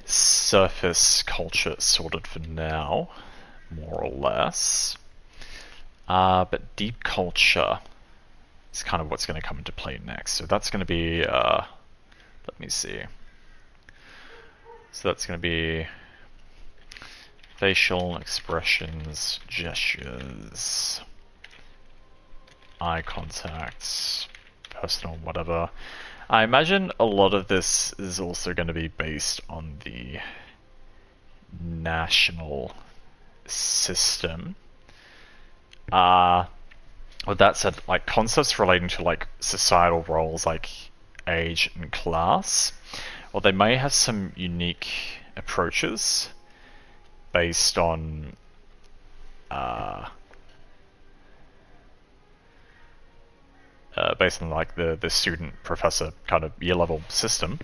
surface culture sorted for now, more or less. But deep culture is kind of what's going to come into play next. So that's going to be, let me see. So that's going to be facial expressions, gestures, eye contact, personal whatever. I imagine a lot of this is also going to be based on the national system. With that said, like concepts relating to like societal roles like age and class, well, they may have some unique approaches based on like the student professor kind of year level system.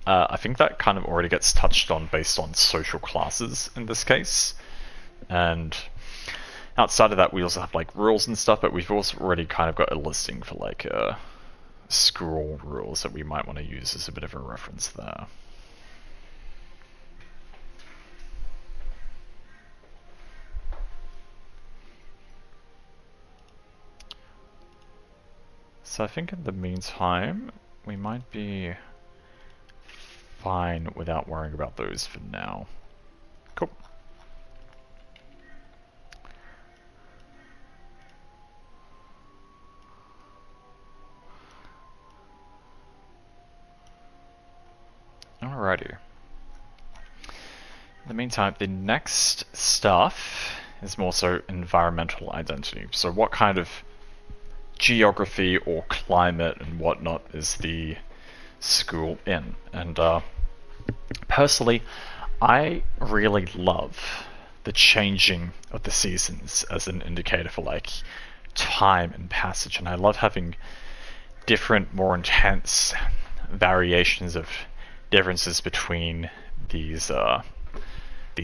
I think that kind of already gets touched on based on social classes in this case, and outside of that we also have like rules and stuff, but we've also already kind of got a listing for like school rules that we might want to use as a bit of a reference there. So I think in the meantime, we might be fine without worrying about those for now. Cool. Alrighty. In the meantime, the next stuff is more so environmental identity. So what kind of geography or climate and whatnot is the school in? And personally, I really love the changing of the seasons as an indicator for like time and passage, and I love having different, more intense variations of differences between these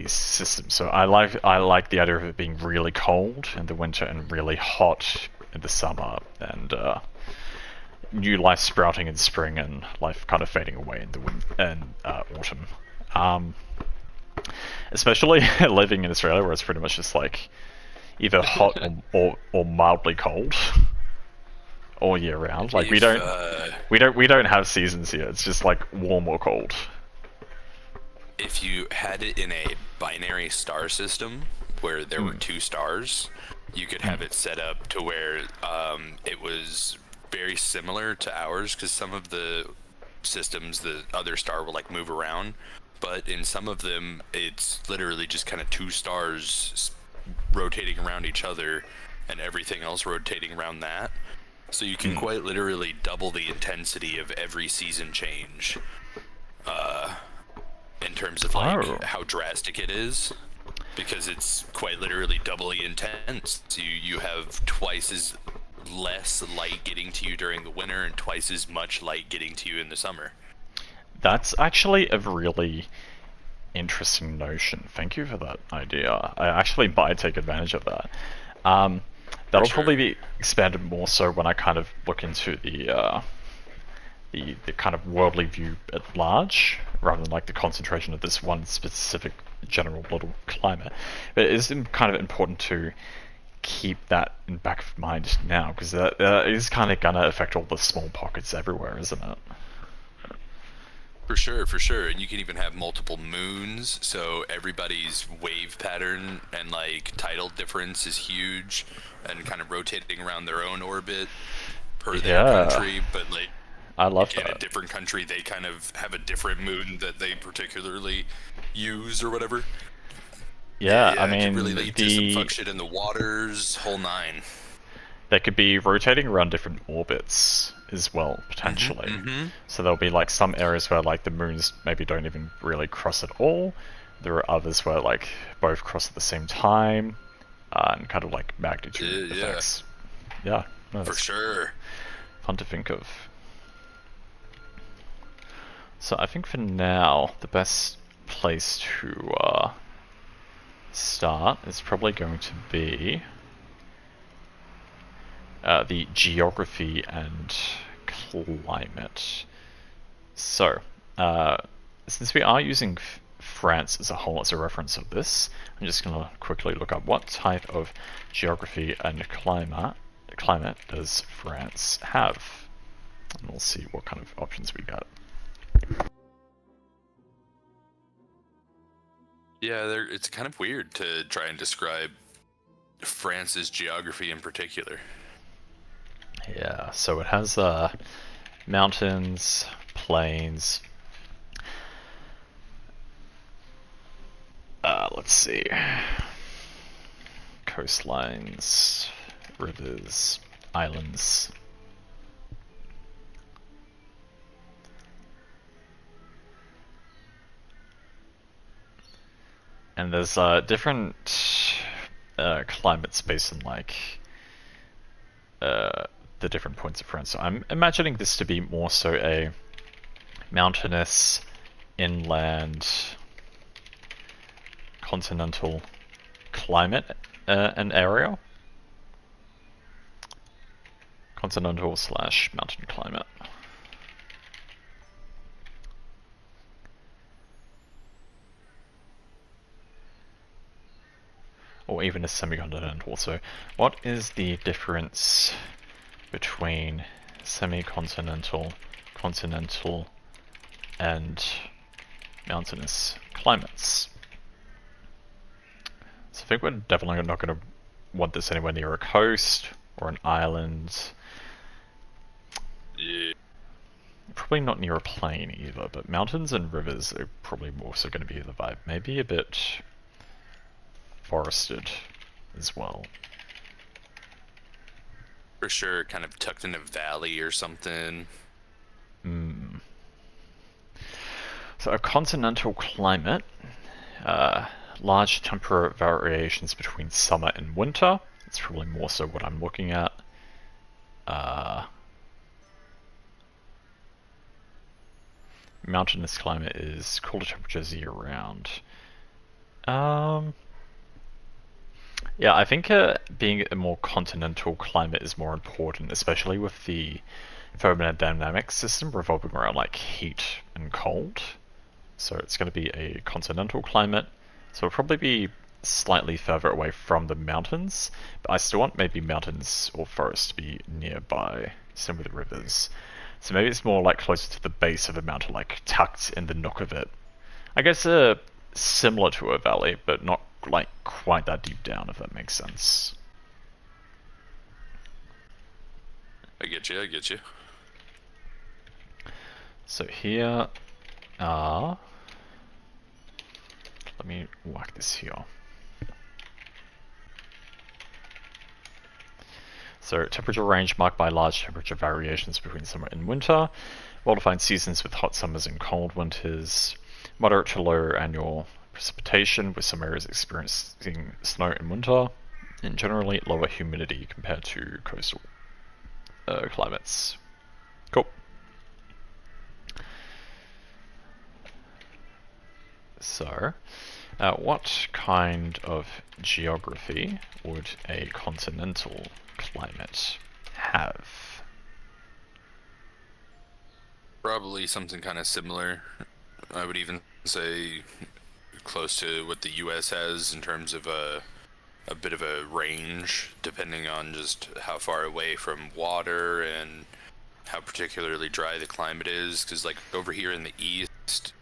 systems. So I like the idea of it being really cold in the winter and really hot in the summer, and new life sprouting in spring and life kind of fading away in the autumn. Especially living in Australia, where it's pretty much just like either hot or mildly cold all year round. Like we don't have seasons here. It's just like warm or cold. If you had it in a binary star system where there were two stars, you could have it set up to where it was very similar to ours, because some of the systems, the other star will like move around, but in some of them, it's literally just kind of two stars rotating around each other, and everything else rotating around that. So you can quite literally double the intensity of every season change, in terms of like Oh. how drastic it is, because it's quite literally doubly intense. You have twice as less light getting to you during the winter and twice as much light getting to you in the summer. That's actually a really interesting notion. Thank you for that idea. I actually might take advantage of that. That'll sure. probably be expanded more so when I kind of look into the kind of worldly view at large, rather than like the concentration of this one specific general little climate. But it is kind of important to keep that in back of mind now, because that is kind of gonna affect all the small pockets everywhere, isn't it? For sure, for sure. And you can even have multiple moons, so everybody's wave pattern and like tidal difference is huge and kind of rotating around their own orbit per their Yeah, country, but like I love in a that. different country they kind of have a different moon that they particularly use or whatever. Yeah, Yeah, I yeah, it could really mean lead to some fuck shit in the waters, whole nine. they could be rotating around different orbits as well, potentially. Mm-hmm. So there'll be like some areas where like the moons maybe don't even really cross at all. There are others where like both cross at the same time, and kind of like magnitude Yeah, effects. Yeah, no, for that's sure. fun to think of. So I think for now, the best place to start is probably going to be the geography and climate. So, since we are using France as a whole as a reference of this, I'm just going to quickly look up what type of geography and climate does France have, and we'll see what kind of options we got. Yeah, it's kind of weird to try and describe France's geography in particular. Yeah, so it has mountains, plains. Let's see, coastlines, rivers, islands. And there's different climates based on like the different points of France. So I'm imagining this to be more so a mountainous, inland, continental climate and area. Continental / mountain climate. Or even a semi-continental. So what is the difference between semi-continental, continental, and mountainous climates? So I think we're definitely not going to want this anywhere near a coast or an island. Yeah. Probably not near a plain either, but mountains and rivers are probably also going to be the vibe. Maybe a bit forested as well. For sure, kind of tucked in a valley or something. So a continental climate, large temperature variations between summer and winter. That's probably more so what I'm looking at. Mountainous climate is cooler temperatures year round. Yeah, I think being a more continental climate is more important, especially with the thermodynamic system revolving around like heat and cold. So it's going to be a continental climate. So it'll probably be slightly further away from the mountains, but I still want maybe mountains or forests to be nearby, same with the rivers. So maybe it's more like closer to the base of a mountain, like tucked in the nook of it. I guess similar to a valley, but not like quite that deep down, if that makes sense. I get you, I get you. So here are let me whack this here. So temperature range marked by large temperature variations between summer and winter. Well-defined seasons with hot summers and cold winters. Moderate to low annual precipitation, with some areas experiencing snow in winter. And generally lower humidity compared to coastal climates. Cool. So, what kind of geography would a continental climate have? Probably something kind of similar. I would even say close to what the US has in terms of a bit of a range, depending on just how far away from water and how particularly dry the climate is. Because like over here in the east,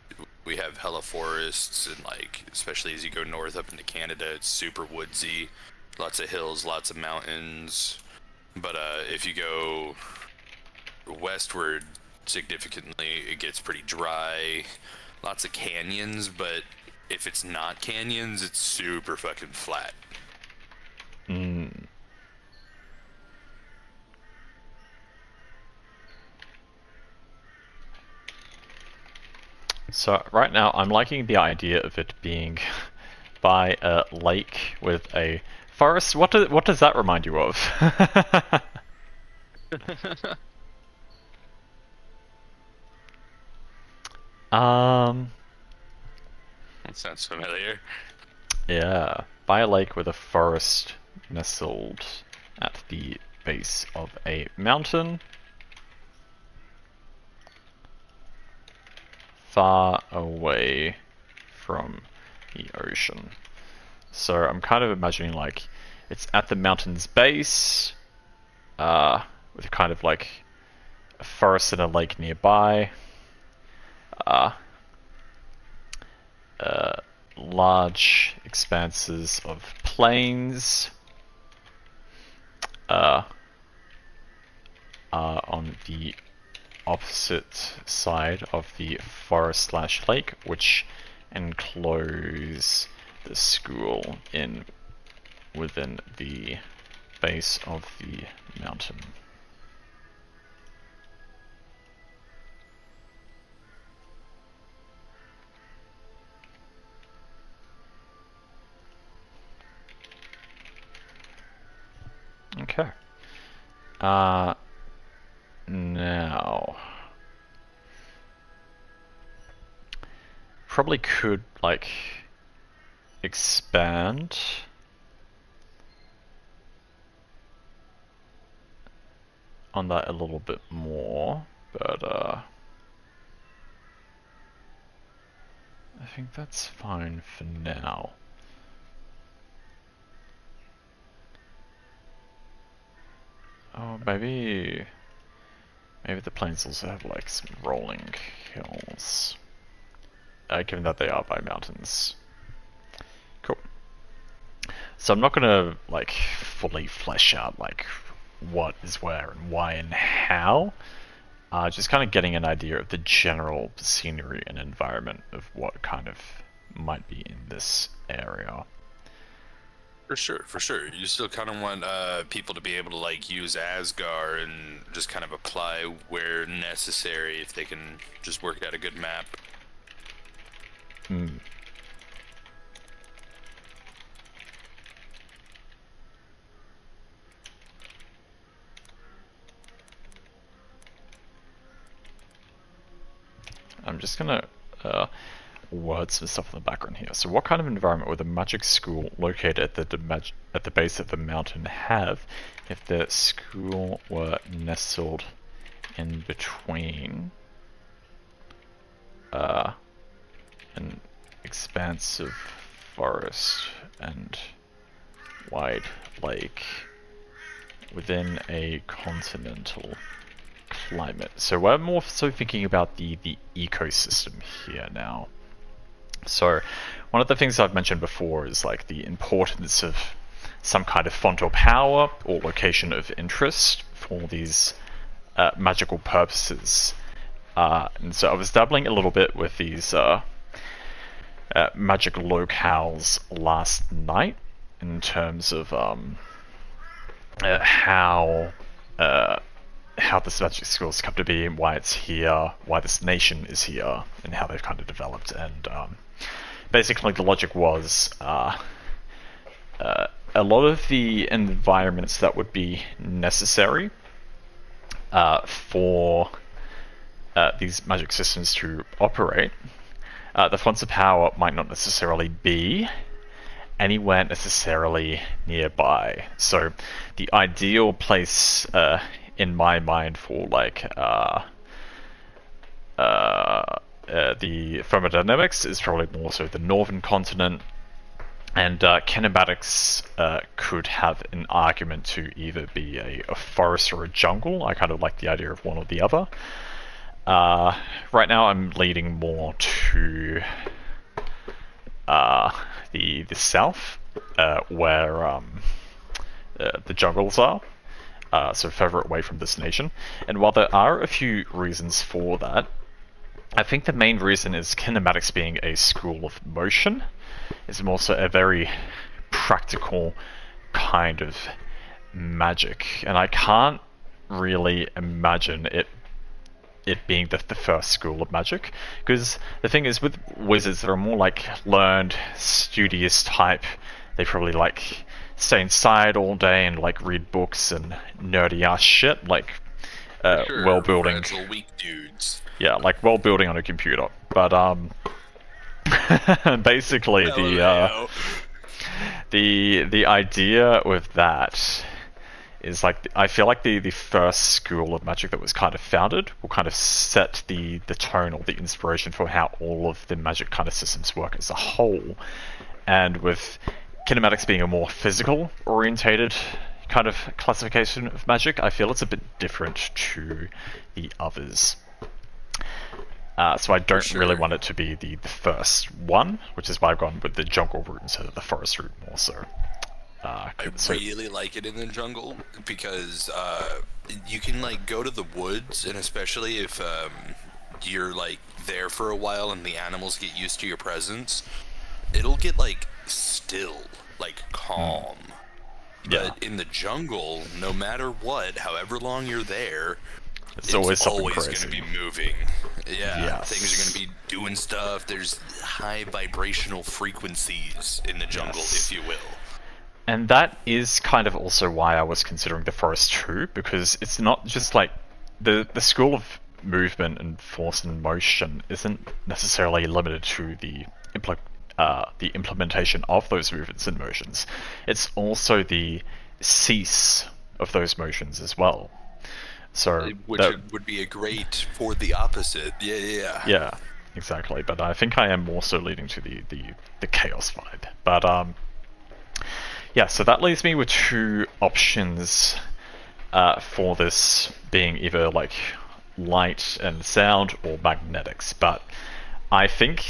we have hella forests, and like especially as you go north up into Canada, it's super woodsy, lots of hills, lots of mountains. But if you go westward significantly, it gets pretty dry, lots of canyons, but if it's not canyons, it's super fucking flat. So right now I'm liking the idea of it being by a lake with a forest. What does that remind you of? That sounds familiar. Yeah, by a lake with a forest nestled at the base of a mountain, far away from the ocean. So I'm kind of imagining like it's at the mountain's base, with kind of like a forest and a lake nearby. Large expanses of plains are on the opposite side of the forest/lake, which enclose the school within the base of the mountain. Okay. Now, probably could like expand on that a little bit more, but I think that's fine for now. Oh, maybe the plains also have like some rolling hills, given that they are by mountains. Cool. So I'm not gonna like fully flesh out like what is where and why and how. Just kind of getting an idea of the general scenery and environment of what kind of might be in this area. For sure. You still kind of want people to be able to like use Asgard and just kind of apply where necessary if they can just work out a good map. I'm just gonna word some stuff in the background here. So what kind of environment would the magic school located at the base of the mountain have if the school were nestled in between an expansive forest and wide lake within a continental climate? So we're more so thinking about the ecosystem here now. So one of the things I've mentioned before is like the importance of some kind of font or power or location of interest for these magical purposes. And so I was dabbling a little bit with these magic locales last night in terms of how this magic school's come to be and why it's here, why this nation is here, and how they've kind of developed. And basically, the logic was a lot of the environments that would be necessary for these magic systems to operate, the fonts of power might not necessarily be anywhere necessarily nearby. So the ideal place in my mind for like the thermodynamics is probably more so the northern continent, and kinematics could have an argument to either be a forest or a jungle. I kind of like the idea of one or the other. Right now I'm leaning more to the south, where the jungles are, so further away from this nation. And while there are a few reasons for that, I think the main reason is kinematics being a school of motion is more so a very practical kind of magic, and I can't really imagine it being the first school of magic, because the thing is with wizards, they're more like learned, studious type. They probably like stay inside all day and like read books and nerdy ass shit, like world building. Fragile, weak dudes. Yeah, like world building on a computer. But basically the idea with that is like, I feel like the first school of magic that was kind of founded will kind of set the tone or the inspiration for how all of the magic kind of systems work as a whole. And with kinematics being a more physical orientated kind of classification of magic, I feel it's a bit different to the others. So I don't really want it to be the first one, which is why I've gone with the jungle route instead of the forest route more so. I really like it in the jungle because you can like go to the woods, and especially if you're like there for a while and the animals get used to your presence, it'll get like still, like calm. Yeah. But in the jungle, no matter what, however long you're there, it's always going crazy. to be moving. Yeah, Yes. things are going to be doing stuff. There's high vibrational frequencies in the jungle, Yes. if you will. And that is kind of also why I was considering the forest too, because it's not just like the school of movement and force and motion isn't necessarily limited to the implementation of those movements and motions. It's also the cease of those motions as well. So which would be a great for the opposite. Yeah. Yeah, exactly. But I think I am more so leading to the chaos vibe. But yeah, so that leaves me with two options for this being either like light and sound or magnetics. But I think,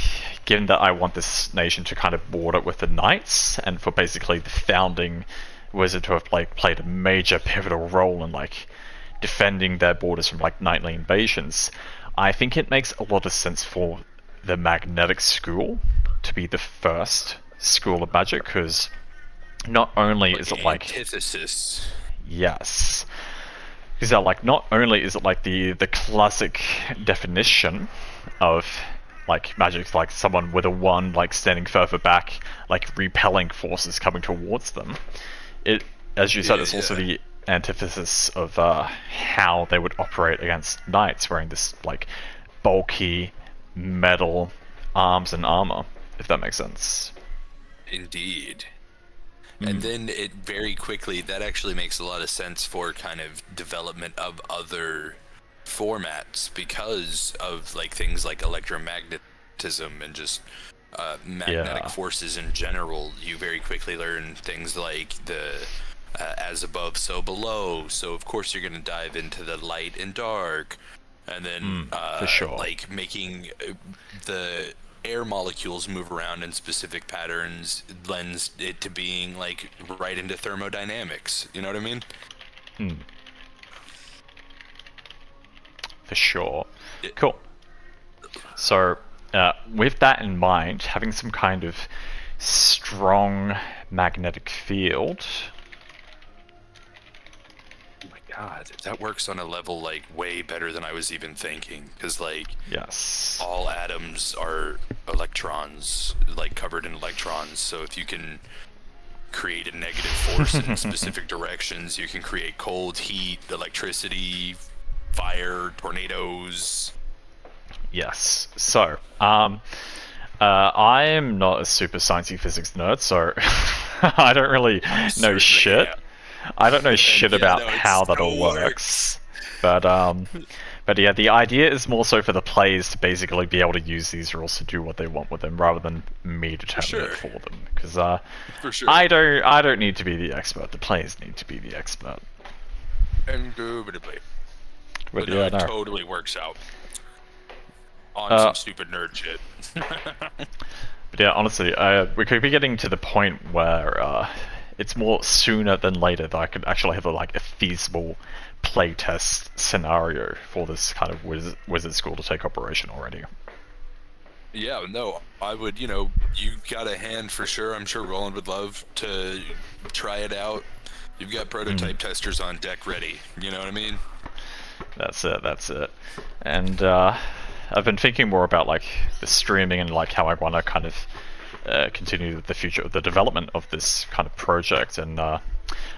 given that I want this nation to kind of border with the knights, and for basically the founding wizard to have like played a major pivotal role in like defending their borders from like knightly invasions, I think it makes a lot of sense for the magnetic school to be the first school of magic, because not only is it like antithesis. Yes. Because like not only is it like the classic definition of like magic, like someone with a wand like standing further back, like repelling forces coming towards them. It, as you said, it's also the antithesis of how they would operate against knights wearing this like bulky metal arms and armor, if that makes sense. Indeed. And then it very quickly, that actually makes a lot of sense for kind of development of other formats, because of like things like electromagnetism and just magnetic forces in general. You very quickly learn things like the as above, so below. So of course you're going to dive into the light and dark, and then for sure. like making the air molecules move around in specific patterns lends it to being like right into thermodynamics. You know what I mean? For sure. Cool. So with that in mind, having some kind of strong magnetic field. Oh my god, that works on a level like way better than I was even thinking. Because like, Yes. all atoms are electrons, like covered in electrons. So if you can create a negative force in specific directions, you can create cold, heat, electricity, fire, tornadoes. Yes. So, I am not a super sciencey physics nerd, so I don't really know shit. Am. I don't know shit yeah, about no, it how that all still works. But yeah, the idea is more so for the players to basically be able to use these rules to do what they want with them, rather than me determining it for them. Because For sure. I don't need to be the expert. The players need to be the expert. Indubitably. But no, yeah, it no. totally works out. On some stupid nerd shit. But yeah, honestly, we could be getting to the point where it's more sooner than later that I could actually have a feasible playtest scenario for this kind of wizard school to take operation already. Yeah, no, I would, you got a hand for sure. I'm sure Roland would love to try it out. You've got prototype testers on deck ready, you know what I mean? That's it. And I've been thinking more about the streaming and how I want to kind of continue the future of the development of this kind of project. And I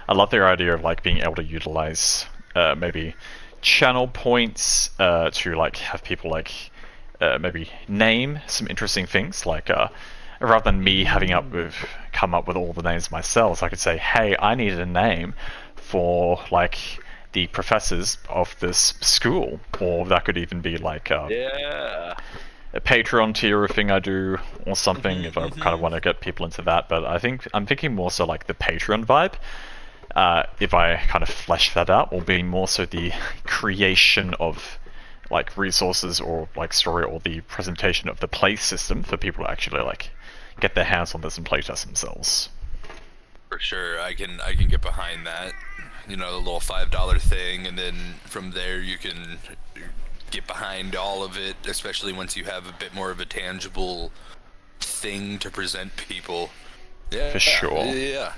love their idea of being able to utilize maybe channel points to have people maybe name some interesting things, rather than me having come up with all the names myself. I could say, hey, I need a name for the professors of this school, or that could even be Yeah. a Patreon tier thing I do, or something, if I kind of want to get people into that. But I'm thinking more so the Patreon vibe. If I kind of flesh that out, will be more so the creation of resources or story, or the presentation of the play system for people to actually get their hands on this and playtest themselves. For sure, I can get behind that. The little $5 thing, and then from there you can get behind all of it, especially once you have a bit more of a tangible thing to present people. Yeah, for sure. Yeah.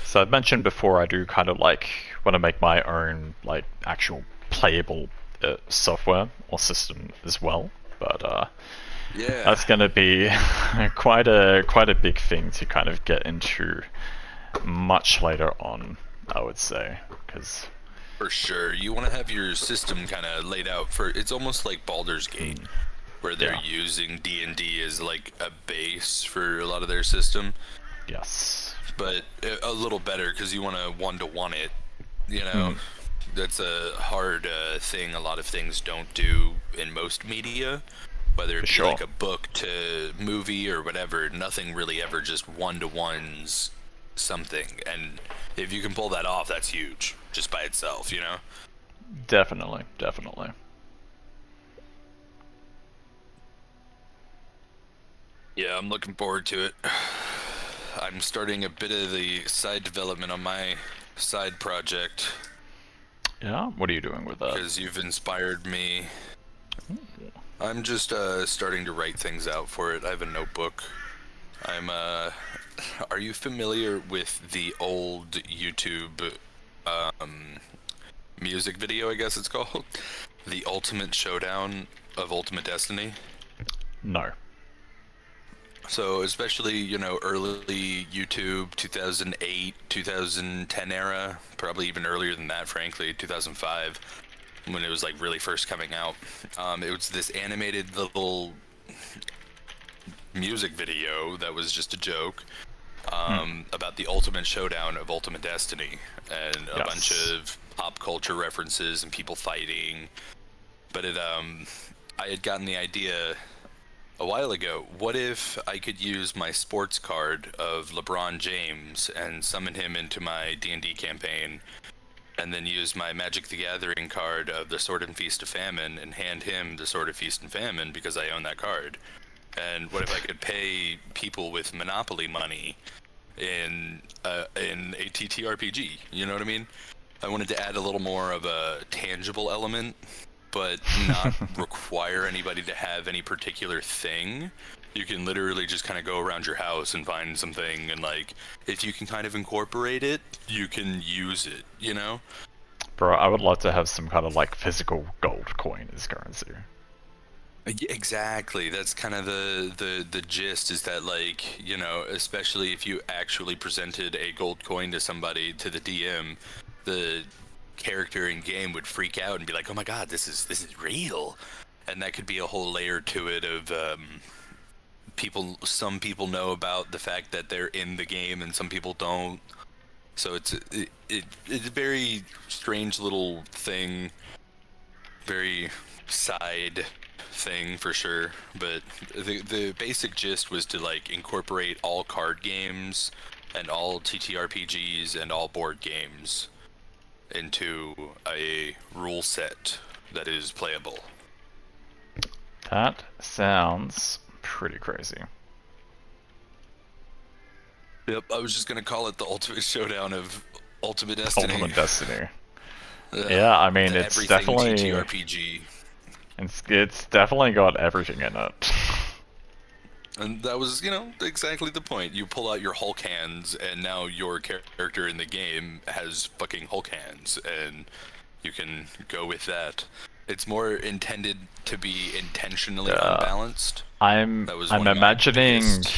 So I mentioned before, I do kind of want to make my own actual playable software or system as well, but yeah, that's going to be quite a big thing to kind of get into much later on, I would say, because for sure you want to have your system kind of laid out for. It's almost like Baldur's Gate, where they're using D&D as a base for a lot of their system. Yes, but a little better, because you want to one-to-one it. That's a hard thing. A lot of things don't do in most media, whether it be a book to movie or whatever. Nothing really ever just one-to-ones something, and if you can pull that off, that's huge just by itself. Definitely. Yeah, I'm looking forward to it. I'm starting a bit of the side development on my side project. Yeah, what are you doing with that? Because you've inspired me. I'm just starting to write things out for it. I have a notebook. Are you familiar with the old YouTube music video, I guess it's called? The Ultimate Showdown of Ultimate Destiny? No. So especially, early YouTube, 2008, 2010 era, probably even earlier than that, frankly, 2005, when it was really first coming out. It was this animated little music video that was just a joke about the ultimate showdown of Ultimate Destiny, and a bunch of pop culture references and people fighting. But I had gotten the idea a while ago. What if I could use my sports card of LeBron James and summon him into my D&D campaign, and then use my Magic the Gathering card of the Sword and Feast of Famine and hand him the Sword of Feast and Famine because I own that card? And what if I could pay people with Monopoly money in a TTRPG? You know what I mean? I wanted to add a little more of a tangible element, but not require anybody to have any particular thing. You can literally just kind of go around your house and find something, and like, if you can kind of incorporate it, you can use it, you know? Bro, I would love to have some kind of like physical gold coin as currency. Exactly. That's kind of the gist, is that, like, you know, especially if you actually presented a gold coin to somebody, to the DM, the character in game would freak out and be like, "Oh my God, this is real," and that could be a whole layer to it of people. Some people know about the fact that they're in the game, and some people don't. So it's a very strange little thing, very side thing for sure. But the basic gist was to like incorporate all card games and all TTRPGs and all board games into a rule set that is playable. That sounds pretty crazy. Yep, I was just gonna call it the ultimate showdown of Ultimate Destiny. Ultimate Destiny. Yeah, I mean, it's Everything definitely TTRPG. it's definitely got everything in it. And that was, you know, exactly the point. You pull out your Hulk hands, and now your character in the game has fucking Hulk hands, and you can go with that. It's more intended to be intentionally unbalanced. I'm That was I'm one of my imagining biggest-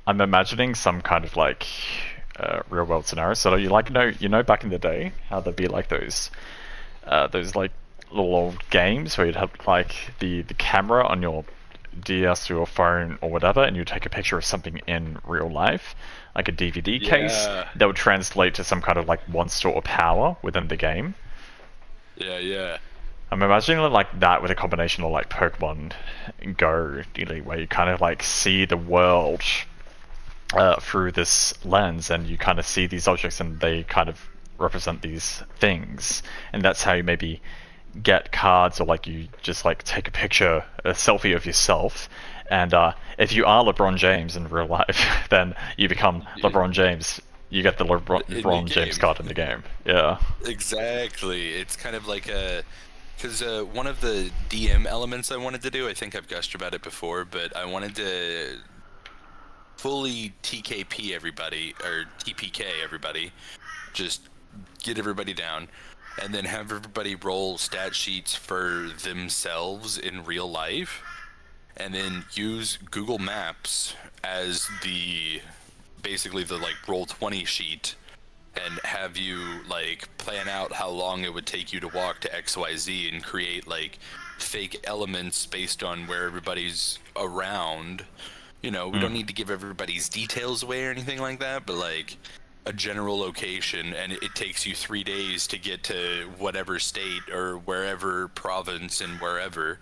I'm imagining some kind of like real world scenario. So you know back in the day how there'd be like those like little old games where you'd have like the camera on your DS or your phone or whatever, and you take a picture of something in real life, like a DVD case, that would translate to some kind of like monster or power within the game. Yeah. I'm imagining like that with a combination of like Pokemon Go, really, where you kind of like see the world through this lens, and you kind of see these objects and they kind of represent these things, and that's how you maybe get cards, or like you just like take a selfie of yourself, and if you are LeBron James in real life, then you become LeBron James. You get the LeBron James card in the game. Yeah. Exactly. It's kind of like because one of the DM elements I wanted to do, I think I've gushed about it before, but I wanted to fully TKP everybody, or TPK everybody, just get everybody down, and then have everybody roll stat sheets for themselves in real life, and then use Google Maps as basically the like Roll20 sheet, and have you like plan out how long it would take you to walk to XYZ, and create like fake elements based on where everybody's around. You know, we don't need to give everybody's details away or anything like that, but like a general location, and it takes you 3 days to get to whatever state or wherever province and wherever.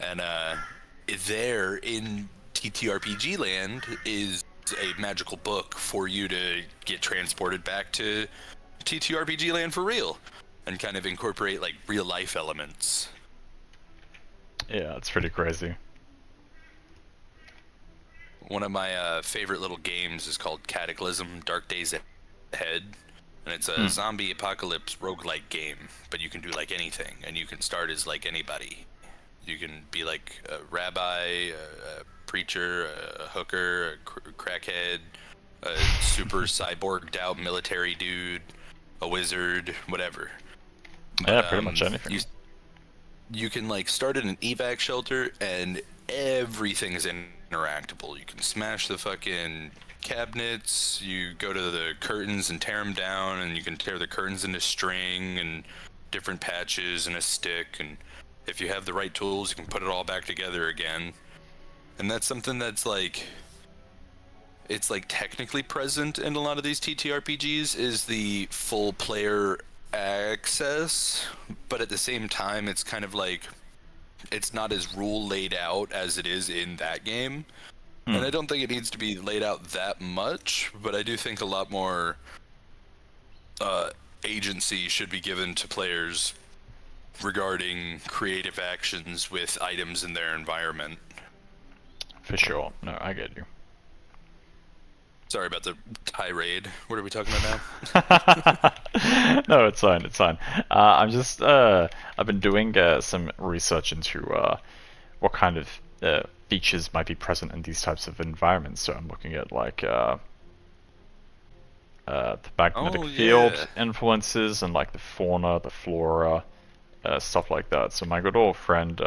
And there in TTRPG land is a magical book for you to get transported back to TTRPG land for real, and kind of incorporate like real life elements. Yeah, it's pretty crazy. One of my favorite little games is called Cataclysm: Dark Days Ahead, and it's a zombie apocalypse roguelike game, but you can do like anything, and you can start as like anybody. You can be like a rabbi, a preacher, a hooker, a crackhead, a super cyborged out military dude, a wizard, whatever. Yeah, pretty much anything. You can like start in an evac shelter, and everything is interactable. You can smash the fucking cabinets, you go to the curtains and tear them down, and you can tear the curtains into string and different patches and a stick, and if you have the right tools, you can put it all back together again. And that's something that's like, it's like technically present in a lot of these TTRPGs, is the full player access, but at the same time it's kind of like, it's not as rule laid out as it is in that game. And I don't think it needs to be laid out that much, but I do think a lot more agency should be given to players regarding creative actions with items in their environment. For sure. No, I get you. Sorry about the tirade. What are we talking about now? No, it's fine. It's fine. I've been doing some research into what kind of features might be present in these types of environments. So I'm looking at like the magnetic Oh field yeah. influences and like the fauna, the flora, stuff like that. So my good old friend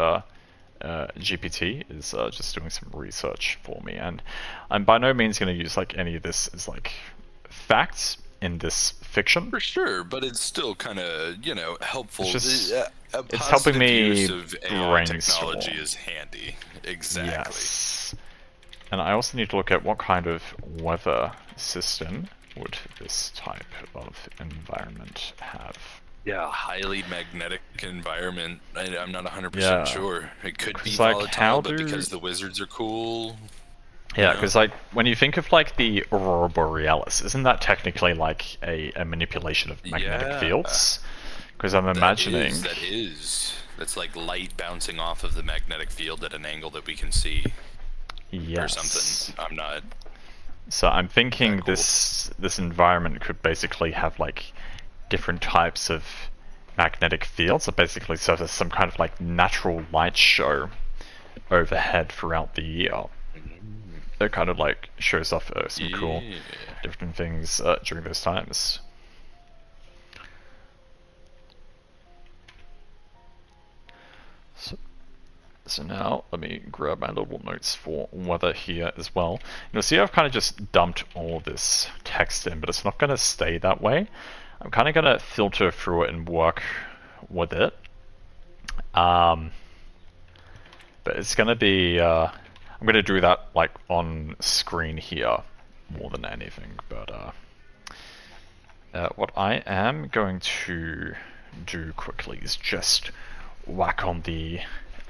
GPT is just doing some research for me, and I'm by no means going to use like any of this as like facts in this fiction. For sure, but it's still kind of, It's helpful. just A it's helping positive use me of AI technology brainstorm. is handy. Exactly. Yes. And I also need to look at what kind of weather system would this type of environment have. Yeah, highly magnetic environment. I'm not 100% Yeah, sure. It could be because like volatile, how but do... because the wizards are cool, you Yeah, know? because like when you think of like the aurora borealis, isn't that technically like a manipulation of magnetic Yeah, fields? Because I'm that is. imagining... That is. That's like light bouncing off of the magnetic field at an angle that we can see, or Yes. something. I'm not So I'm that thinking cool. this environment could basically have like different types of magnetic fields that basically serve as some kind of like natural light show overhead throughout the year. Mm, It kind of like shows off some cool yeah. different things during those times. So, so now let me grab my little notes for weather here as well. You'll see I've kind of just dumped all this text in, but it's not going to stay that way. I'm kind of going to filter through it and work with it. But it's going to be, I'm going to do that like on screen here more than anything. But what I am going to do quickly is just whack on the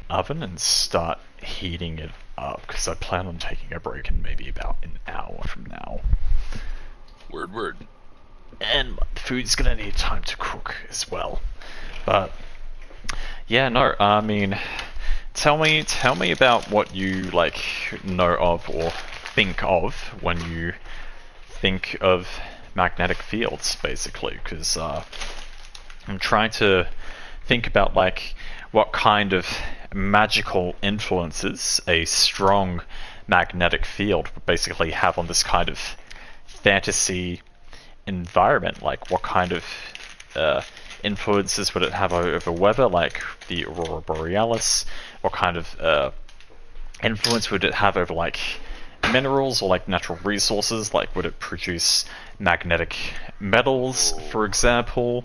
oven and start heating it up because I plan on taking a break in maybe about an hour from now. Word, word. And food's gonna need time to cook as well. But yeah, no, I mean, tell me about what you like know of or think of when you think of magnetic fields, basically, because I'm trying to think about like what kind of magical influences a strong magnetic field would basically have on this kind of fantasy environment. Like what kind of influences would it have over weather, like the aurora borealis? What kind of influence would it have over like minerals or like natural resources? Like would it produce magnetic metals, for example?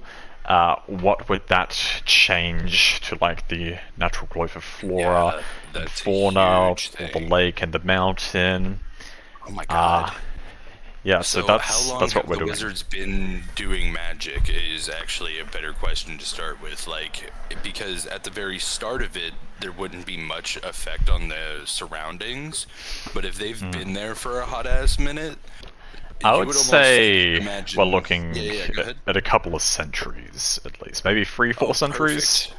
What would that change to like the natural growth of flora Yeah, and that's a fauna, huge or the thing. lake and the mountain? Oh my Uh, god. yeah, so So, how long that's what have we're the doing. wizards been doing magic is actually a better question to start with. Like, because at the very start of it, there wouldn't be much effect on the surroundings. But if they've been there for a hot ass minute, I you would would almost say we're imagine. Yeah, looking yeah, go ahead. at a couple of centuries at least, maybe three, four Oh, centuries. perfect.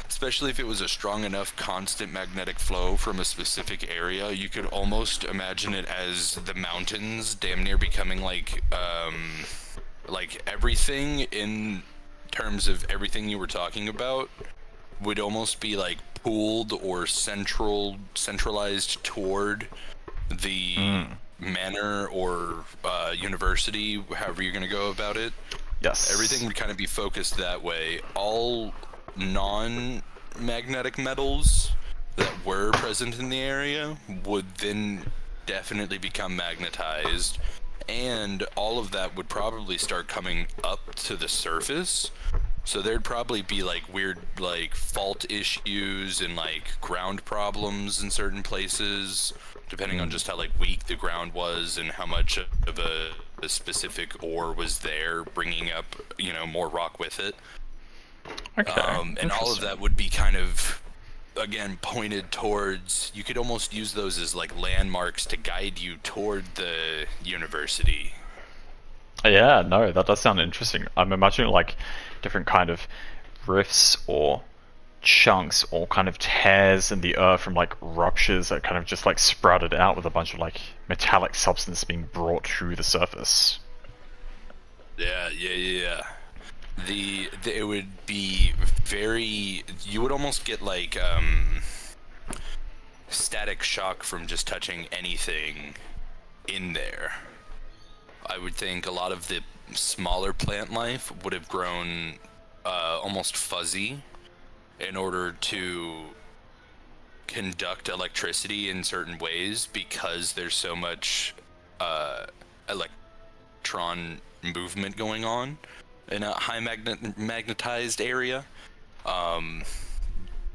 Especially if it was a strong enough constant magnetic flow from a specific area, you could almost imagine it as the mountains damn near becoming like everything in terms of everything you were talking about would almost be like pooled or centralized toward the Mm, manor or university, however you're going to go about it. Everything yes. would kind of be focused that way. All non-magnetic metals that were present in the area would then definitely become magnetized, and all of that would probably start coming up to the surface. So there'd probably be like weird like fault issues and like ground problems in certain places, depending on just how like weak the ground was and how much of a specific ore was there, bringing up more rock with it. Okay, And all of interesting. that would be kind of again pointed towards. You could almost use those as like landmarks to guide you toward the university. Yeah, no, that does sound interesting. I'm imagining like different kind of rifts or chunks or kind of tears in the earth from like ruptures that kind of just like sprouted out with a bunch of like metallic substance being brought to the surface. Yeah. It would be very. You would almost get like static shock from just touching anything in there. I would think a lot of the smaller plant life would have grown almost fuzzy in order to conduct electricity in certain ways because there's so much electron movement going on in a high magnetized area.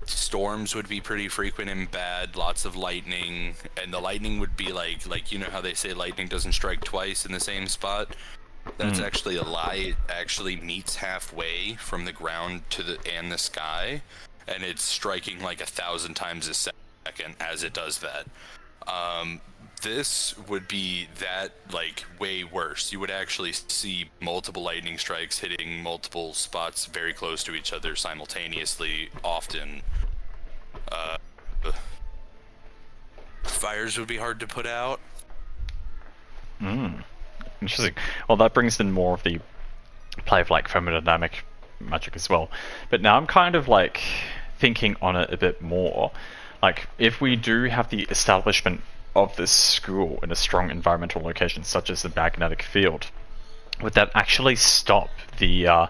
Storms would be pretty frequent and bad, lots of lightning, and the lightning would be like you know how they say lightning doesn't strike twice in the same spot? That's actually a lie. It actually meets halfway from the ground to the sky, and it's striking like 1,000 times a second as it does that. This would be that like way worse. You would actually see multiple lightning strikes hitting multiple spots very close to each other simultaneously often. Fires would be hard to put out. Interesting. Well, that brings in more of the play of like thermodynamic magic as well. But now I'm kind of like thinking on it a bit more. Like, if we do have the establishment of this school in a strong environmental location, such as the magnetic field, would that actually stop the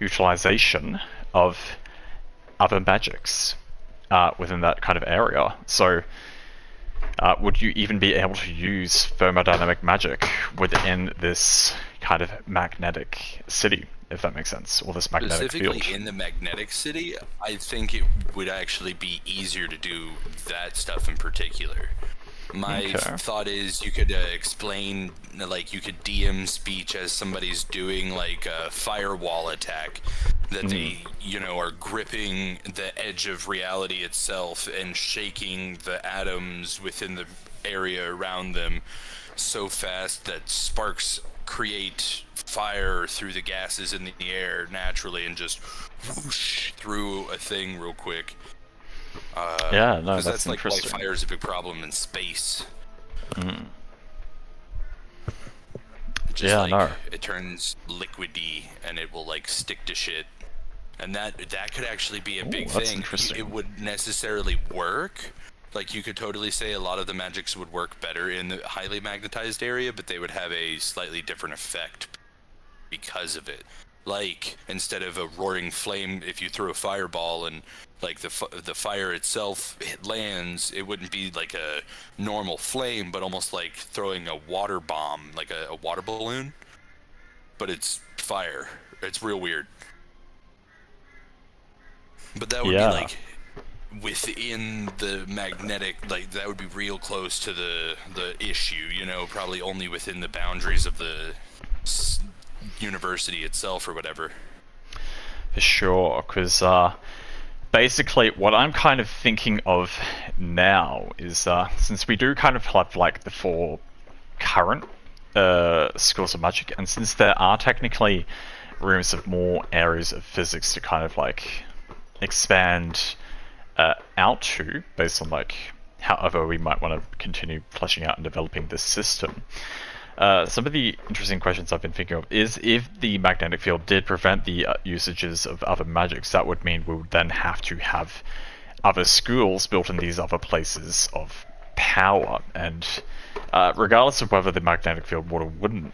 utilization of other magics within that kind of area? So, would you even be able to use thermodynamic magic within this kind of magnetic city, if that makes sense, or this magnetic field? Specifically in the magnetic city, I think it would actually be easier to do that stuff in particular. My thought is you could explain, like you could DM speech as somebody's doing like a firewall attack, that they, you know, are gripping the edge of reality itself and shaking the atoms within the area around them so fast that sparks create fire through the gases in the air naturally and just whoosh through a thing real quick. Yeah, no, that's like why interesting. fire is a big problem in space. Just Yeah, like, no. it turns liquidy and it will like stick to shit, and that could actually be a big that's thing. interesting. It would necessarily work. Like, you could totally say a lot of the magics would work better in the highly magnetized area, but they would have a slightly different effect because of it. Like, instead of a roaring flame, if you threw a fireball and like the fire itself lands, it wouldn't be like a normal flame, but almost like throwing a water bomb, like a water balloon. But it's fire. It's real weird. But that would be like within the magnetic, like that would be real close to the issue, you know, probably only within the boundaries of the university itself or whatever. For sure, because basically what I'm kind of thinking of now is, since we do kind of have like the 4 current schools of magic, and since there are technically rooms of more areas of physics to kind of like expand out to, based on like however we might want to continue fleshing out and developing this system. Some of the interesting questions I've been thinking of is, if the magnetic field did prevent the usages of other magics, that would mean we would then have to have other schools built in these other places of power, and regardless of whether the magnetic field would or wouldn't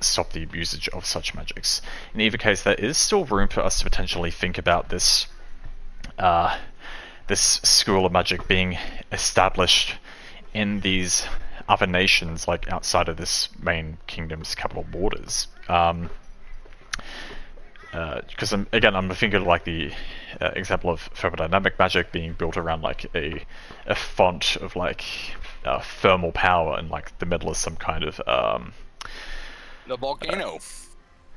stop the usage of such magics, in either case there is still room for us to potentially think about this this school of magic being established in these other nations, like outside of this main kingdom's capital borders. Because I'm thinking of like the example of thermodynamic magic being built around like a font of like thermal power, and like the middle is some kind of the volcano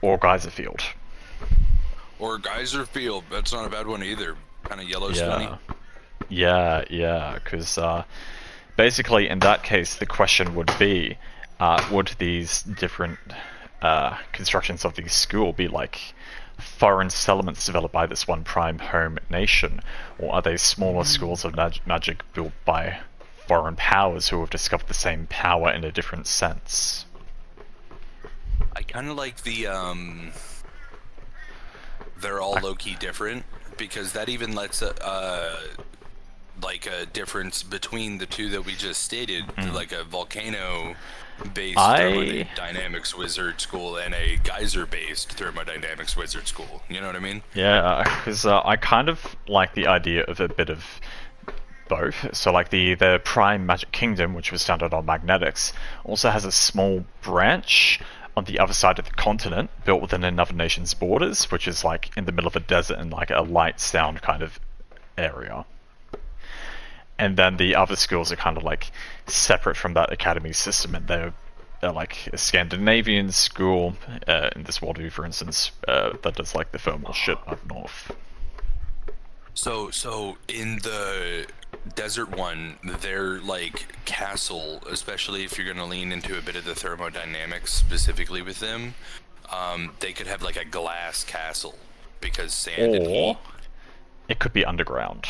or geyser field. Or geyser field. That's not a bad one either. Kind of Yellowstone-y. Yeah. Because basically, in that case, the question would be, would these different constructions of the school be like foreign settlements developed by this one prime home nation, or are they smaller schools of magic built by foreign powers who have discovered the same power in a different sense? I kind of like the they're all low-key different, because that even lets like a difference between the two that we just stated, like a volcano-based thermodynamics wizard school and a geyser-based thermodynamics wizard school. You know what I mean? Yeah, because I kind of like the idea of a bit of both. So like the Prime Magic Kingdom, which was founded on magnetics, also has a small branch on the other side of the continent, built within another nation's borders, which is like in the middle of a desert and like a light sound kind of area. And then the other schools are kind of like separate from that academy system, and they're like a Scandinavian school in this world view, for instance, that does like the thermal shit up north. So in the desert one, their like castle, especially if you're gonna lean into a bit of the thermodynamics specifically with them, they could have like a glass castle because sand and heat. It could be underground.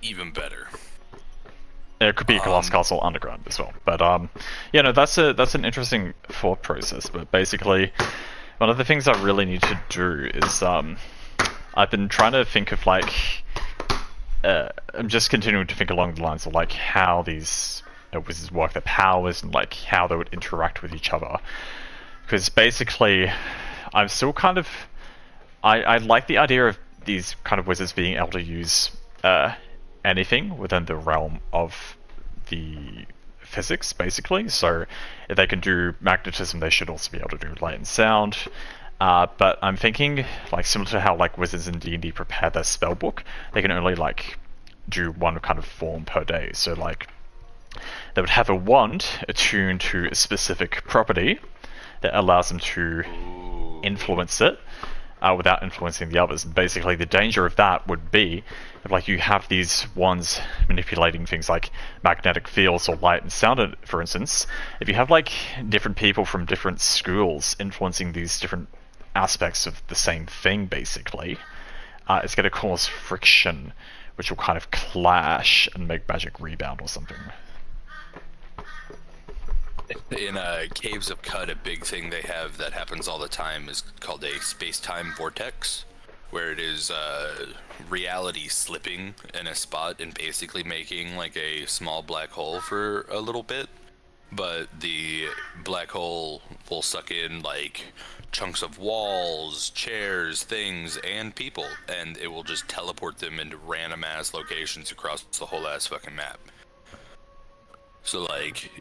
Even better. It could be a glass castle underground as well. But yeah, no, that's an interesting thought process. But basically, one of the things I really need to do is I've been trying to think of like I'm just continuing to think along the lines of like how these wizards work, their powers, and like how they would interact with each other. Because basically, I'm still kind of I like the idea of these kind of wizards being able to use anything within the realm of the physics, basically. So if they can do magnetism, they should also be able to do light and sound. But I'm thinking, like, similar to how like wizards in D&D prepare their spellbook, they can only like do one kind of form per day. So like they would have a wand attuned to a specific property that allows them to influence it without influencing the others. And basically the danger of that would be if like you have these wands manipulating things like magnetic fields or light and sound, for instance. If you have like different people from different schools influencing these different aspects of the same thing, basically, it's going to cause friction, which will kind of clash and make magic rebound or something. In Caves of Cut, a big thing they have that happens all the time is called a space-time vortex, where it is reality slipping in a spot and basically making like a small black hole for a little bit. But the black hole will suck in like chunks of walls, chairs, things, and people, and it will just teleport them into random ass locations across the whole ass fucking map. So like,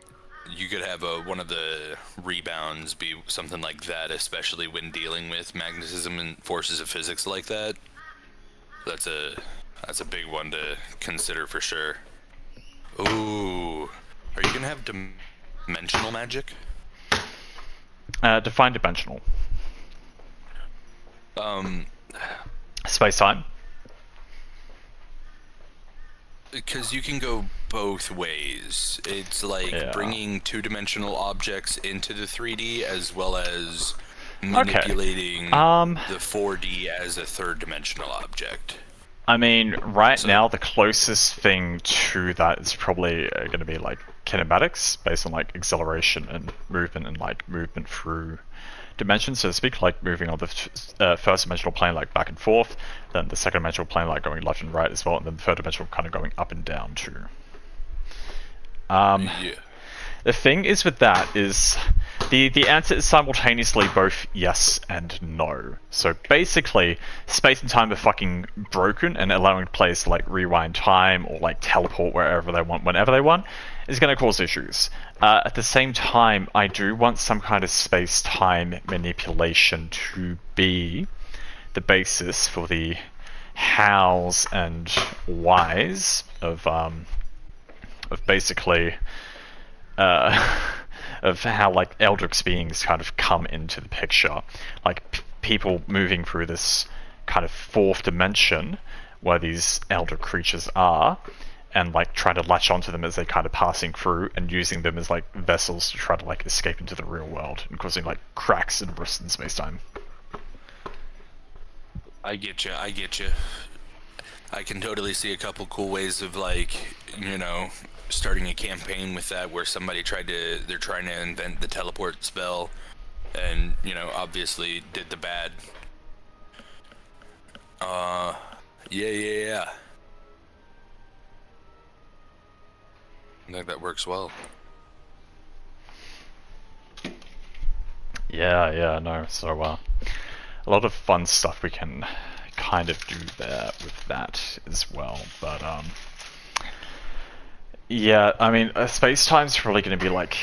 you could have one of the rebounds be something like that, especially when dealing with magnetism and forces of physics like that. That's a big one to consider for sure. Ooh, are you gonna have dimensional magic? Define dimensional. Space-time. Because you can go both ways. It's like bringing two-dimensional objects into the 3D as well as manipulating the 4D as a third-dimensional object. I mean, now the closest thing to that is probably going to be like kinematics, based on like acceleration and like movement through dimensions, so to speak, like moving on the first dimensional plane like back and forth, then the second dimensional plane like going left and right as well, and then the third dimensional kind of going up and down too. The thing is with that is the answer is simultaneously both yes and no. So basically, space and time are fucking broken, and allowing players to like rewind time or like teleport wherever they want, whenever they want, is going to cause issues. At the same time, I do want some kind of space-time manipulation to be the basis for the hows and whys of basically of how like Eldritch beings kind of come into the picture, like people moving through this kind of fourth dimension where these elder creatures are, and like trying to latch onto them as they're kind of passing through, and using them as like vessels to try to like escape into the real world, and causing like cracks and rifts in space-time. I get you. I get you. I can totally see a couple cool ways of like, you know, starting a campaign with that where they're trying to invent the teleport spell and, you know, obviously did the bad. Uh, yeah. I think that works well. Yeah, no. So a lot of fun stuff we can kind of do there with that as well. But yeah, I mean, space-time's probably going to be like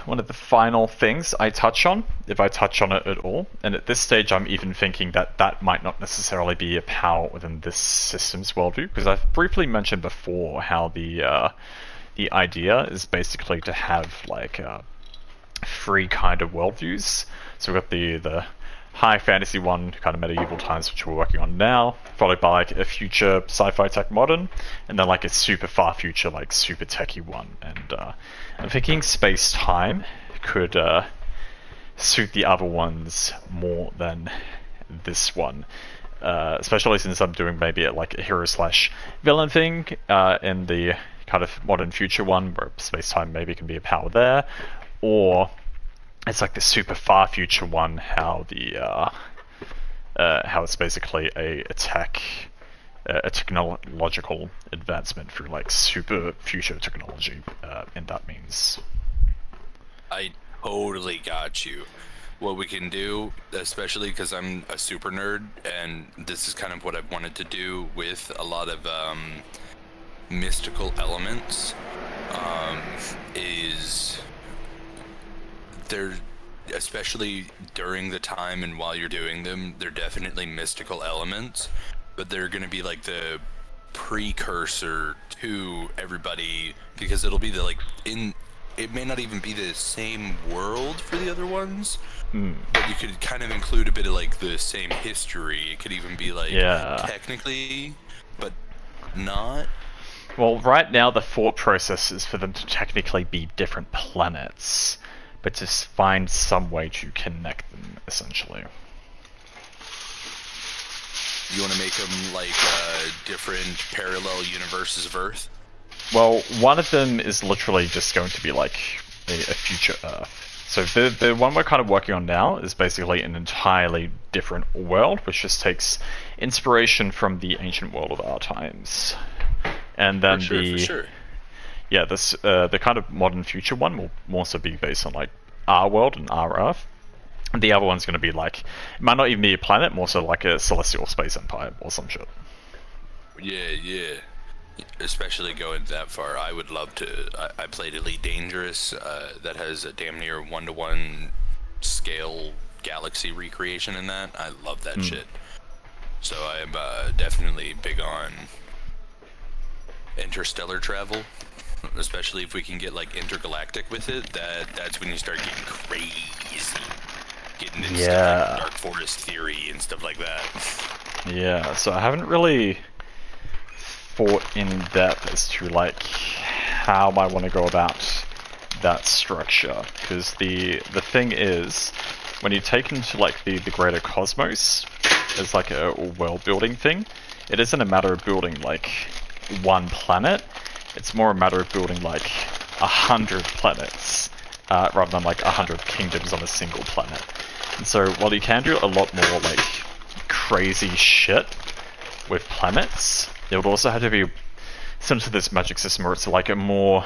one of the final things I touch on, if I touch on it at all. And at this stage, I'm even thinking that that might not necessarily be a power within this system's worldview, because I've briefly mentioned before how the idea is basically to have like three kind of worldviews. So we've got the high fantasy one, kind of medieval times, which we're working on now, followed by like a future sci-fi tech modern, and then like a super far future, like super techy one. And I'm thinking space time could suit the other ones more than this one. Especially since I'm doing maybe like a hero slash villain thing in the kind of modern future one, where space time maybe can be a power there, or it's like the super far future one, how it's basically a technological advancement through like super future technology, and that means. I totally got you. What we can do, especially because I'm a super nerd, and this is kind of what I've wanted to do with a lot of mystical elements, is there, especially during the time and while you're doing them, they're definitely mystical elements, but they're going to be like the precursor to everybody, because it'll be the like in it may not even be the same world for the other ones, but you could kind of include a bit of like the same history. It could even be like technically, but not. Well, right now the thought process is for them to technically be different planets, but to find some way to connect them, essentially. You want to make them like different parallel universes of Earth? Well, one of them is literally just going to be like a future Earth. So the one we're kind of working on now is basically an entirely different world, which just takes inspiration from the ancient world of our times. And then for sure. Yeah, this the kind of modern future one will also be based on like our world and our Earth. And the other one's going to be like, it might not even be a planet, more so like a celestial space empire or some shit. Yeah. Especially going that far, I would love to. I played Elite Dangerous, that has a damn near 1-to-1 scale galaxy recreation in that. I love that shit. So I am definitely big on interstellar travel, especially if we can get like intergalactic with it. That's when you start getting crazy, getting into stuff like Dark Forest theory and stuff like that. Yeah, so I haven't really thought in depth as to like how I want to go about that structure, because the thing is, when you take into like the greater cosmos as like a world building thing, it isn't a matter of building like one planet, it's more a matter of building like 100 planets, rather than like 100 kingdoms on a single planet. And so while you can do a lot more like crazy shit with planets, it would also have to be similar to this magic system where it's like a more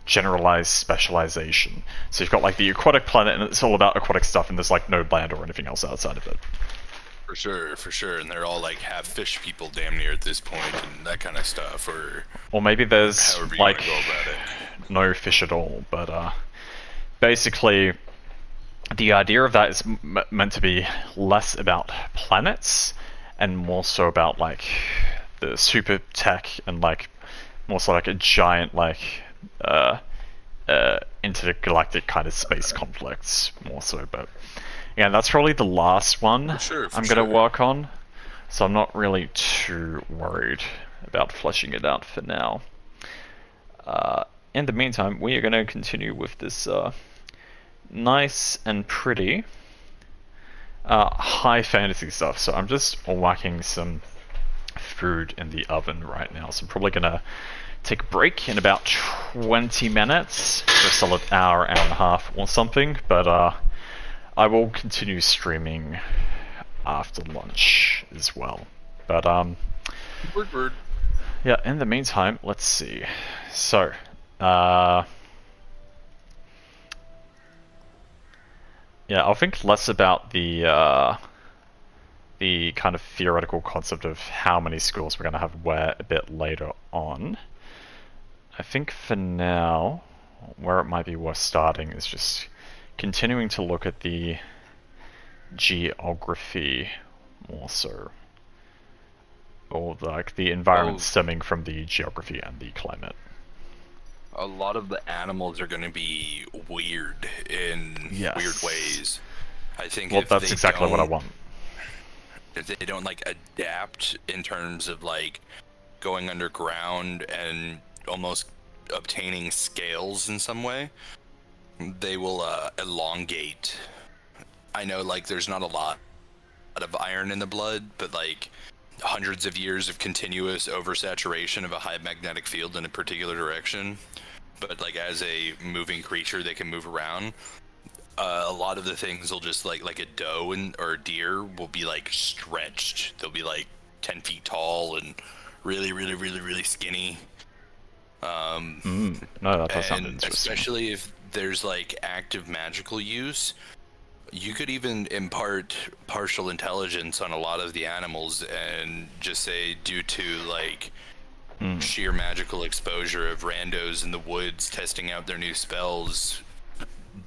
generalized specialization. So you've got like the aquatic planet and it's all about aquatic stuff, and there's like no land or anything else outside of it. For sure, and they're all like half fish people damn near at this point, and that kind of stuff, or maybe there's like go about it. No fish at all, but basically the idea of that is meant to be less about planets and more so about like the super tech and like more so like a giant like intergalactic kind of space conflicts more so. But yeah, that's probably the last one I'm gonna work on, so I'm not really too worried about fleshing it out for now. In the meantime, we are going to continue with this nice and pretty high fantasy stuff. So I'm just whacking some food in the oven right now. So I'm probably gonna take a break in about 20 minutes for a solid hour, hour and a half or something. But I will continue streaming after lunch as well. But Word. yeah. In the meantime, let's see. So yeah, I'll think less about the kind of theoretical concept of how many schools we're going to have where a bit later on. I think for now, where it might be worth starting is just continuing to look at the geography more so. Or like the environment stemming from the geography and the climate. A lot of the animals are going to be weird in weird ways. I think well, that's exactly what I want. If they don't like adapt in terms of like going underground and almost obtaining scales in some way, they will elongate. I know like there's not a lot of iron in the blood, but like hundreds of years of continuous oversaturation of a high magnetic field in a particular direction. But like as a moving creature, they can move around. A lot of the things will just like a doe or a deer will be like stretched. They'll be like 10 feet tall and really skinny. No, that does sound interesting. Especially if there's like active magical use, you could even impart partial intelligence on a lot of the animals and just say due to like sheer magical exposure of randos in the woods testing out their new spells,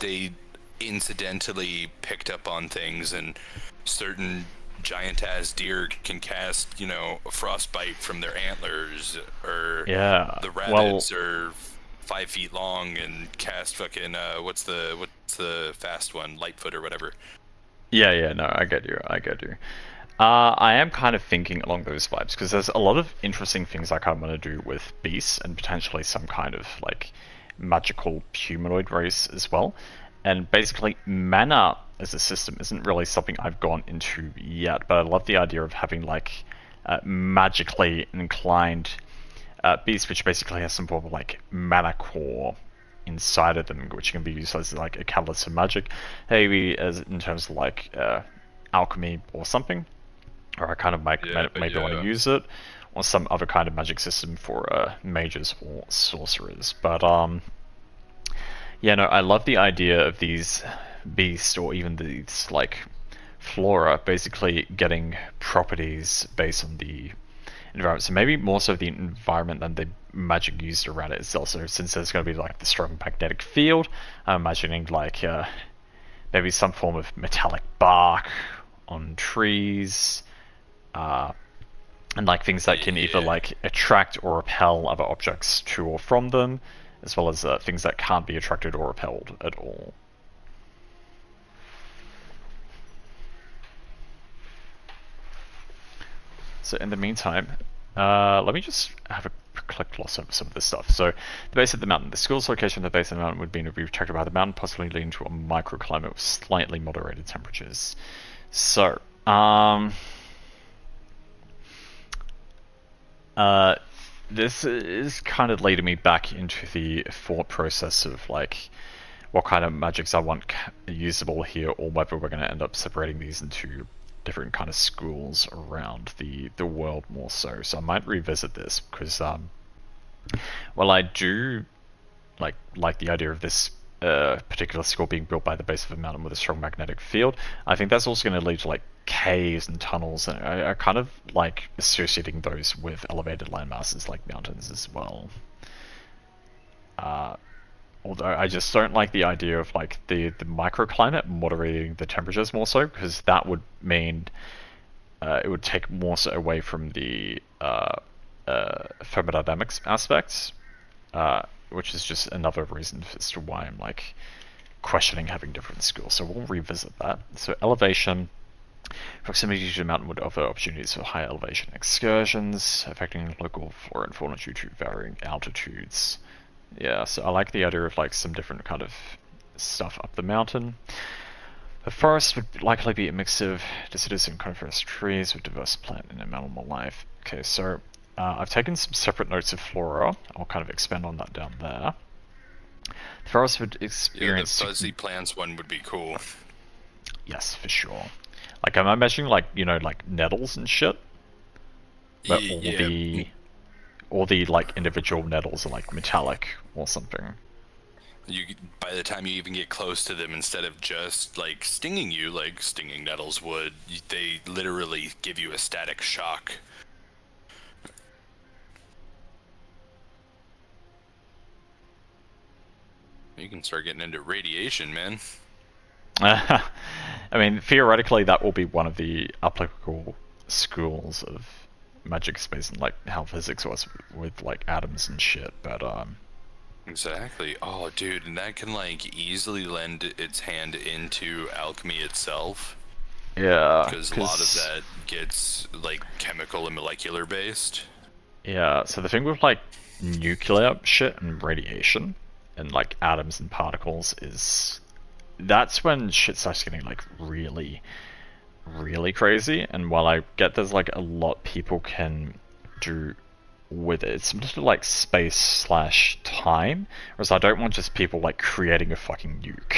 they incidentally picked up on things, and certain giant ass deer can cast, you know, a frostbite from their antlers, or the rabbits are 5 feet long and cast fucking what's the fast one, Lightfoot or whatever. No, I get you. I am kind of thinking along those vibes because there's a lot of interesting things I kind of want to do with beasts and potentially some kind of like magical humanoid race as well. And basically, mana as a system isn't really something I've gone into yet, but I love the idea of having like magically inclined beasts, which basically has some form of like mana core inside of them, which can be used as like a catalyst for magic, maybe as in terms of like alchemy or something, or I kind of maybe want to use it, or some other kind of magic system for mages or sorcerers. But yeah, no, I love the idea of these beasts or even these like flora basically getting properties based on the environment. So maybe more so the environment than the magic used around it itself. So since there's going to be like the strong magnetic field, I'm imagining like maybe some form of metallic bark on trees, and like things that can either like attract or repel other objects to or from them, as well as things that can't be attracted or repelled at all. So in the meantime, let me just have a quick gloss over some of this stuff. So the base of the mountain. The school's location at the base of the mountain would be protected by the mountain, possibly leading to a microclimate with slightly moderated temperatures. So, this is kind of leading me back into the thought process of like what kind of magics I want usable here, or whether we're going to end up separating these into different kind of schools around the world more so. So I might revisit this because well, I do like the idea of this particular school being built by the base of a mountain with a strong magnetic field. I think that's also going to lead to like caves and tunnels, and I kind of like associating those with elevated landmasses like mountains as well. Although I just don't like the idea of like the microclimate moderating the temperatures more so, because that would mean it would take more so away from the thermodynamics aspects, which is just another reason as to why I'm like questioning having different schools. So we'll revisit that. So elevation. Proximity to the mountain would offer opportunities for higher elevation excursions, affecting local flora and fauna due to varying altitudes. Yeah, so I like the idea of like some different kind of stuff up the mountain. The forest would likely be a mix of deciduous and coniferous trees with diverse plant and animal life. Okay, so I've taken some separate notes of flora. I'll kind of expand on that down there. The forest would experience... Yeah, the fuzzy plants one would be cool. Yes, for sure. Like, I'm imagining, like, you know, like nettles and shit. Where all the like individual nettles are like metallic or something. By the time you even get close to them, instead of just like stinging you like stinging nettles would, they literally give you a static shock. You can start getting into radiation, man. I mean, theoretically, that will be one of the applicable schools of magic space and like how physics was with like atoms and shit. But Exactly. Oh, dude, and that can like easily lend its hand into alchemy itself. yeah, Because a lot of that gets like chemical and molecular based. Yeah, so the thing with like nuclear shit and radiation and like atoms and particles is that's when shit starts getting like really, really crazy. And while I get there's like a lot people can do with it, it's sort of like space slash time. Whereas I don't want just people like creating a fucking nuke.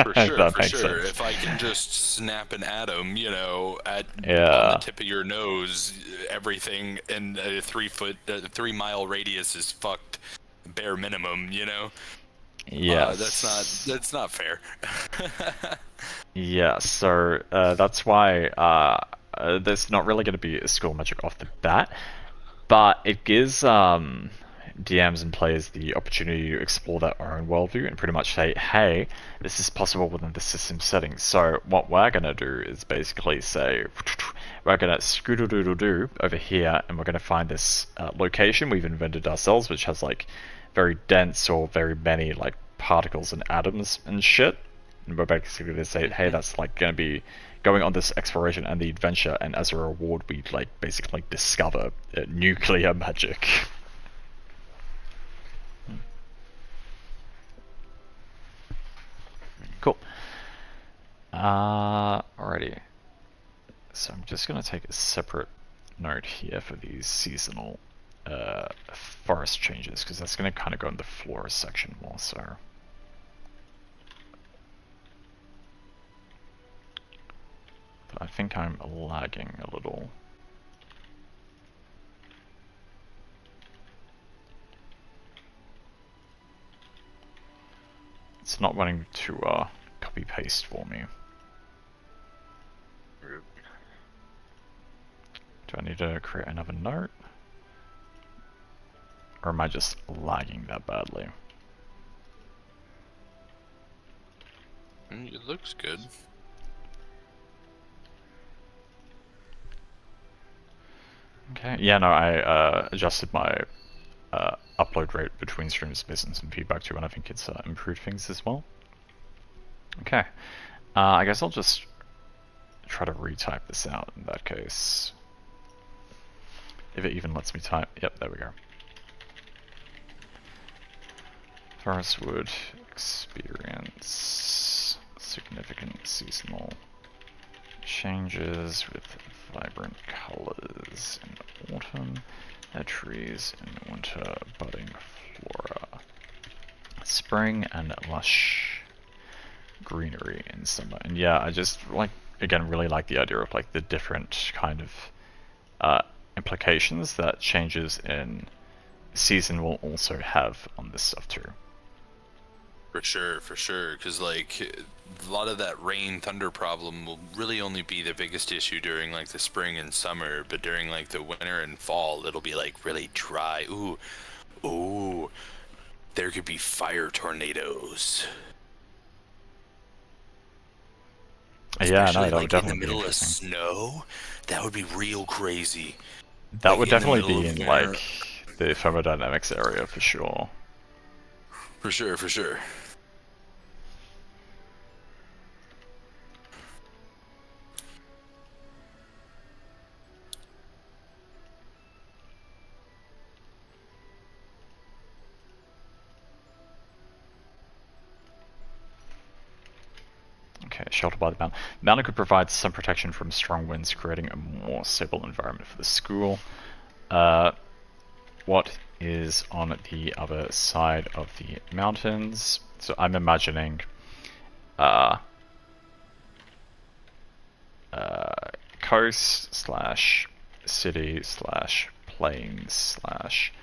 For If sure, that for makes sure. sense. If I can just snap an atom, you know, on the Yeah. tip of your nose, everything in a 3 mile radius is fucked, bare minimum. You know, Yes. that's not fair. Yeah, so that's why there's not really going to be a school magic off the bat, but it gives DMs and players the opportunity to explore their own worldview and pretty much say, hey, this is possible within the system settings. So what we're going to do is basically say, we're going to scoodle-doodle-doo over here, and we're going to find this location we've invented ourselves, which has like very dense or very many like particles and atoms and shit. And we're basically going to say, hey, that's like going to be going on this exploration and the adventure, and as a reward, we like basically discover nuclear magic. Cool. Alrighty. So I'm just going to take a separate note here for these seasonal forest changes, because that's going to kind of go in the flora section more so. But I think I'm lagging a little. It's not wanting to copy paste for me. Do I need to create another note? Or am I just lagging that badly? It looks good. Okay, yeah, no, I adjusted my upload rate between streams based on some feedback too, and I think it's improved things as well. Okay, I guess I'll just try to retype this out in that case. If it even lets me type. Yep, there we go. Forest would experience significant seasonal changes with vibrant colors in autumn, trees in winter, budding flora, spring, and lush greenery in summer. And yeah, I just like, again, really like the idea of like the different kind of implications that changes in season will also have on this stuff too. For sure, because like a lot of that rain thunder problem will really only be the biggest issue during like the spring and summer, but during like the winter and fall, it'll be like really dry. Ooh, there could be fire tornadoes. Yeah, no, Especially that would like in the definitely be middle of interesting. snow, that would be real crazy. That Like would in the definitely middle be of in winter. like the thermodynamics area for sure. For sure. Okay, Okay, sheltered by the mountain. The mountain could provide some protection from strong winds, creating a more stable environment for the school. What is on the other side of the mountains? So I'm imagining coast slash city slash plains slash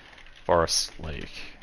forest lake